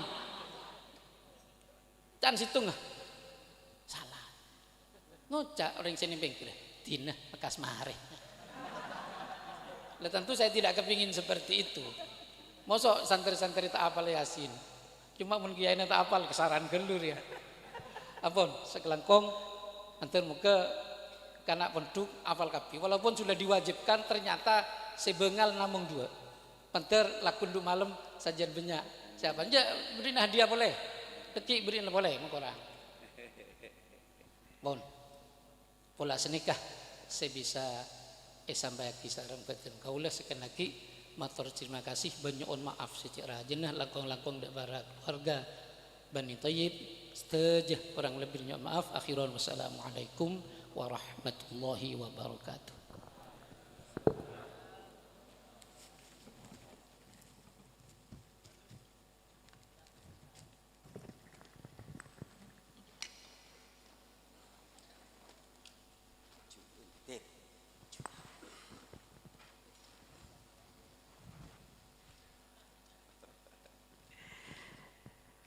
Can situ enggak? Salah. Ngocak orang sini bengkel. Dina bekas mare. Lah tentu saya tidak kepingin seperti itu. Mosok santri-santri tak apal Yasin. Cuma mun kiyaina tak apal kesaran gelur ya. Apun sekelangkong antar muka kana penduk apal kapi. Walaupun sudah diwajibkan ternyata sebengal namung 2. Penter lakun du malam sajian banyak. Siapa aja beri hadiah boleh. Kecik beri boleh mengkorang. Bon. Pola senikah saya bisa sampai kisah rampetan kaulah sekian lagi matur terima kasih banyak maaf secara jenah langkong-langkong dak bara keluarga Bani Thayyib setejah kurang lebihnya maaf akhiran wassalamualaikum warahmatullahi wabarakatuh.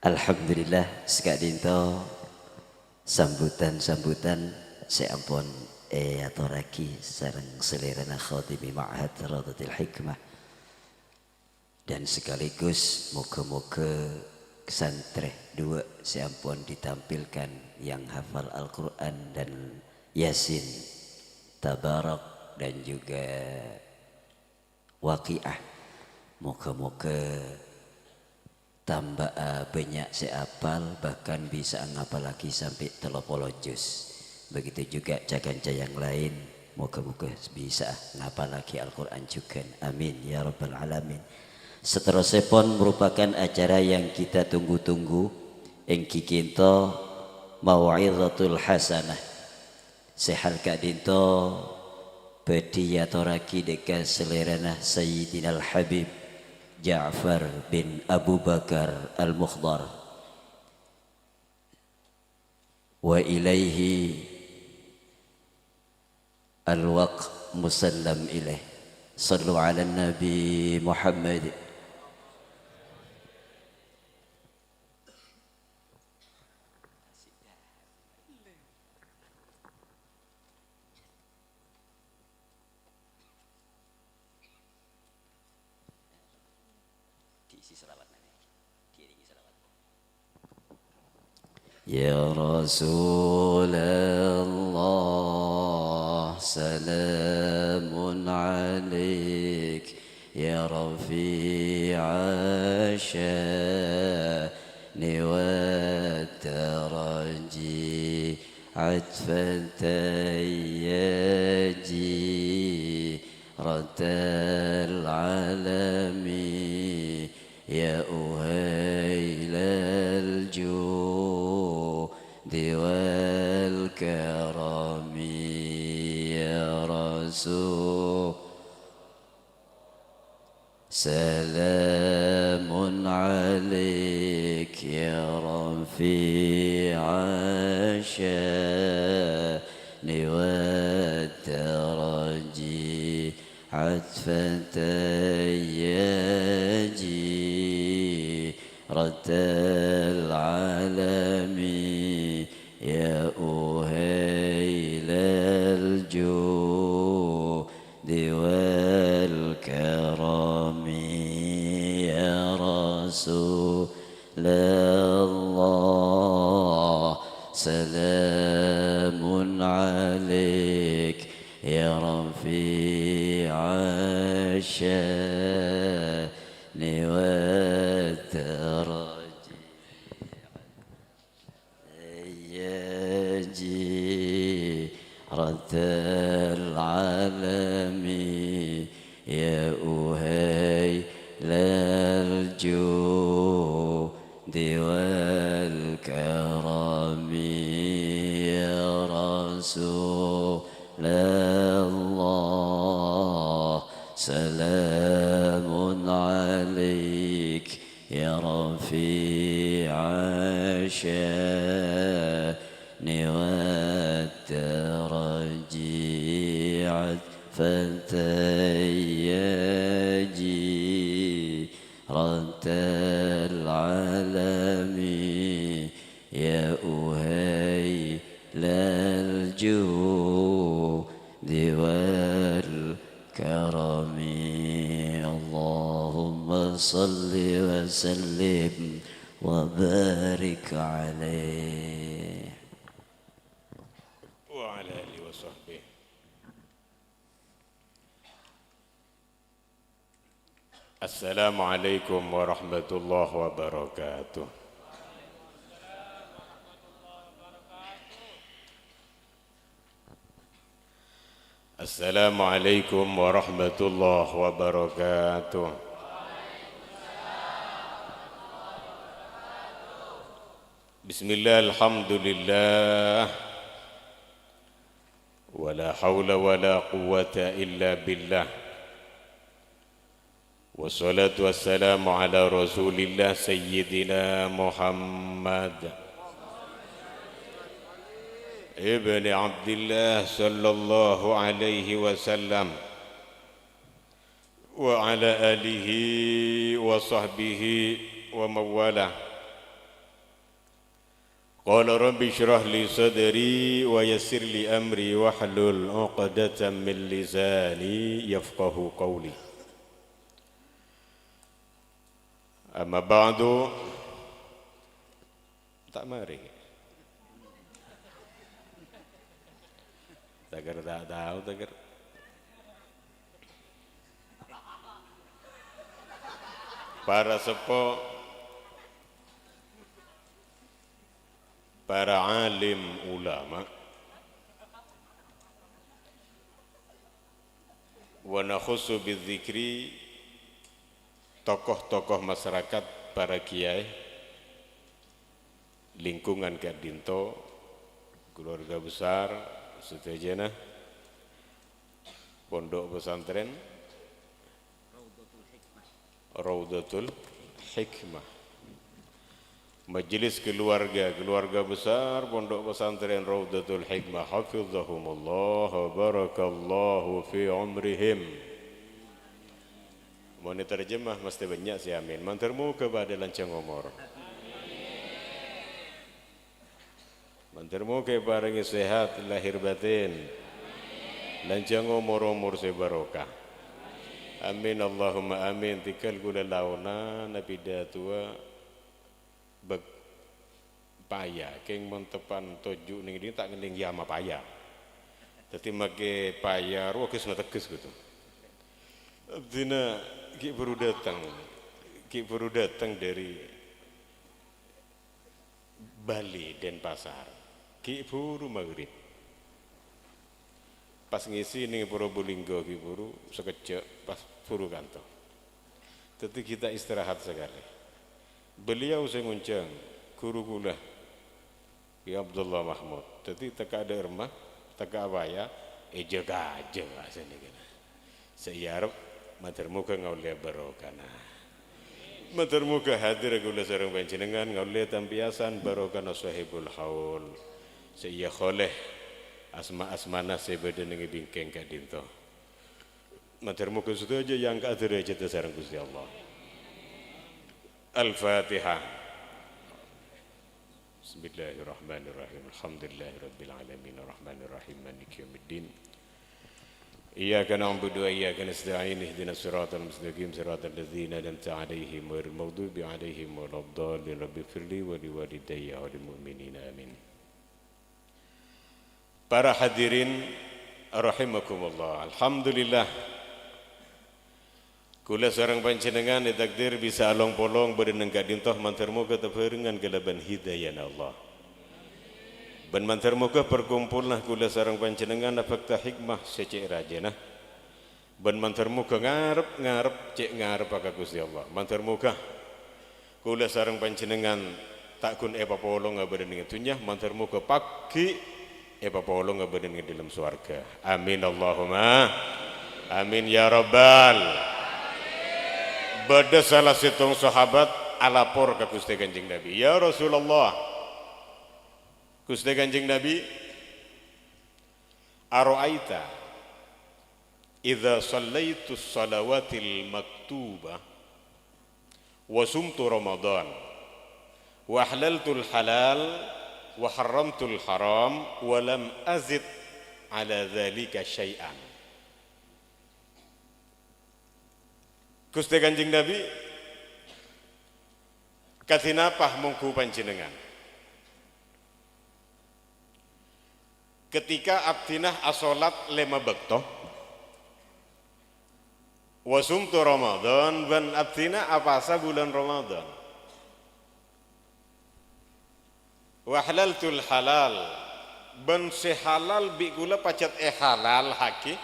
Alhamdulillah sekadinto sambutan seampun aturaki sareng selerana khatimi ma'had Radhatul Hikmah dan sekaligus moga-moga santreh 2 seampun ditampilkan yang hafal Al-Quran dan Yasin Tabarak dan juga Waqiah. Moga-moga tambah banyak seapal bahkan bisa ngapal lagi sampai 30 juz. Begitu juga jaganca yang lain moga-moga bisa ngapal lagi Al-Quran juga. Amin ya rabbal alamin. Seterusnya pun merupakan acara yang kita tunggu-tunggu yang kikinto mau'izatul hasanah. Sehal kadinto bediyatoraki deka selerana Sayyidina Al-Habib Ja'far bin Abu Bakar Al-Mukhdar wa ilaihi al-waq musallam ilaih. Sallu ala Nabi Muhammad. Ya Rasulullah salamun alaik ya rafi'a sya'ni wa taraji atfan tayyaji ratal alami ya uhailal والكرم يا رسول سلام عليك يا رفيع الشان والترجي جيرة العالم يا أهيل الجود والكرم يا رسول الله سلام عليك يا رفيع الشان والدرج يا جيرة العالم يا أهيل الجود والكرم يا رسول الله سلام عليك يا رفيع الشان والدرج فتياجي العالم يا أهيل الجود والكرم اللهم صل وسلم وبارك عليه وعلى آله وصحبه. Assalamualaikum warahmatullahi wabarakatuh. Assalamualaikum warahmatullahi wabarakatuh. Bismillah, alhamdulillah, wala hawla wala quwwata illa billah. Wassalatu wassalamu ala rasulillah sayyidina Muhammad ibn Abdillah sallallahu alaihi wasallam wa ala alihi wa sahbihi wa mawalah. Qala rabbi shrah li sadri wa yassir li amri wahlul 'uqdatam min lisani yafqahu qawli. Amma ba'du, tak mari. Tak tahu. Para sepuh, para alim ulama, wa nakhussu bidzikri, tokoh-tokoh masyarakat, para kiai, lingkungan Kadinto, keluarga besar, setajana, pondok pesantren, Raudatul Hikmah, majelis keluarga besar, pondok pesantren Raudatul Hikmah, hafizahumullah, barakallahu fi umrihim. Mohon terjemah mesti banyak sih, amin. Mantarmu kepada lancang umur. Mantarmu kepada sehat lahir batin. Lancang umur sebarokah. Amin Allahumma amin. Tikal gula launa nabi datua beg paya keng mentepan toju ning ini tak ngeling yama paya. Dadi make paya ruwes teges gitu. Abdina Ki baru datang dari Bali Denpasar. Ki baru maghrib. Pas ngisi ning Probolinggo ki baru sekejap pas baru kantor. Tapi kita istirahat sekali. Beliau saya nguncang guru kula Ki Abdullah Mahmud. Tapi teka ada rumah, teka abaya, jaga aja asane kena. Saya harap mater muka ngaulia barokana. Mater muka hadir gula sareng panjenengan ngaulia tampiasan barokana sahibul haul. Saya kholeh asma-asmana sebeda nengi bingkeng kadinto. matur muga sedaya yang kaderajat sareng Gusti Allah. Al-Fatihah. Bismillahirrahmanirrahim. Alhamdulillahirabbil alamin arrahmanir rahim maliki yaumiddin. Iyyaka na'budu wa iyyaka nasta'in ihdinas siratal mustaqim siratal ladzina an'amta 'alaihim ghairil maghdubi 'alaihim waladdallin rabbighfirli wa liwalidayya wa lil mu'minina amin. Para hadirin rahimakumullah. Alhamdulillah kula sareng panjenengan ditakdir bisa along polong beureun nengka dintoh mantar muga tepeureungan galaban hidayah Allah. Ben mantar muga perkumpulna kula sareng panjenengan fakta hikmah secek rajana. Ben mantar muga ngarep cek ngarep ka Gusti Allah. Mantar muga kula sareng panjenengan takun epa polong ngabeun ing dunya, mantar muga pagi epa polong ngabeun ing dalam swarga. Amin Allahumma amin ya rabbal. Bada salah situng sahabat alapor ke Gusti Kanjeng Nabi, ya Rasulullah, Gusti Kanjeng Nabi, aro'aita idza shallaitu shalawatil maktubah wa sumtu ramadan wa ahlaltul halal wa haramtul haram wa lam azid ala dzalika syai'an. Gusti Kanjeng Nabi katinapah mungku panjenengan ketika abdinah asolat lema bekto wasumtu Ramadan ban abdinah apasa bulan Ramadan wahlaltul halal ban sehalal bi kula pacat halal haki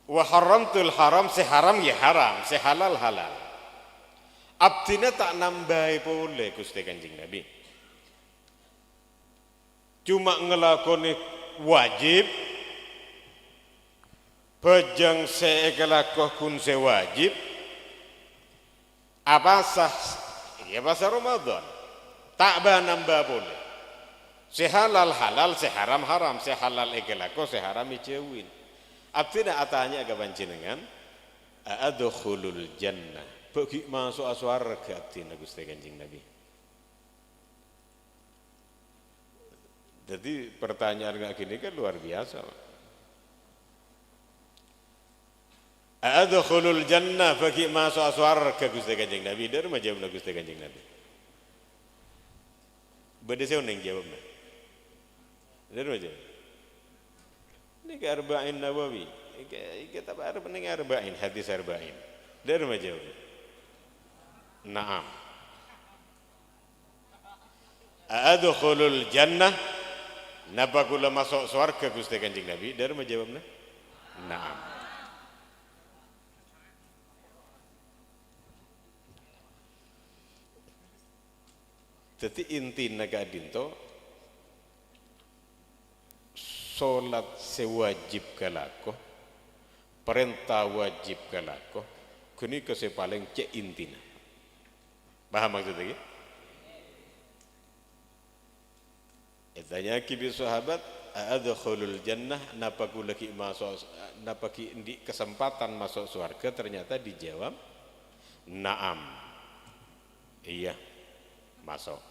wa haramtul haram seharam ya haram sehalal halal abdina tak nambahi boleh Gusti Kanjeng Nabi cuma ngelakoni wajib bejang seekalakoh kun sewajib apa sah ya bahasa Ramadan tak bah nambah boleh sehalal halal seharam haram sehalal ekalakoh seharam icewin. Abdina atanya ke panjenengan adkhulul jannah bagi masuk surga abdina Gusti Kanjeng Nabi. Jadi pertanyaan kayak gini kan luar biasa. Adkhulul jannah bagi masuk surga Gusti Kanjeng Nabi. Dari mana jawabna Gusti Kanjeng Nabi? Bade saya neng jawabna. Dari mana jawab? Ini ke Arba'in Nawawi, kita baru mendengar Arba'in, hadis Arba'in. Dari mana jawab? Naam. Adkhulul jannah, napa kula masuk surga Gusti Kanjeng Nabi? Dari mana jawabna? Naam. Jadi intina kadinto solat sewajib kalako, perintah wajib kalako, kini kese paling cek intina. Paham maksudnya? Tanya kibi sahabat, adkhulul jannah, napa kulaki masuk, napa ki di kesempatan masuk surga? Ternyata dijawab, naam, iya, masuk.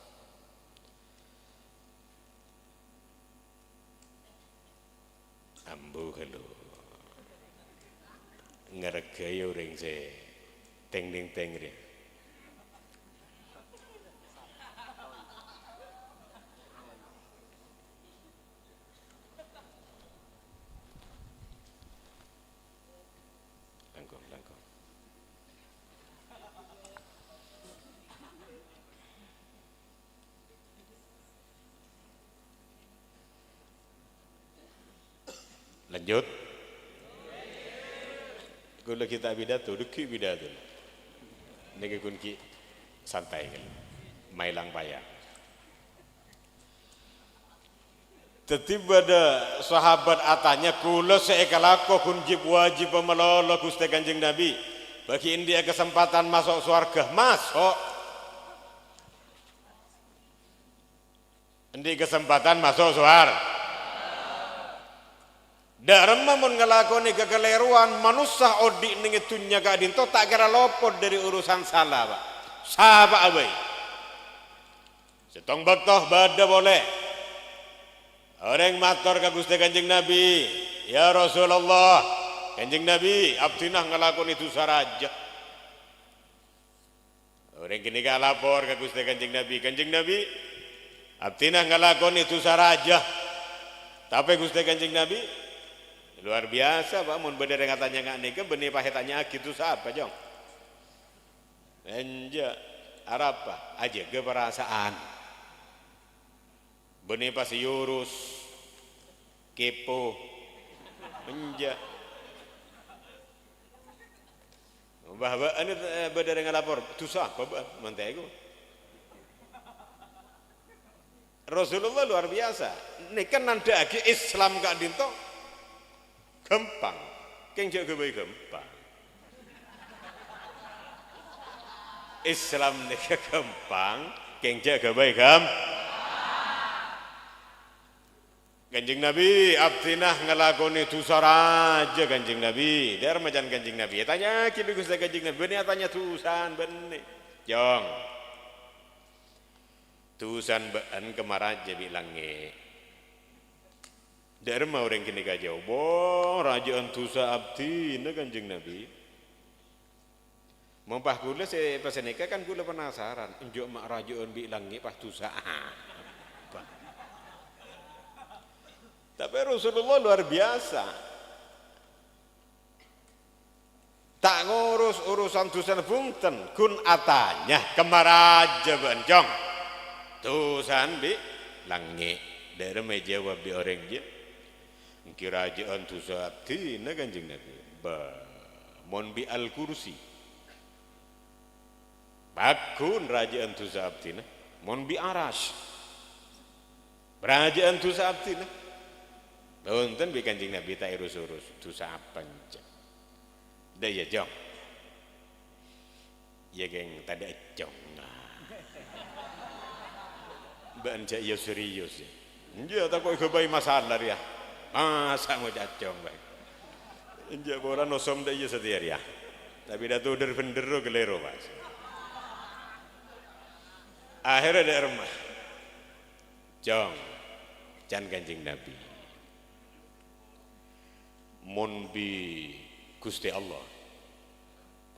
Ambu kalau ngergai orang se teng dia. Langkong. Lanjut. Kula kita pidato, duki pidato. Niki kunki santai kan. Mailang payah. Tiba ada sahabat atanya kula seekalako kunjib wajib melolo Gusti Kanjeng Nabi. Bagi India kesempatan masuk surga, masuk. Indi kesempatan masuk surga. Dharma mun ngelakoni kekeliruan manusia odi ning dunya kadinto tak kira lopot dari urusan salah Pak. Sapa abai. Setong baktoh bada boleh. Orang matur ka Gusti Kanjeng Nabi, ya Rasulullah, Kanjeng Nabi abdinah ngelakoni dosa raja. Orang kini ka lapor ka Gusti Kanjeng Nabi, abdinah ngelakoni dosa raja. Tapi Gusti Kanjeng Nabi luar biasa Pak, mun bener katanya ngak nika benih pahetannya gitu siapa jong? Enja arapa aja ke perasaan. Benih pas yurus kepo enja. Bahwa ini bener ngalapor tu siapa Pak mantaiku. Rasulullah luar biasa. Ini kan nanda agi Islam gak dinto gampang, keng jaga baik gampang. Islam ni gampang, keng jaga baik gampang. Kanjeng Nabi abdinah ngelakoni dosa raja Kanjeng Nabi. Dar majan Kanjeng Nabi. Tanya kini Gusti Kanjeng Nabi. Benih tanya tusan benih. Jong. Tusan bean kemaraja bilangnya. Dharma orang kini kajau, boh rajaan tusa abdi, na Kanjeng Nabi. Mumpah gula saya pas nikah kan gula penasaran, enjuk mak rajaan bilangi pas tusa. Tapi Rasulullah luar biasa. Tak ngurus urusan tusa bungten, kun atanya kemaraja bencong. Tusan bilangi, Dharma jawab di orang je. Kerajaan tu sabti na Kanjeng Nabi mon bi al kursi bakun rajaan tu sabti na mon bi aras rajaan tu sabti na nonton bi Kanjeng Nabi tak urus tu sapanja daya jong ya geng tada jong banja ya serius ya tak kok kebai masalah dia. Masa mau jacong baik. Injak boran nosom dah iya setiap ya. Tapi dah tu bener gelero mas. Akhirnya ada rumah. Jong, can Kanjeng Nabi. Mon bi Gusti Allah.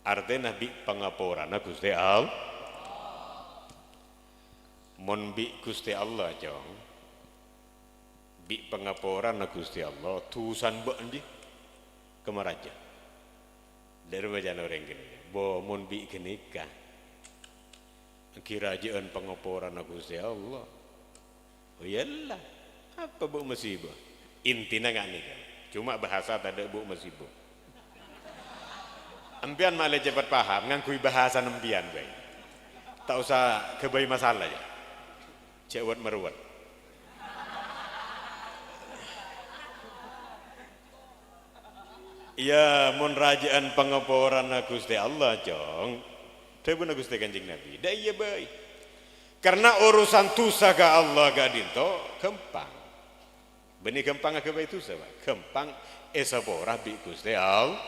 Artinya Nabi pengaporan Gusti Allah. Mon bi Gusti Allah jong. Bi pengaporan Gusti Allah tusan bendi kemaraja dari bajan orang gini bo mun bi kenika kirajaan pengaporan Gusti Allah oh iyalah apa bu musibah intinya nggak nih cuma bahasa tadi bu musibah empian malah cepat paham ngangkui bahasa empian baik tak usah kebayi masalah ya cewat meruat. Ya mun rajaan pengaporan Gusti Allah jong tebu Gusti Kanjeng Nabi dah iya baik karena urusan tusa ka Allah gak dinto gampang benih gampang ke baik tusa gampang esapora bi Gusti Allah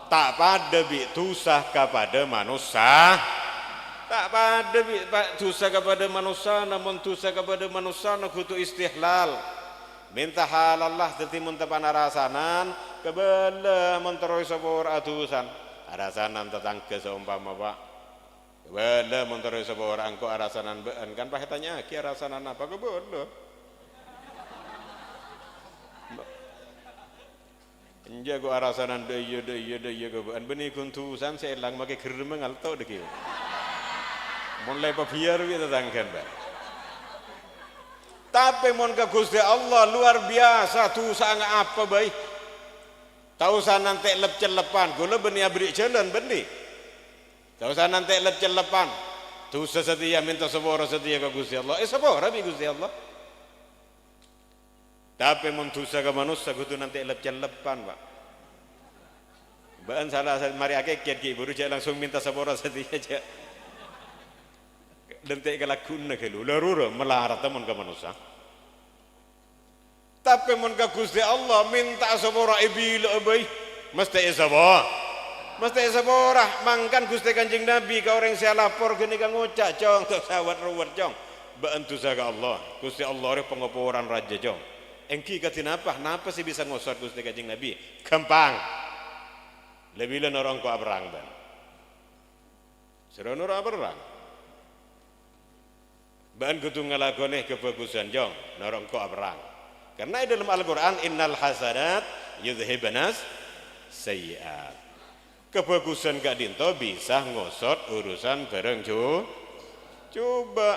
tak pada bi tusa kepada manusia tak pada bi tusa kepada manusia namun tusa kepada manusia nak kutu istihlal minta halallah teti munta panarasanan kebala menteroi sabor atusan arasanan tetangga seumpama Pak kebala menteroi sabor angko arasanan bean kan pahetannya ki arasanan apa kebala enjago arasanan daya kebean benih kuntusan seelang make geremeng alto deki mulai pabiar gitu tetangga Pak. Tapi mon ke Gusti Allah luar biasa tu sangat apa baik. Tahu sana nanti lep celepan, gula benih abri jalan benih. Tahu sana nanti lep celepan, tu sesetia minta sepora setia ke Gusti Allah. Sepora bi Gusti Allah. Tapi mon tu ke manusia kudu nanti lep celepan Pak. Bahan salah mari akeh ki buru langsung minta sepora setia aja. Dan tak kelakun nak lu larura melarat teman ke manusia. Tapi mun ka Gusti Allah minta sabora ibila abay mesti isabah. Mesti sabora mangkan Gusti Kanjeng Nabi ka orang sia lapor gini ka ngucak cong tok sawat ruwet cong. Bantu saga Allah. Gusti Allah re pengoporan raja cong. Engki katinapa napa sih bisa ngosot Gusti Kanjeng Nabi? Gampang. Lebih orang ko abrang ban. Serono ora abrang. Ban kudu ngalakone kebagusan jong, norong ko abrang. Karena di dalam Al-Qur'an innal hasanat yudhibanas sayyi'at. Kebagusan gak dinto bisa ngosot urusan bareng coba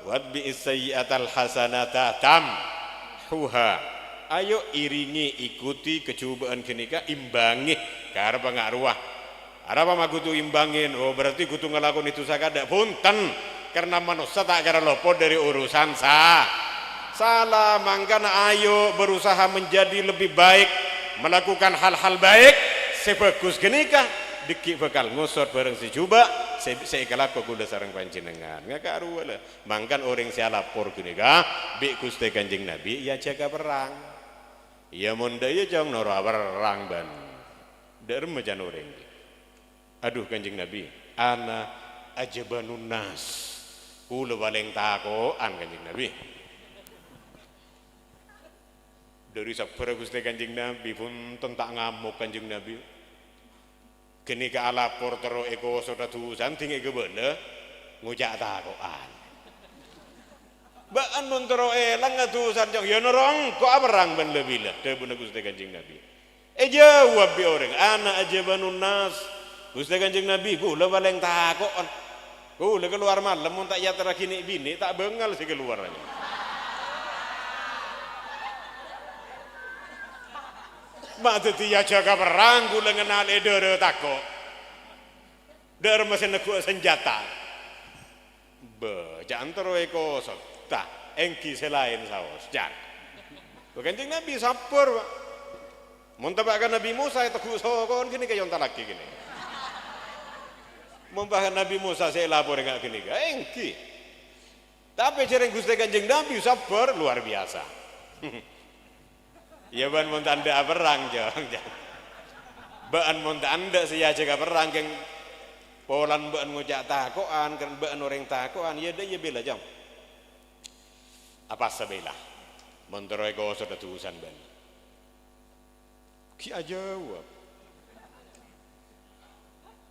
wat bi sayyi'atal hasanata tamhuha. Ayo iringi ikuti kecobaan kenika imbangi karena pengaruh. Ada apa kudu imbangin? Oh berarti kudu ngelakon itu sakada punten karena manusia tak kira lopo dari urusan salah. Mangkana ayo berusaha menjadi lebih baik, melakukan hal-hal baik sebagus kenika diki bakal ngusut bareng si coba saya kelak kuda sarang panjenengan nggak karu lah. Mangkan orang saya lapor kenika bi Gusti Kanjeng Nabi ya jaga perang. Ya munda ya jang nora perang ban. Derma jan orang. Aduh Kanjeng Nabi, ana ajabanun nas. Kula paling takoan Kanjeng Nabi. Dari sabara Gusti Kanjeng Nabi pun tentak ngamuk Kanjeng Nabi. Kini ka lapor tero eko sodatusan tinggi ke benda ngujak takoan. Baan mun tero elang ngatusan jong ya norong kok abarang ben lebih lah debuna Gusti Kanjeng Nabi. Jawab bi orang ana ajabanun nas. Gusti Kanjeng Nabi kula paling takon. Kula keluar malam mun tak yatra kini bini tak bengal si keluarannya. Mak ya jaga perang kula ngenal edere takok. Der mesin ku senjata. Be jantro eko sota engki selain saos jan. Kanjeng Nabi sabar, Pak. Mun tabakan Nabi Musa itu kusokon gini kayon talaki gini. Membahan Nabi Musa saya lapor enggak gini engki. Tapi cereng Gusti Kanjeng Nabi sabar luar biasa. Ya ban mun tanda perang jong. Ban mun tanda sia jaga perang keng polan ban ngojak takoan kan ban orang takoan ya dia bela jong. Apa sabela? Montoroi ko sudah tulisan ban. Ki jawab.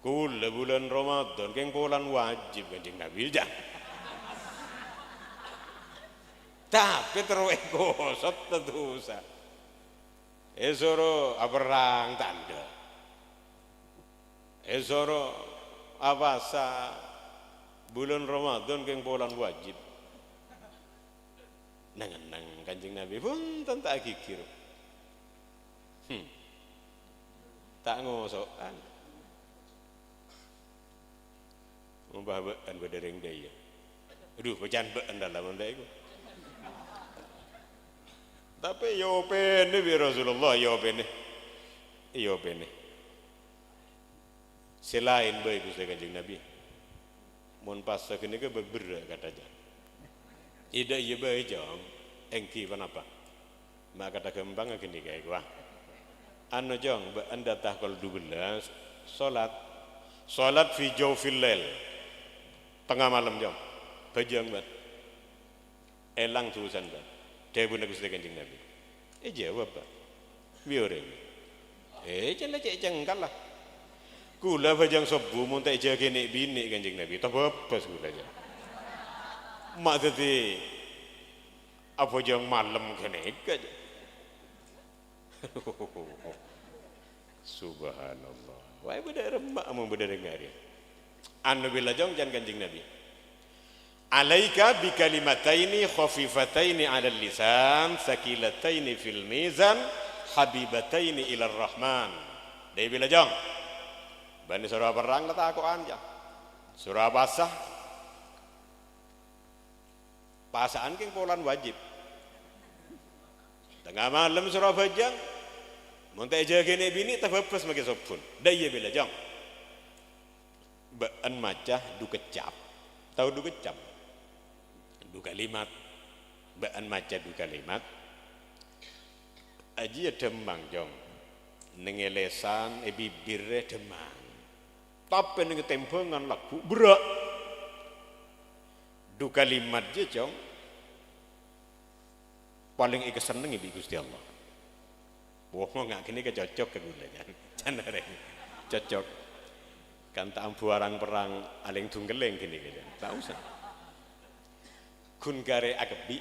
Kula bulan Ramadan keng polan wajib Kanjeng Nabi jang. Tapi terus ekosot tetusan. Esoro aperang tanda. Esoro abasa bulan Ramadan keng polan wajib. Nang Kanjeng Nabi pun tak kikir. Tak ngosokan. Membah bean bedereng daya. Aduh pecan bean dalam anda itu. Tapi yo pene bi Rasulullah yo pene. Selain baik Gusti Kanjeng Nabi. Mun pas sakene ke berbera katanya. Ida iya baik jam engki panapa. Mak kata kembang gini kayak gua. Anu jong anda tahkol 12 salat fi jawfil lail. Tengah malam jong. Bajang bat. Elang tulisan bat. Debuna Gusti Kanjeng Nabi. Jawab Pak. Biore. Jangan cek jengkal lah. Kula bajang subuh mun tak jaga nek bini Kanjeng Nabi. Tebebas kula aja. Mak tadi apa jang malam kenek aja. Subhanallah. Wah beda remak mun beda ngari. Anu bila jong jan Kanjeng Nabi. Alaika bi kalimataini khafifataini 'ala lisan sakilataini fil mizan habibataini ila rahman. Dia bila jong. Bani surah perang kata aku anja. Surah basah. Pasaan keng polan wajib. Tengah malam surah bajang. Muntai jaga ni bini terbebas magi sopun. Dia bila jong. Baan macah du kecap. Tahu du kecap? Du kalimat. Baan macah du kalimat. aji demang jong nengelesan bibirnya demang tapi neng tempengan laku berak du kalimat je jong paling ika seneng ibi Gusti Allah. Wah nggak kini cocok ke gula kan cocok kan tak ampu arang perang aling tunggeleng kini kan tak usah kun gare agabi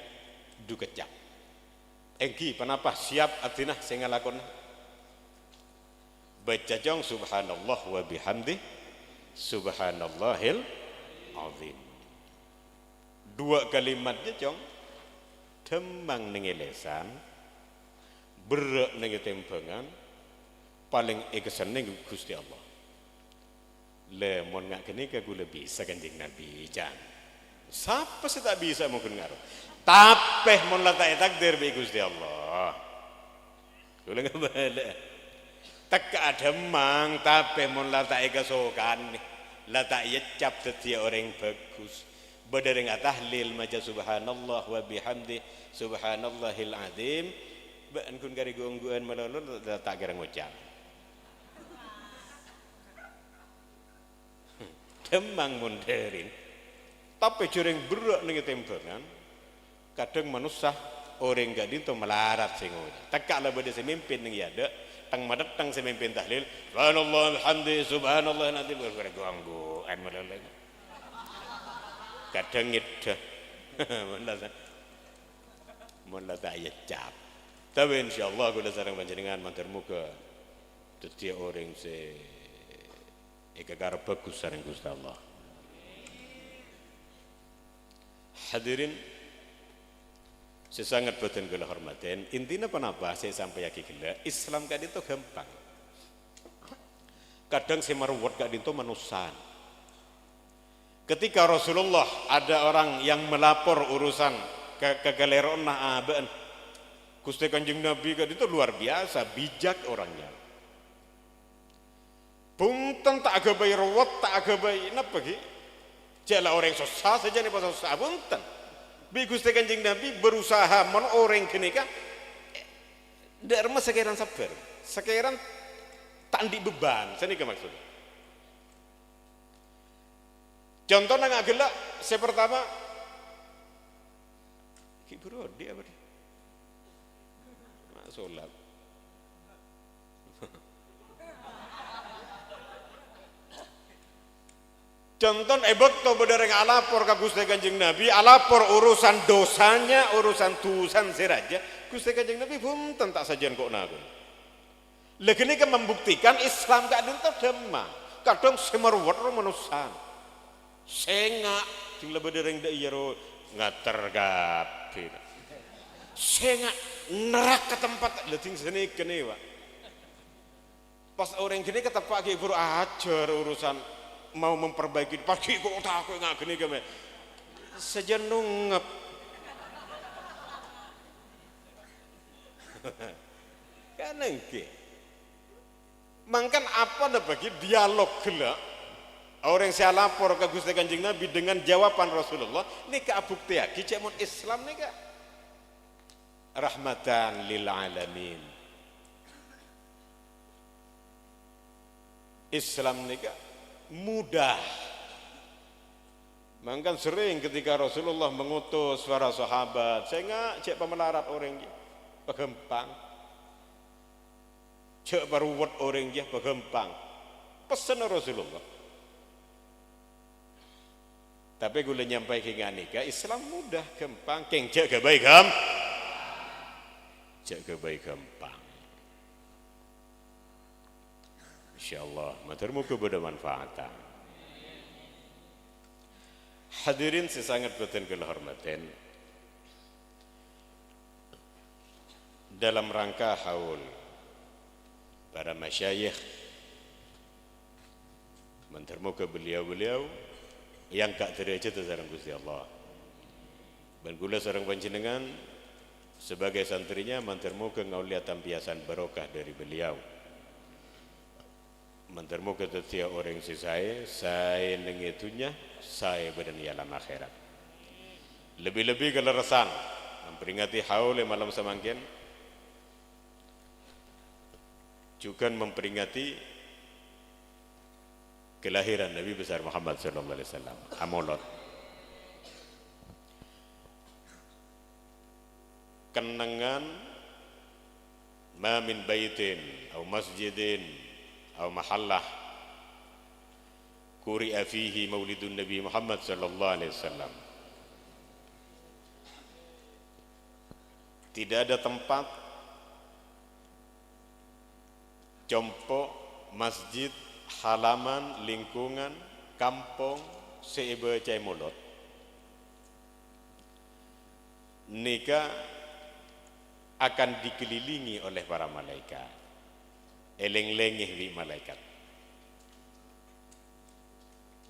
du kecap engki kenapa siap artinya saya ngalakon baca jong subhanallah wa bihamdi subhanallahil azim dua kalimatnya jong demang nengelesan berak nenge tempengan paling ekesan nenge Gusti Allah le mon ngak kene ka gula bisa Kanjeng Nabi jan siapa sih tak bisa mungkin ngaruh tapi mon la tak takdir bi Gusti Allah gula ngabale tak ada mang tapi mon la tak kesokan la tak yecap setiap orang bagus berdering tahlil maca subhanallah wa bihamdi subhanallahil azim ban kun gari gongguan malolol tak gara ngucap demang munderin tapi jureng berak ning tempengan kadang manusia orang gak dinto melarat sing ngono takaklah bade semimpin ning yada tang madat tang semimpin tahlil subhanallah alhamdi subhanallah nanti gara gongguan malolol kadang itu mun la tak yecap tapi insyaallah kula sareng panjenengan matur muga setiap orang se ikagar bagus sareng Gusti Allah. Hadirin sesangat boten kula hormaten intinya kenapa saya sampai yakin gila Islam gak itu gampang kadang saya meruwet gak itu manusan ketika Rasulullah ada orang yang melapor urusan kegaleron abaan Gusti Kanjeng Nabi kan itu luar biasa bijak orangnya punten tak agabai rawat tak agabai napa ki jala orang susah saja nih pas susah punten bi Gusti Kanjeng Nabi berusaha mon orang kene ka derma sekeran sabar sekeran tak di beban sanika maksudnya contoh nang gelak saya pertama ki bro dia apa sholat contoh ebekto bedereng alapor ka Gusti Kanjeng Nabi alapor urusan dosanya urusan tusan siraja Gusti Kanjeng Nabi punten tak sajian kok nagun legene kan membuktikan Islam gak dinto demang kadang semerwet manusan sengak sing lebedereng da iya ro ngater gapir sengak neraka tempat leting seni kene Pak pas orang gini kata Pak Ki Guru ajar urusan mau memperbaiki pagi kok tak aku nggak gini game sejenung ngep kan engke mangkan apa ada bagi dialog gelak orang saya lapor ke Gusti Kanjeng Nabi dengan jawaban Rasulullah ini ke abuktiaki jamun Islam nih kak rahmatan lil alamin Islam nih kak mudah mangkan sering ketika Rasulullah mengutus para sahabat saya nggak cek pemelarat orang dia pegempang cek baruwat orang dia pegempang pesan Rasulullah tapi gue nyampai ke nganika Islam mudah gampang keng cek kebaik cek kebaik gampang insyaallah matur muga beda manfaatan hadirin sesangat boten kula hormaten dalam rangka haul para masyayikh matur muga beliau-beliau yang gak derajat sareng Gusti Allah ben kula sareng panjenengan sebagai santrinya matur muga ngaulia tampiasan barokah dari beliau matur muga setiap orang saya nengitunya saya badan alam akhirat lebih-lebih kelerasan memperingati haul malam semangkin juga memperingati kelahiran Nabi besar Muhammad sallallahu alaihi wasallam, Maulud. Kenangan ma min baitin atau masjidin atau mahallah quri'a fihi maulidun Nabi Muhammad sallallahu alaihi wasallam. Tidak ada tempat, contoh masjid, halaman, lingkungan, kampung sebaca maulud nikah akan dikelilingi oleh para malaikat, eleng-lengih di malaikat.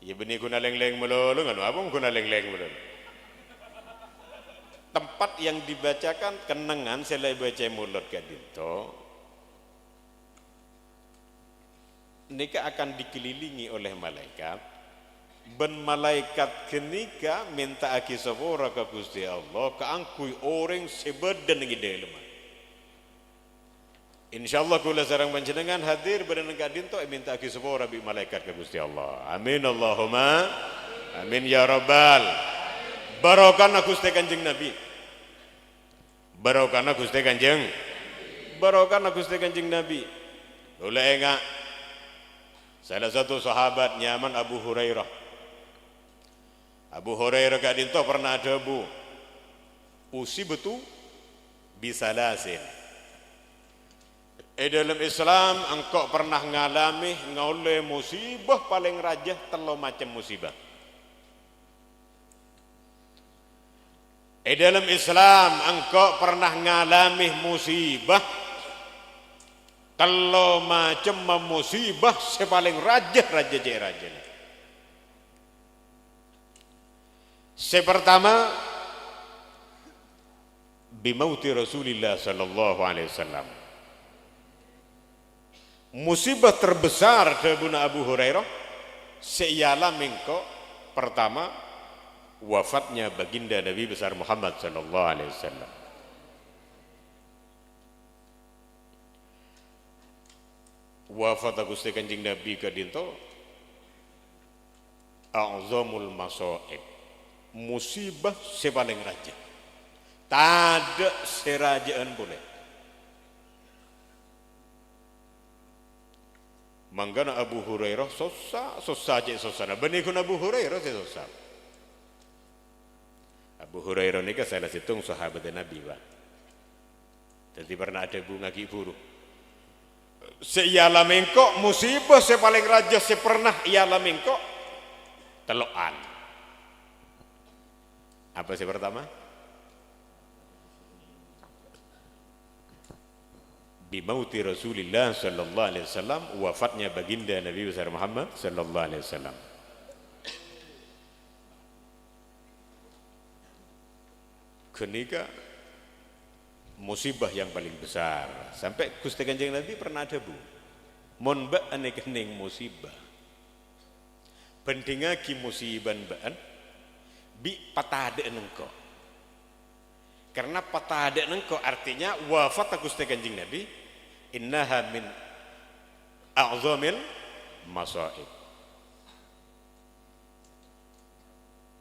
Ya benih guna leng-leng melulu, nganu apa guna leng-leng melulu. Tempat yang dibacakan kenangan selain baca maulud kadinto, nikah akan dikelilingi oleh malaikat. Ben malaikat kenika minta aki sapora ka Gusti Allah kaangkui orang sebadan ngi dalem. Insyaallah kula sareng panjenengan hadir badan kadinto minta aki sapora bi malaikat ka Gusti Allah. Amin Allahumma amin ya rabbal. Barokahna Gusti Kanjeng Nabi. Barokahna Gusti Kanjeng. Barokahna Gusti Kanjeng Nabi. Kula enggak salah satu sahabat nyaman Abu Hurairah. Abu Hurairah kadinto pernah ada bu usi betul bisa lasin. Dalam Islam engkau pernah ngalami ngoleh musibah paling rajah telo macam musibah. Dalam Islam engkau pernah ngalami musibah telo macam musibah sepaling rajah raja. Sepertama bimauti Rasulullah sallallahu alaihi wasallam. Musibah terbesar tabuna Abu Hurairah seyalah mengko pertama wafatnya baginda Nabi besar Muhammad sallallahu alaihi wasallam. Wafat Gusti Kanjeng Nabi kadinto a'zamul masaib, musibah sepaling raja. Tada serajaan boleh. Manggana Abu Hurairah sosa cek sosana. Benikun Abu Hurairah cek sosa. Abu Hurairah ni kan salah situng sahabat Nabi pak. Jadi pernah ada bunga kiburu. Seyalah mengkok musibah sepaling raja sepernah ialah mengkok teloan. Apa sih pertama? Bimauti Rasulullah sallallahu alaihi wasallam, wafatnya baginda Nabi besar Muhammad sallallahu alaihi wasallam. Kenika musibah yang paling besar sampai Gusti Kanjeng Nabi pernah ada bu mon ba ane kening musibah pendingagi musiban baan bi patade nengko karena patade nengko artinya wafat Gusti Kanjeng Nabi innaha min a'zamil masaib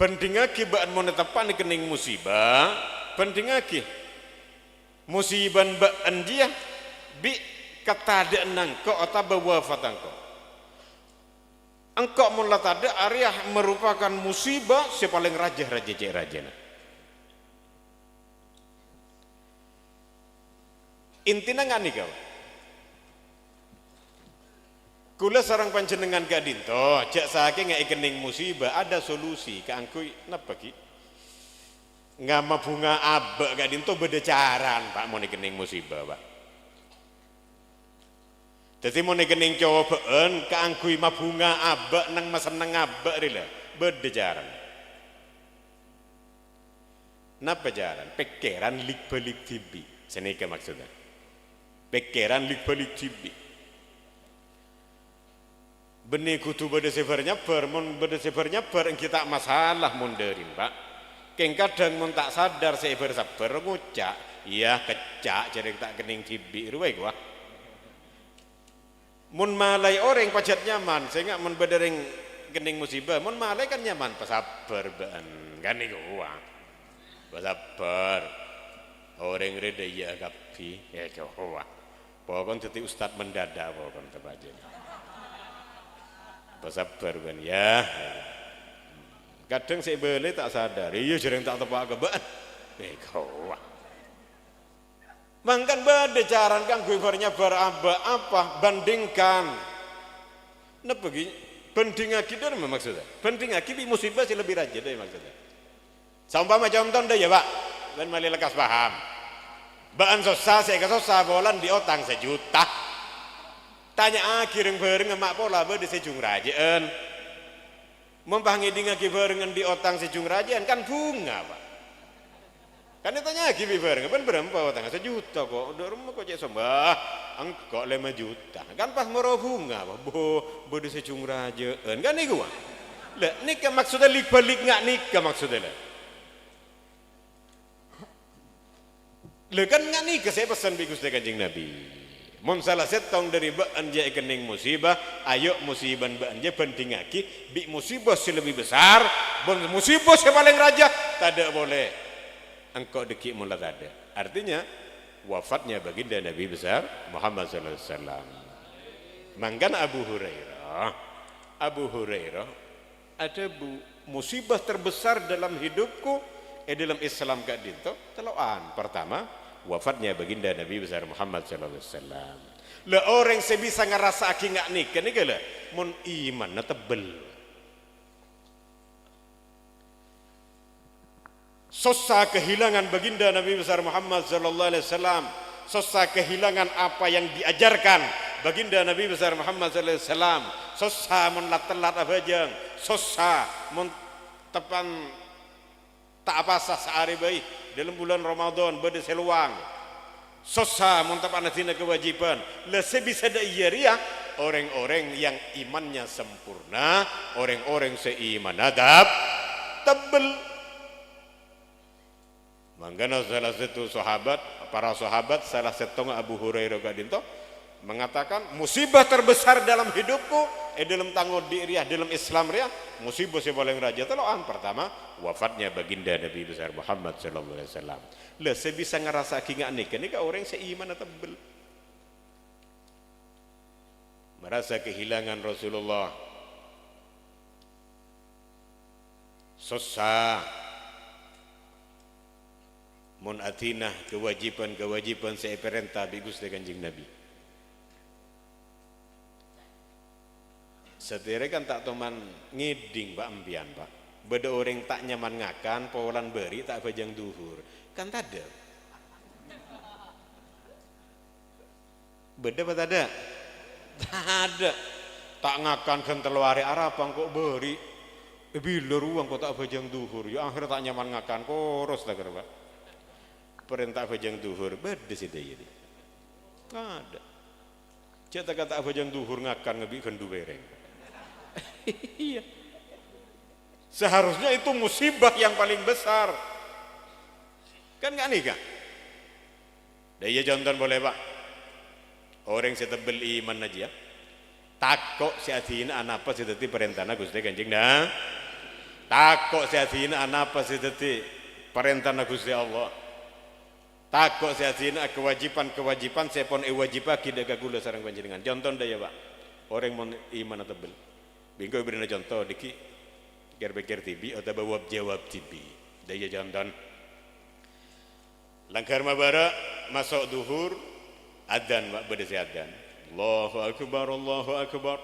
pendingagi baan mon tepan kening musibah pendingagi musiban ba'an dia bi katadaan engkau atau wafat engkau mula tada arya merupakan musibah sepaling raja rajana intina ngani kau kula sarang panjenengan kadinto jak saking kening musibah ada solusi kaangkui napa ki ngama bunga abek gak dinto beda caran pak mau kening musibah pak. Jadi mau kening cobaan keangkui ma bunga abek nang maseneng abek rila beda caran. Napa caran? Pikiran lik balik tibi. Senika maksudnya. Pikiran lik balik tibi. Benih kutu beda sefernya ber, mon beda sefernya ber kita masalah munderin pak. Keng kadang mun tak sadar saya bersabar ngucak, iya kecak jadi tak kening tibi ruwai gua. Mun malai orang pajat nyaman sehingga mun bedereng gening musibah mun malai kan nyaman pasabar baan kan iku wah. Pasabar. Orang reda ya gapi ya kau wah. Pokon teti ustad mendadak pokon tebajen. Pasabar ban ya. Kadang saya beli tak sadar, iya jarang tak tepak kebaan. Kau wah. Mangkan bade caran kang guifarnya apa bandingkan. Nah begini, banding lagi dari maksudnya. Banding lagi bi musibah sih lebih rajin dari maksudnya. Saumpama contoh dah ya pak, ben mali lekas paham. Baan susah saya susah bolan di otang 1 juta. Tanya akhireng bareng emak pola bade sejung rajaan. Mempangi ngaki barengan di otang sejung rajaan kan bunga pak. Kan ditanya lagi bareng, kan berapa otang 1 juta kok. Udah rumah kok cek sembah, angkok 5 juta. Kan pas moro bunga pak, bade sejung rajaan kan iku. Lah nikah maksudnya balik nggak nikah maksudnya lah. Lah kan nggak nikah saya pesan bi Gusti Kanjeng Nabi. Mun salah setong dari baan je kening musibah, ayo musibah baan je bandingake bi musibah si lebih besar, bon musibah si paling raja, tidak boleh. Engkau deki mula ada. Artinya wafatnya baginda Nabi besar Muhammad sallallahu alaihi wasallam. Mangkan Abu Hurairah ada musibah terbesar dalam hidupku dalam Islam kak dinto teloan. Pertama wafatnya baginda Nabi besar Muhammad sallallahu alaihi wasallam. Lah orang sebisa ngerasa aki ngak nikah nih gala mun iman na tebel. Susah kehilangan baginda Nabi besar Muhammad sallallahu alaihi wasallam. Susah kehilangan apa yang diajarkan baginda Nabi besar Muhammad sallallahu alaihi wasallam. Susah mun telat abajang. Susah mun tepan tak apa sah sehari baik dalam bulan Ramadan bade seluang susah muntap anatina kewajiban lah sebisa da iya ria orang-orang yang imannya sempurna orang-orang seiman adab tebel manggana salah satu sahabat para sahabat salah satu Abu Hurairah gadinto mengatakan musibah terbesar dalam hidupku dalam tanggung diri dalam Islam ria musibah si paling raja teloan pertama wafatnya baginda Nabi besar Muhammad sallallahu alaihi wasallam. Lah sebisa ngerasa kinga nikah orang seiman tebel. Merasa kehilangan Rasulullah. Susah. Mun atinah kewajiban saya perintah bi Gusti Kanjeng Nabi. Sedere kan tak teman ngiding pak ampian pak. Beda orang tak nyaman ngakan, polan beri tak bajang duhur. Kan tak ada. Beda apa tak ada? Tak ada. Tak ngakan kan telwari arapang kok beri. Bila ruang kok tak bajang duhur. Ya akhirnya tak nyaman ngakan, koros tak kira pak. Perintah bajang duhur, beda sih daya ini. Tak ada. Cita kata bajang duhur ngakan ngebi kendu bereng. Iya. Seharusnya itu musibah yang paling besar. Kan enggak nikah? Daya contoh boleh pak. Orang setebel iman aja. Takok si atina anapa seteti perintahna Gusti Kanjeng nah. Takok si atina anapa seteti perintahna Gusti Allah. Takok si atina kewajiban sepon wajibah kidaga gula sareng panjenengan. Contoh daya pak. Orang mau iman tebel. Bingko beri contoh diki ger-beger tibi atau jawab tibi. Daya jantan. Langkar mabara masuk duhur adzan mak berdesi adzan. Allahu akbar.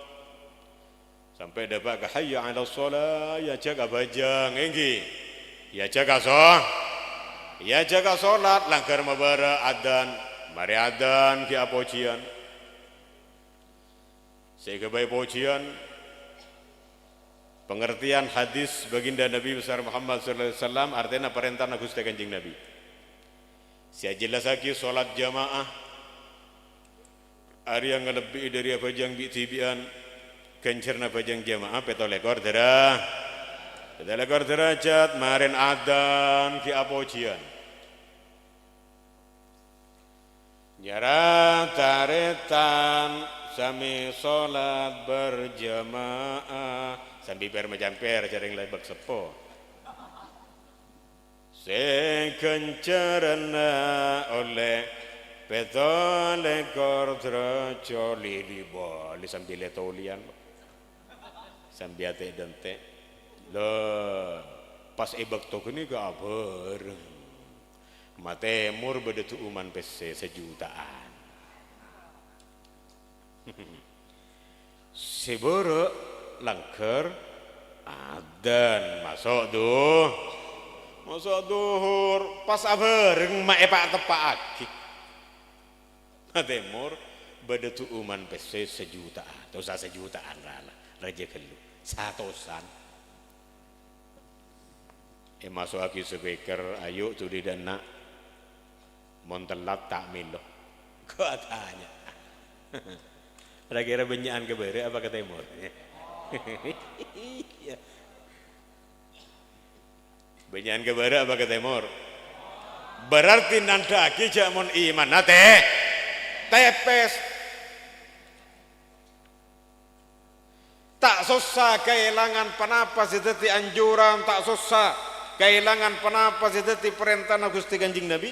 Sampai dapat ke hayya 'ala shalah ya jaga bajang enggi. Ya jaga salat langkar mabara adzan. Mari adzan ki apocian. Saya kebaik pocian pengertian hadis baginda Nabi besar Muhammad sallallahu alaihi wasallam artinya perintah Gusti Kanjeng Nabi. Saya jelas lagi salat jamaah hari yang lebih dari bajang bitibian kencerna bajang jamaah petolekor derajat marin adan ki apocian. Nyara taretan sami salat berjamaah sambil bermajamper jaring lebek sepo sing kencerna oleh petole kordra coli di bali sambil letolian sambil ate dente lo pas ebak to kini ke abareng mate mur bedetu uman pese sejutaan seboro langker adan masuk duhur pas abareng mae pak tepak akik mate mur bedetu uman pese sejutaan dosa sejutaan rala raja kelu satosan masuk aki speaker ayo tuh di dana montelat tak milo katanya kira-kira benyaan kebere apa ke timur benyaan kebere apa ke timur berarti nanda aki jamon iman nate tepes tak susah kehilangan penapas itu anjuran tak susah kehilangan penapas itu perintah Gusti Kanjeng Nabi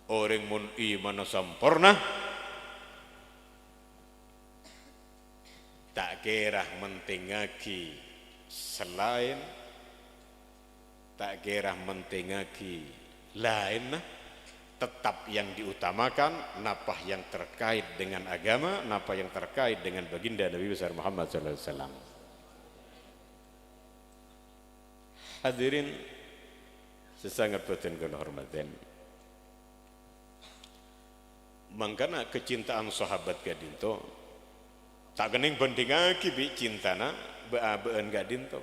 orang mun iman sempurna tak kira mentingaki selain tak kira mentingaki lain tetap yang diutamakan napa yang terkait dengan agama napa yang terkait dengan baginda Nabi besar Muhammad sallallahu alaihi wasallam. Hadirin sesangat boten kula hormaten. Mangkana kecintaan sahabat gadinto tak gening bandingake bi cintana beabeun gadinto.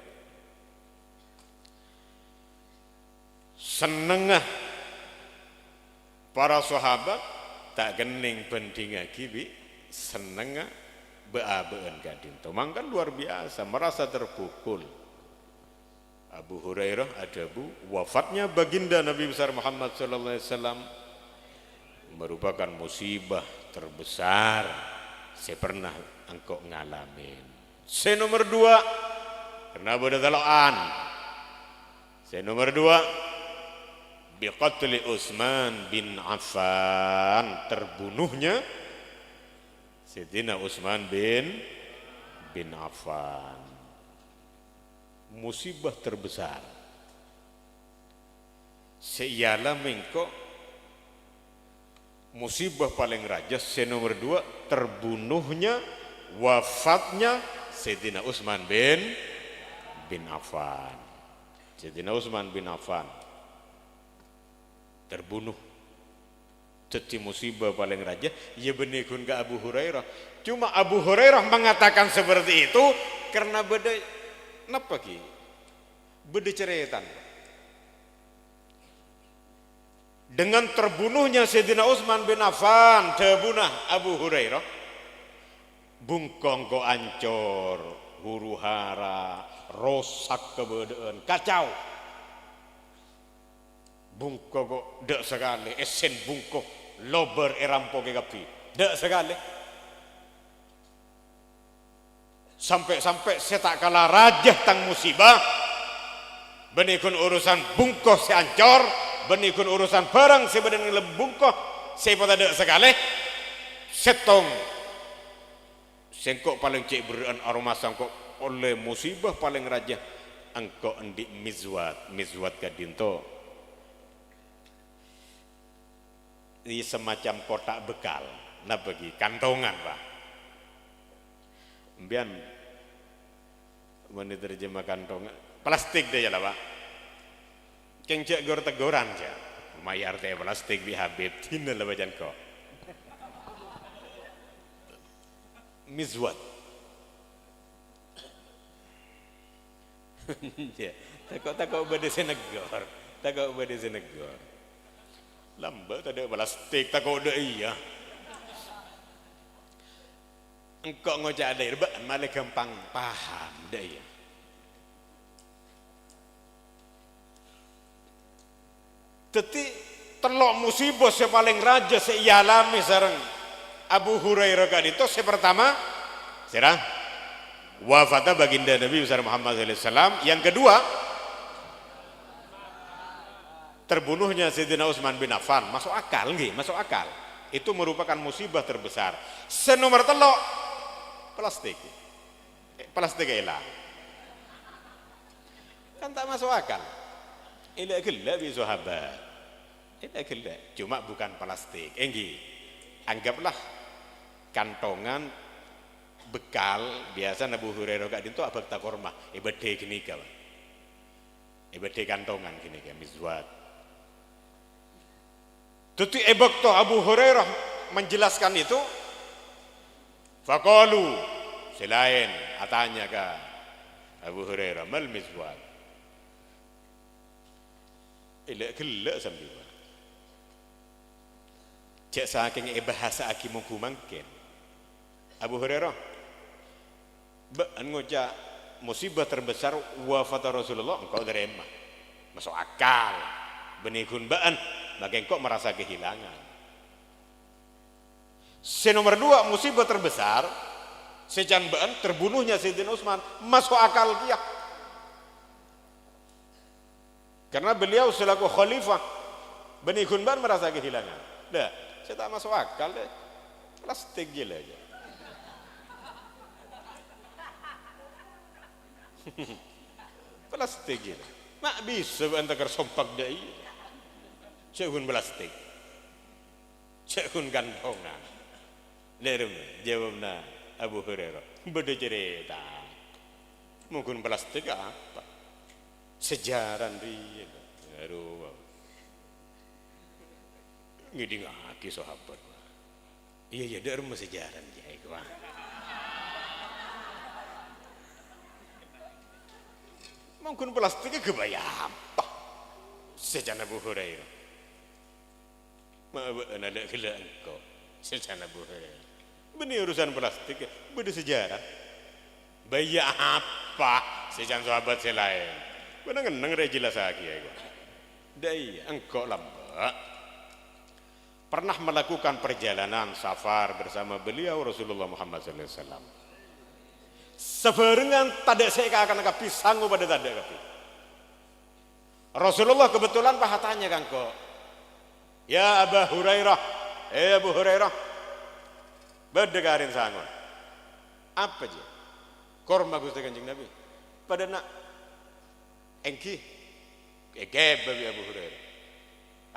Senengah para sahabat tak gening bandingake bi senengah beabeun gadinto. Mangkan luar biasa merasa terpukul. Abu Hurairah adabu wafatnya baginda Nabi besar Muhammad sallallahu alaihi wasallam merupakan musibah terbesar saya pernah engkau ngalamin. Saya nomor 2 karena berdalaan. Saya nomor 2 biqatli Utsman bin Affan terbunuhnya Sayyidina Utsman bin Affan. Musibah terbesar ialah mengko musibah paling raja nomor 2 terbunuhnya wafatnya Sayyidina Utsman bin Affan. Sayyidina Utsman bin Affan terbunuh jadi musibah paling raja ya benikun ke Abu Hurairah. Cuma Abu Hurairah mengatakan seperti itu karena beda napa ki? Beda ceretan. Dengan terbunuhnya Sayyidina Utsman bin Affan terbunuh Abu Hurairah bungkong ko ancor huru hara rosak kebedaan kacau bungkong ko dek sekali esen bungkong lober erampo ke kapi dek sekali sampai-sampai saya tak kalah rajah tang musibah benikun urusan bungkoh si ancor benikun urusan barang si badan lebungkoh saya pada dek sekali setong sengkok paling cek berian aroma sangkok oleh musibah paling rajah engkau endik mizwat kadinto ini semacam kotak bekal nah bagi kantongan pak Mbian mana terjemah kantongan plastik deh ya lah pak kengcek gor teguran aja mayar teh plastik bi habib tina lah bajan kok mizwat ya takut bade senegor takut bade senegor lambat ada plastik takut ada iya engkau ngocak ada irba malah gampang paham dah iya teti telok musibah yang paling raja seiyalami sareng Abu Hurairah kan itu pertama serah wafatnya baginda Nabi besar Muhammad SAW. Yang kedua terbunuhnya Sayyidina Utsman bin Affan. Masuk akal nggih? Masuk akal. Itu merupakan musibah terbesar. Senomor telok plastik hilang. Kan tak masuk akal. Ila gila bi sahabat. Ila gila. Cuma bukan plastik. Nggih. Anggaplah kantongan bekal biasa Abu Hurairah gak dinto abak tak korma. Ibade gini ka. Ibade kantongan gini ka mizwat. Tuti ebak to Abu Hurairah menjelaskan itu. Faqalu selain atanya ka Abu Hurairah mal mizwat. Ila gila sambil cek saking bahasa aki mungku mangken Abu Hurairah ngucap musibah terbesar wafat Rasulullah engkau terima masuk akal benikun baan maka engkau merasa kehilangan. Senomor dua musibah terbesar sejan baan terbunuhnya Sayyidina Utsman masuk akal dia karena beliau selaku khalifah Bani Gunban merasa kehilangan. Dah, saya tak masuk akal deh. Plastik gila aja. Plastik gila. Mak bisa antar sompak dai. Cekun plastik. Cekun kantongan. Lerum jawabna Abu Hurairah. Beda cerita. Mungkin plastik apa? Sejarah dia. Aduh. Ngidi ngaki sahabat. Iya dari rumah sejarah dia itu. Mungkin plastiknya kebaya apa? Sejarah Abu Hurairah. Ada gila engkau. Sejarah Abu Hurairah. Benih urusan plastik, beda sejarah. Baya apa? Sejarah sahabat selain. Benar ngeneng jelas lagi ya. Dai engkau lamba pernah melakukan perjalanan safar bersama beliau Rasulullah Muhammad SAW. Sebarengan tadak saya akan kapi sanggup pada tadak kapi. Rasulullah kebetulan pahatannya kan kok. Ya Abu Hurairah, Abu Hurairah, berdekarin sangon. Apa aja? Korma Gusti Kanjeng Nabi. Pada nak engki babi Abu Hurairah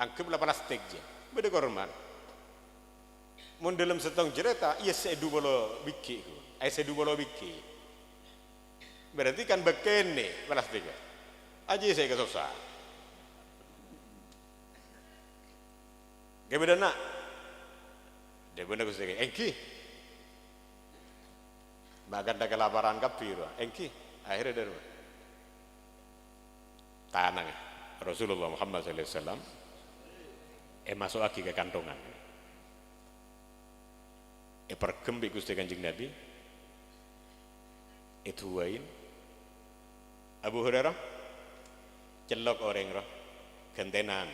angkeplah plastik je beda korban mun dalam setong jereta iya sedu bolo biki sedu bolo biki berarti kan bekene plastik aja saya kesusah gak beda nak dia benar Gusti engki bahkan dah kelaparan kapir engki akhirnya dari tanang Rasulullah Muhammad SAW masuk lagi ke kantongan pergembi Gusti Kanjeng Nabi itu wain Abu Hurairah celok orang roh gentenan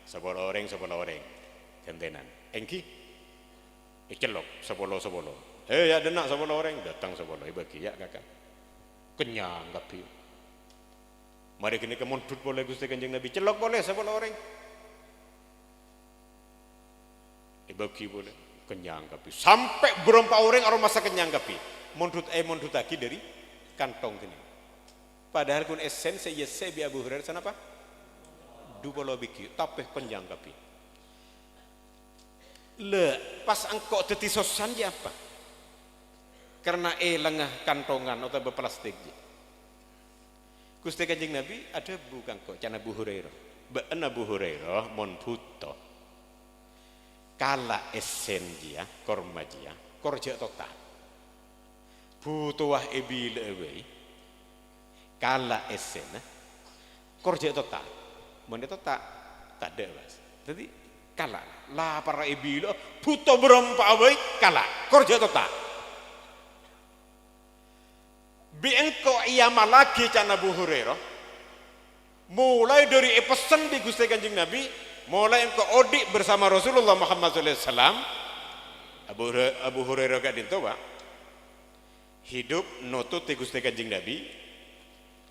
sepuluh orang gentenan engki celok sepuluh ya denak 10 orang datang 10 bagi ya kakak kenyang kapi. Mari kini kemundut boleh Gusti Kanjeng Nabi celok boleh 10 orang. Dibagi boleh kenyang kapi. Sampai berapa orang orang masa kenyang kapi. Mundut lagi dari kantong gini. Padahal kun esensi ya bi Abu Hurairah sana apa? 20 biki tapi kenyang kapi. Le pas angkok teti sosan je apa? Karena lengah kantongan atau plastik je. Gusti Kanjeng Nabi ada bukan kok can Abu Hurairah. Baan Abu Hurairah mon buto. Kala esen dia korma dia korja total. Butuh ebil ewe. Kala esen korja total. Mon total tak ada mas. Jadi kala lah para ebil butuh berempat awai kala korja total. Biengko ia malaki can Abu Hurairah mulai dari pesan di Gusti Kanjeng Nabi mulai engkau odik bersama Rasulullah Muhammad SAW. Abu Hurairah gak dinto Pak, hidup nutut ti Gusti Kanjeng Nabi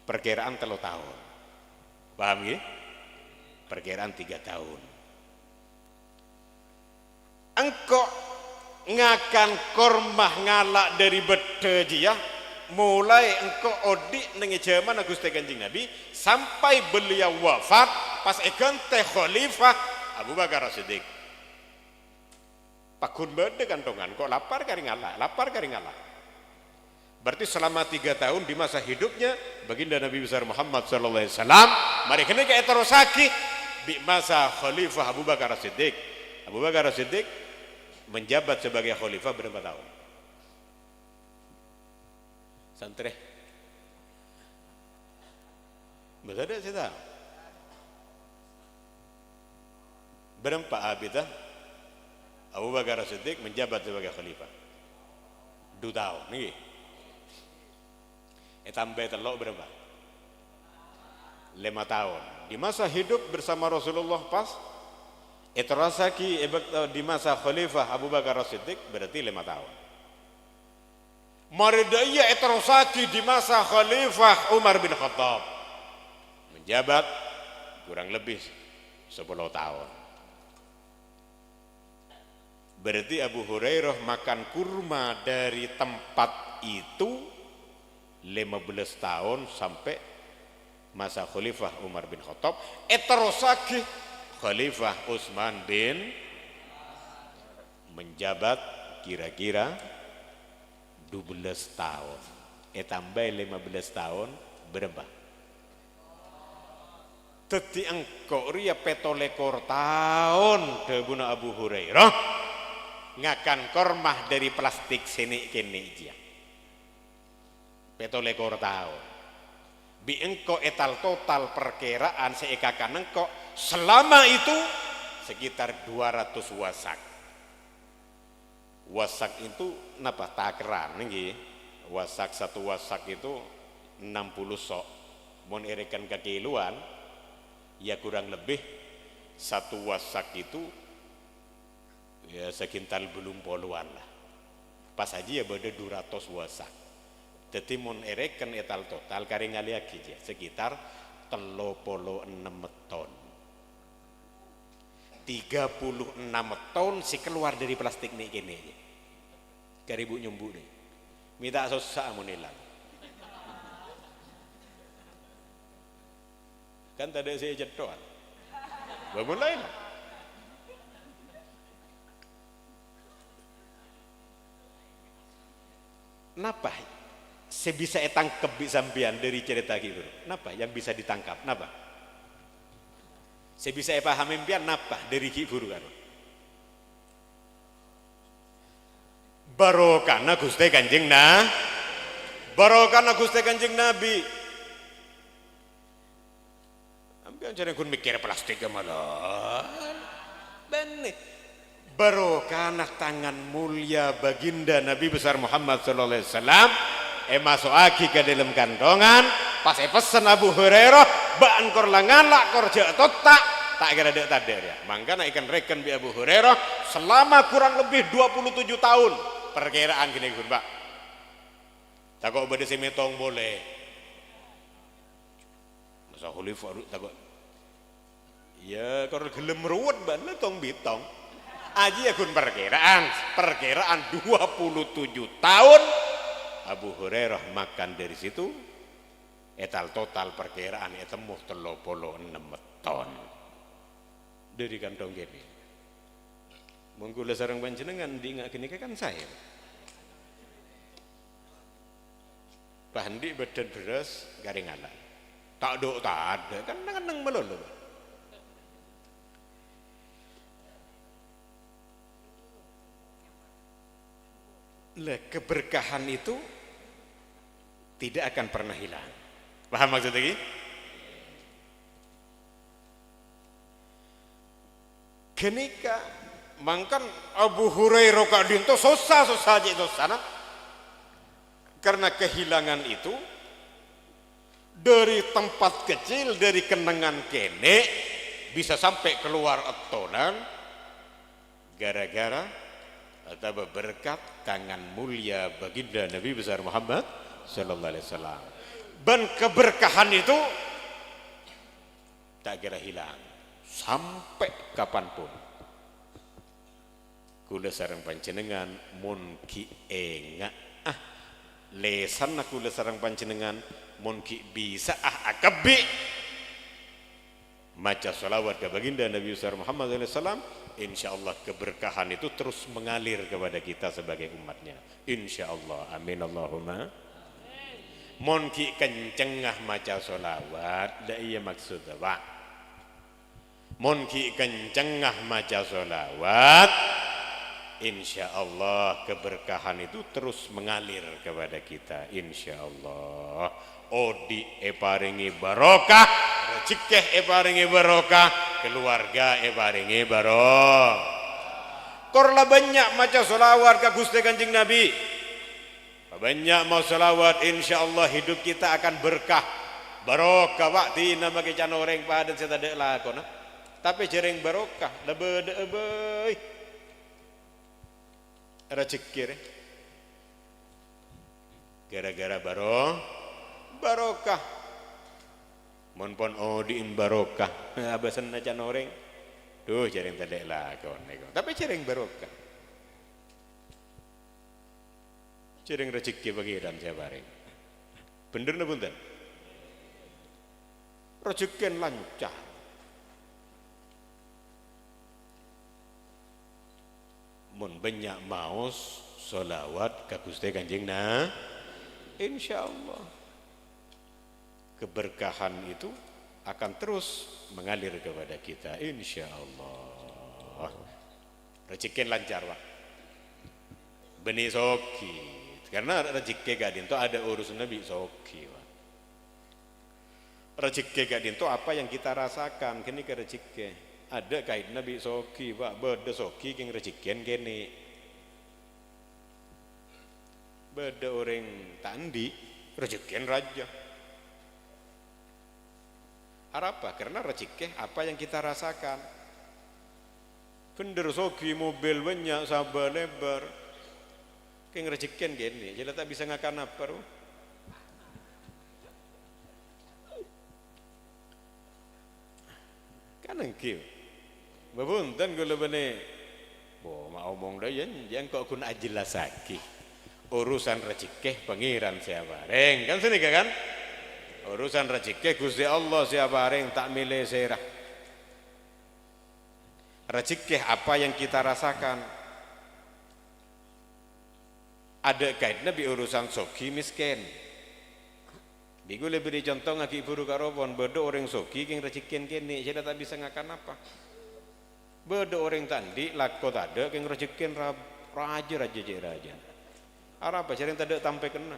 perkiraan 3 tahun, paham ya? Perkiraan 3 tahun. Engkau ngakan kormah ngalak dari bedejiyah, mulai engkau odik nengi zaman Gusti Kanjeng Nabi sampai beliau wafat pas ekan teh khalifah Abu Bakar As-Siddiq. Pakun bede kantongan kok lapar kari ngalah, lapar kari ngalah. Berarti selama 3 tahun di masa hidupnya baginda Nabi besar Muhammad sallallahu alaihi wasallam mari kene ke eterosaki di masa khalifah Abu Bakar As-Siddiq. Abu Bakar As-Siddiq menjabat sebagai khalifah berapa tahun? Santre. Betul tak saya tahu? Berapa abita Abu Bakar As-Siddiq menjabat sebagai khalifah? 2 tahun nih. Tambah telok berapa? 5 tahun. Di masa hidup bersama Rasulullah pas eterasaki di masa khalifah Abu Bakar As-Siddiq berarti 5 tahun. Maridaya eterasaki di masa khalifah Umar bin Khattab menjabat kurang lebih 10 tahun. Berarti Abu Hurairah makan kurma dari tempat itu 15 tahun sampai masa khalifah Umar bin Khattab. Eterosaki khalifah Utsman bin menjabat kira-kira 12 tahun. Tambah 15 tahun berapa? Teti engkau ria 17 tahun debuna Abu Hurairah ngakan kormah dari plastik sini kene dia 17 tahun bi engkau etal total perkiraan seekakan engkau selama itu sekitar 200 wasak. Wasak itu napa takran nggih, wasak 1 wasak itu 60 sok, mun erekan kekiluan ya kurang lebih 1 wasak itu ya sekintal belum poluan lah. Pas aja ya beda 200 wasak. Jadi mun erekan etal total kari ngaliak aja sekitar 36 ton. 36 ton si keluar dari plastik nih kene aja. Kari bu nyumbu nih. Minta susah mun ilang. Kan tadi saya jatuh. Bangun lain. Napa sebisa tangkap sampean dari cerita gitu? Napa yang bisa ditangkap? Napa? Sebisa paham impian napa dari kiburu kan? Barokana Gusti Kanjeng barokana Gusti Kanjeng Nabi. Ampian jangan kun mikir plastik malah. Benih. Barokana tangan mulia baginda Nabi besar Muhammad sallallahu alaihi wasallam masuk aki ke dalam kandongan pas pesan Abu Hurairah baan kor langalak kor jatuh tak kira dek tader ya. Mangkana ikan reken bi Abu Hurairah selama kurang lebih 27 tahun perkiraan gini gun Pak. Tak kok bade semetong boleh. Masa khalifah tak kok. Ya kor gelem ruwet ban tong bitong. Aji ya kun perkiraan 27 tahun Abu Hurairah makan dari situ etal total perkiraan temuh 36 ton dari kantong gini. Mengkula sareng panjenengan diingat gini kan saya pahandi badan beras garing ala tak do tak ada kan nang melolo. Keberkahan itu tidak akan pernah hilang. Paham maksudnya ini? Kenika mangkan Abu Hurairah kadinto susah aja itu sana karena kehilangan itu dari tempat kecil dari kenangan kene bisa sampai keluar etonan gara-gara atau berkat tangan mulia baginda Nabi besar Muhammad sallallahu alaihi wasallam. Dan keberkahan itu tak kira hilang sampai kapanpun. Kula sareng panjenengan mun ki enga lesan aku kula sareng panjenengan mun ki bisa akabi maca salawat ke baginda Nabi besar Muhammad sallallahu alaihi wasallam, insyaallah keberkahan itu terus mengalir kepada kita sebagai umatnya, insyaallah. Amin Allahumma. Mon ki kencengah maca salawat da iya maksud apa? Mon ki kencengah maca salawat, insyaallah keberkahan itu terus mengalir kepada kita, insyaallah. Odi paringi barokah, rezeki paringi barokah, keluarga paringi barokah. Korla banyak maca salawat ka Gusti Kanjeng Nabi. Banyak mau salawat, insyaallah hidup kita akan berkah. Barokah waktu nama ke canoreng padat saya tak ada lakon. Tapi jereng barokah, lebih lebih. Rezeki gara-gara barokah. Mon pon odiin barokah. Abasan na canoreng. Duh jereng tak ada lakon. Tapi jereng barokah. Jereng rezeki bagiran saya bareng. Bener na punten? Rezeki lancar. Mun banyak maos solawat ka Gusti Kanjeng na, insyaallah keberkahan itu akan terus mengalir kepada kita, insyaallah. Rezeki lancar Pak. Benih soki. Karena rezeki gadin itu ada urusan Nabi soki. Rezeki gadin itu apa yang kita rasakan, kini ke rezeki. Ada kait Nabi soki, Pak, beda soki keng rezekian kene. Beda orang tandi rezekian raja. Apa? Karena rezeki apa yang kita rasakan. Bener soki mobil banyak, sabar lebar. Keng rezekian gini, jadi tak bisa ngakan apa ru. Kan engkau, babuntan gula bane, bo mau omong dah yang kau kun ajelas lagi. Urusan rezeki pangeran siapa reng, kan sini kan? Urusan rezeki Gusti Allah siapa reng tak milih serah. Rezeki apa yang kita rasakan. Ada kait Nabi urusan soki miskin. Bigu lebih beri contoh ngaki buru karobon. Beda orang soki yang rezekian kini, jadi tak bisa ngakan apa. Beda orang tandi lakot ada yang rezekian raja. Apa cari yang tak ada tampai kena.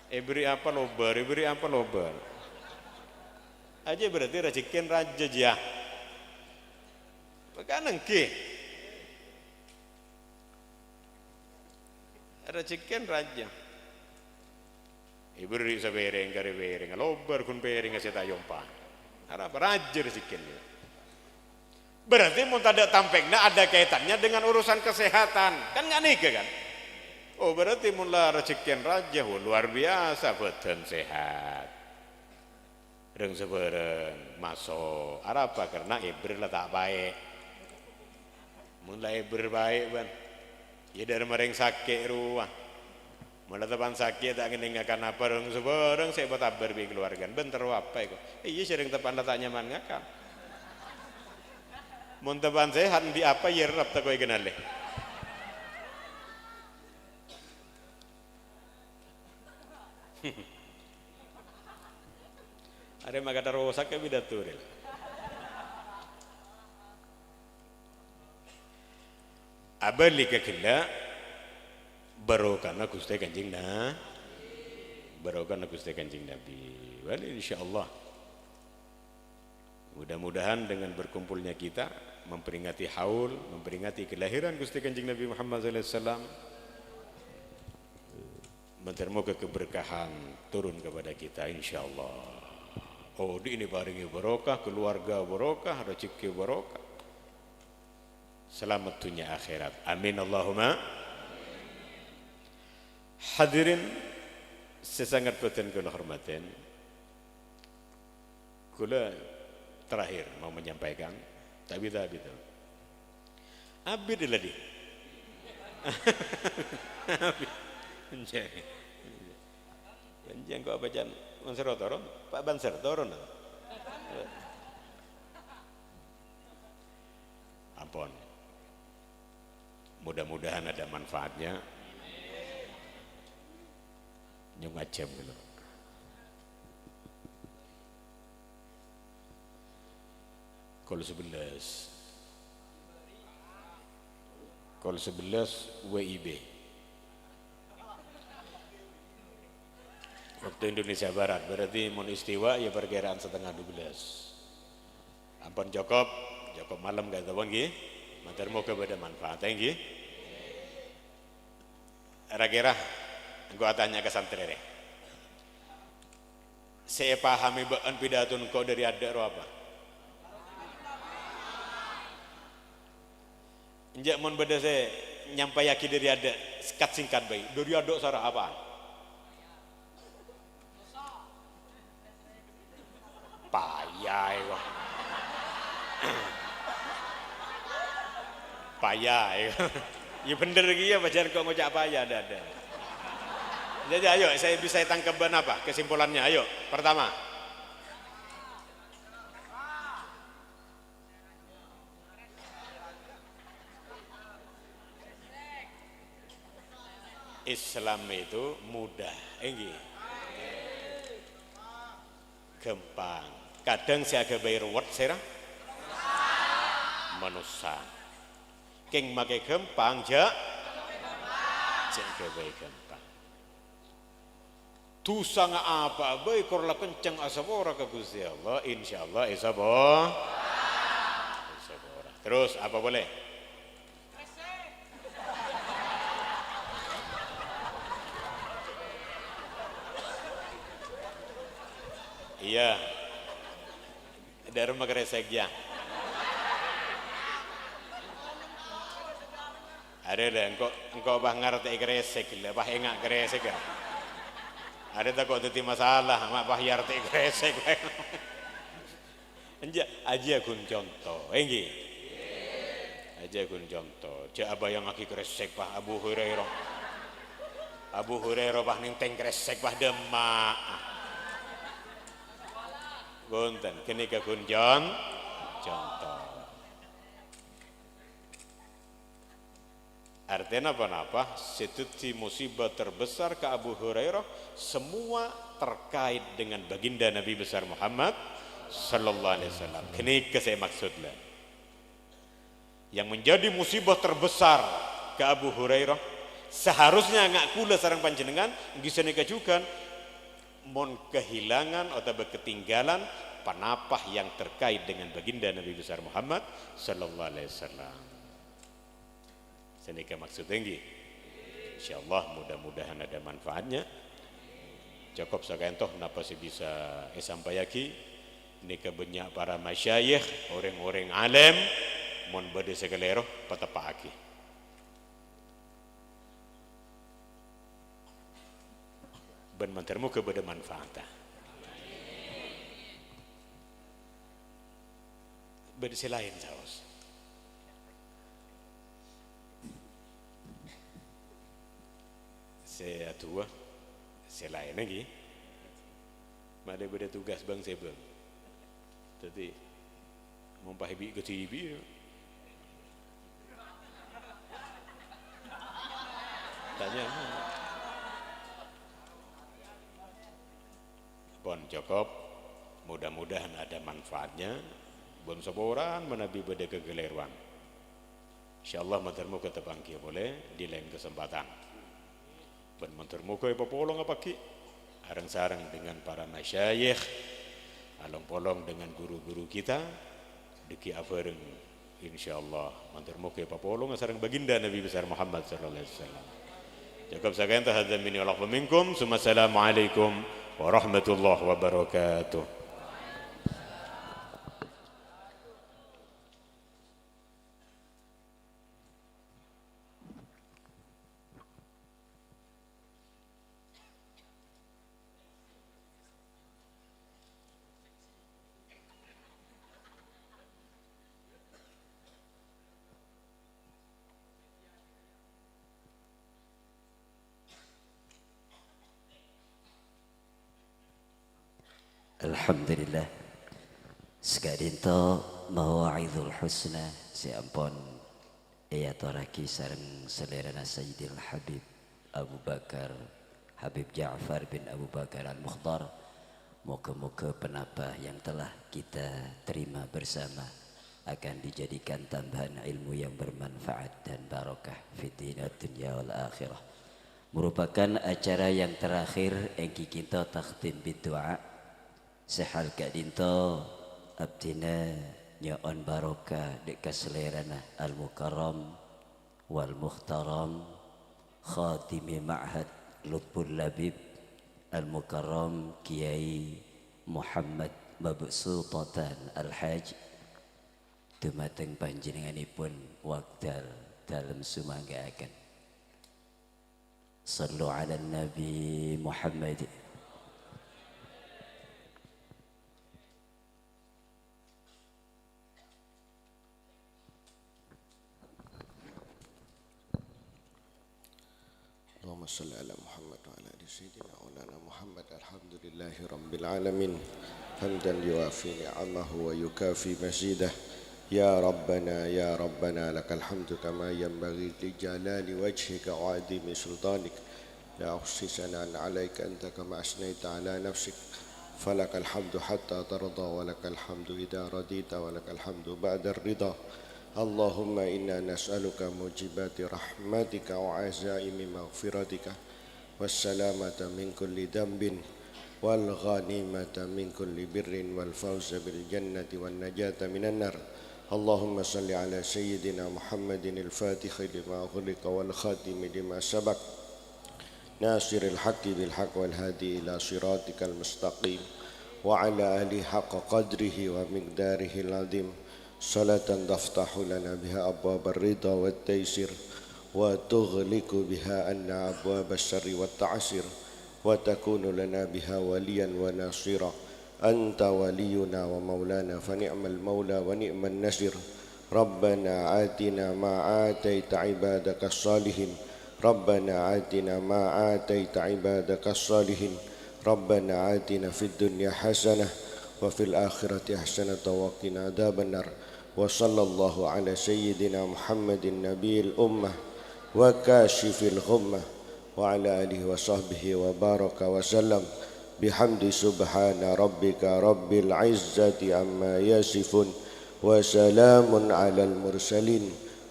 Beri apa lobar. Aja berarti rezekian raja jah. Bagaimana ke? Rezekian raja. Beri sabereng kare bereng, lobar kun bereng asyik tayompa. Apa raja rezekian dia. Berarti mau tak ada tampeknya ada kaitannya dengan urusan kesehatan, kan nggak nikah kan? Oh berarti mula rezekian raja, luar biasa betul sehat. Reng sebereng masuk. Apa karena ibril lah tak baik. Mulai berbaik ban. Ya dari mereng sakit ruah. Mula tepan sakit tak ngendengakan apa rong sebereng saya betabar bi keluarga. Bentar apa itu? Iya sering tepan tak nyaman ngakak. Mun tepan sehat di apa ya rap tak kau kenal le. Ada makata rosak ke bidaturil. Abali kekila barokahna Gusti Kanjeng Nabi. Barokahna Gusti Kanjeng Nabi. Wali insyaallah. Mudah-mudahan dengan berkumpulnya kita memperingati haul, memperingati kelahiran Gusti Kanjeng Nabi Muhammad sallallahu alaihi wasallam. Semoga keberkahan turun kepada kita insyaallah. Oh, di ini paringi barokah, keluarga barokah, rezeki barokah. Selamat dunia akhirat. Amin Allahumma. Hadirin sesangat boten kula hormaten. Kula terakhir mau menyampaikan tapi itu. Abid lagi. Jangan kok bacaan Banser Toron, Pak Banser Toron. Ampun. Mudah-mudahan ada manfaatnya. Nyung ajem gitu. Kol 11 WIB. Waktu Indonesia Barat, berarti mun istiwa ya perkiraan setengah 12. Ampun Jokop malam gak tahu nggih. Matur muga pada manfaat nggih. Kira-kira gua tanya ke santrere. Saya pahami baan pidatun kau dari ada ro apa? Injak mon beda saya nyampaiaki dari ada singkat baik. Dari ada sarah apaan? Payah kok. Payah ya bener lagi ya baca kok ngocak payah ada. Jadi ayo saya bisa tangkapkan apa kesimpulannya, ayo. Pertama, Islam itu mudah, gampang. Kadang saya agak bayar ruwet serah manusia. Keng make gampang ja, jangan baik gampang. Tu sangat apa baik korla kencang asabora ke Gusti Allah, insyaallah isabah. Terus apa boleh? Iya, dari rumah kresek ya. Ada engkau bah ngerti kresek lah, bah enggak kresek ya. Ada tak kau teti masalah, mak bah yarti kresek. Enja aja kun contoh, enggih. Aja kun contoh. Cak abah yang aki kresek bah Abu Hurairah. Abu Hurairah bah ning teng kresek bah demak. Gonten, kini kun contoh. Artinya apa? Setuti musibah terbesar ke Abu Hurairah semua terkait dengan baginda Nabi besar Muhammad sallallahu alaihi wasallam. Kini saya maksudlah. Yang menjadi musibah terbesar ke Abu Hurairah seharusnya ngak kula sareng panjenengan bisa nikajukan mon kehilangan atau ketinggalan panapah yang terkait dengan baginda Nabi besar Muhammad sallallahu alaihi wasallam. Senika maksud tinggi. Insyaallah mudah-mudahan ada manfaatnya. Cukup sakentoh napa sih bisa sampaiaki nika banyak para masyayikh, orang-orang alim mun bade segalero patapaki. Ben mantermu ke bade manfaatah. Bade selain saos. Saya tua, saya lain lagi. Ada beda tugas bang saya bang. Jadi mau pahibi ke TV. Tanya. Bon cukup. Mudah-mudahan ada manfaatnya. Bon saboran menabi beda kegeliruan. Insyaallah matermu ketepangki boleh di lain kesempatan. Ben mentermu kowe popolong apa ki? Areng-sareng dengan para masyayikh, along-polong dengan guru-guru kita, diki afereng insyaallah mentermu kowe popolong sareng baginda Nabi besar Muhammad sallallahu alaihi wasallam. Cukup sakian tahadzan minni wa minkum. Assalamualaikum warahmatullahi wabarakatuh. Alhamdulillah. Sekadinto mawa'idul husna si ampun iya toraki sareng selerana Sayyidil Habib Abu Bakar Habib Ja'far bin Abu Bakar Al-Mukhtar. Moga-moga penapa yang telah kita terima bersama akan dijadikan tambahan ilmu yang bermanfaat dan barokah fid dunya wal akhirah. Merupakan acara yang terakhir engki kita takhtim bidu'a. Sehal kadinto abdina nyaon barokah dek kaselerana al-mukarram wal muhtaram khatimi ma'had Lutful Labib al-mukarram Kiai Muhammad Mabsutatan Al-Haj dumateng panjenenganipun wekdal dalem sumangga akan sallu ala Nabi Muhammad. اللهم صل على محمد وعلى ال سيدنا مولانا محمد. الحمد لله رب العالمين حمدا يوافي نعمه ويكافي مزيده. يا ربنا لك الحمد كما ينبغي لجلال وجهك وعظيم سلطانك. لا أحصي ثناء عليك أنت كما أثنيت على نفسك. فلك الحمد حتى ترضى ولك الحمد إذا رضيت ولك الحمد بعد الرضا. اللهم إنا نسألك موجبات رحمتك وعزائم مغفرتك والسلامة من كل ذنب والغنيمة من كل بر والفوز بالجنة والنجاة من النار. اللهم صل على سيدنا محمد الفاتح لما أغلق والخاتم لما سبق ناصر الحق بالحق والهادي إلى صراطك المستقيم وعلى آله حق قدره ومقداره العظيم. صلاة تفتح لنا بها أبواب الرضا والتيسير وتغلق بها عنا أبواب الشر والتعسير وتكون لنا بها وليا وناصرا. أنت ولينا ومولانا فنعم المولى ونعم النصير. ربنا آتنا ما آتيت عبادك الصالحين. ربنا آتنا ما آتيت عبادك الصالحين. ربنا آتنا في الدنيا حسنة وفي الآخرة حسنة وقنا عذاب النار. وصلى الله على سيدنا محمد النبي الأمة وكاشف الغمة وعلى آله وصحبه وبارك وسلم بحمد سبحان ربك رب العزة عما يصفون وسلام على المرسلين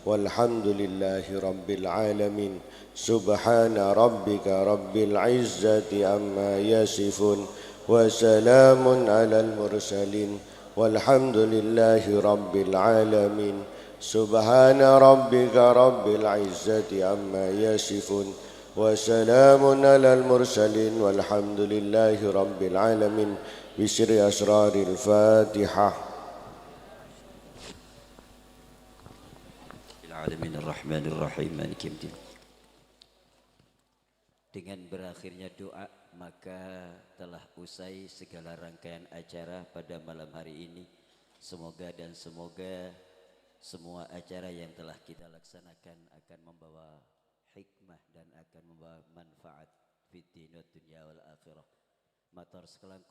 والحمد لله رب العالمين. سبحان ربك رب العزة عما يصفون وسلام على المرسلين والحمد لله رب العالمين. سبحان ربك رب العزة عما يصفون وسلام على المرسلين والحمد لله رب العالمين. بسر أسرار الفاتحة. Alamin ar-Rahmanir Rahim Maliki Yaumiddin. Dengan berakhirnya doa maka telah usai segala rangkaian acara pada malam hari ini. Semoga semua acara yang telah kita laksanakan akan membawa hikmah dan akan membawa manfaat fid dunya wal akhirah. Matur sekalian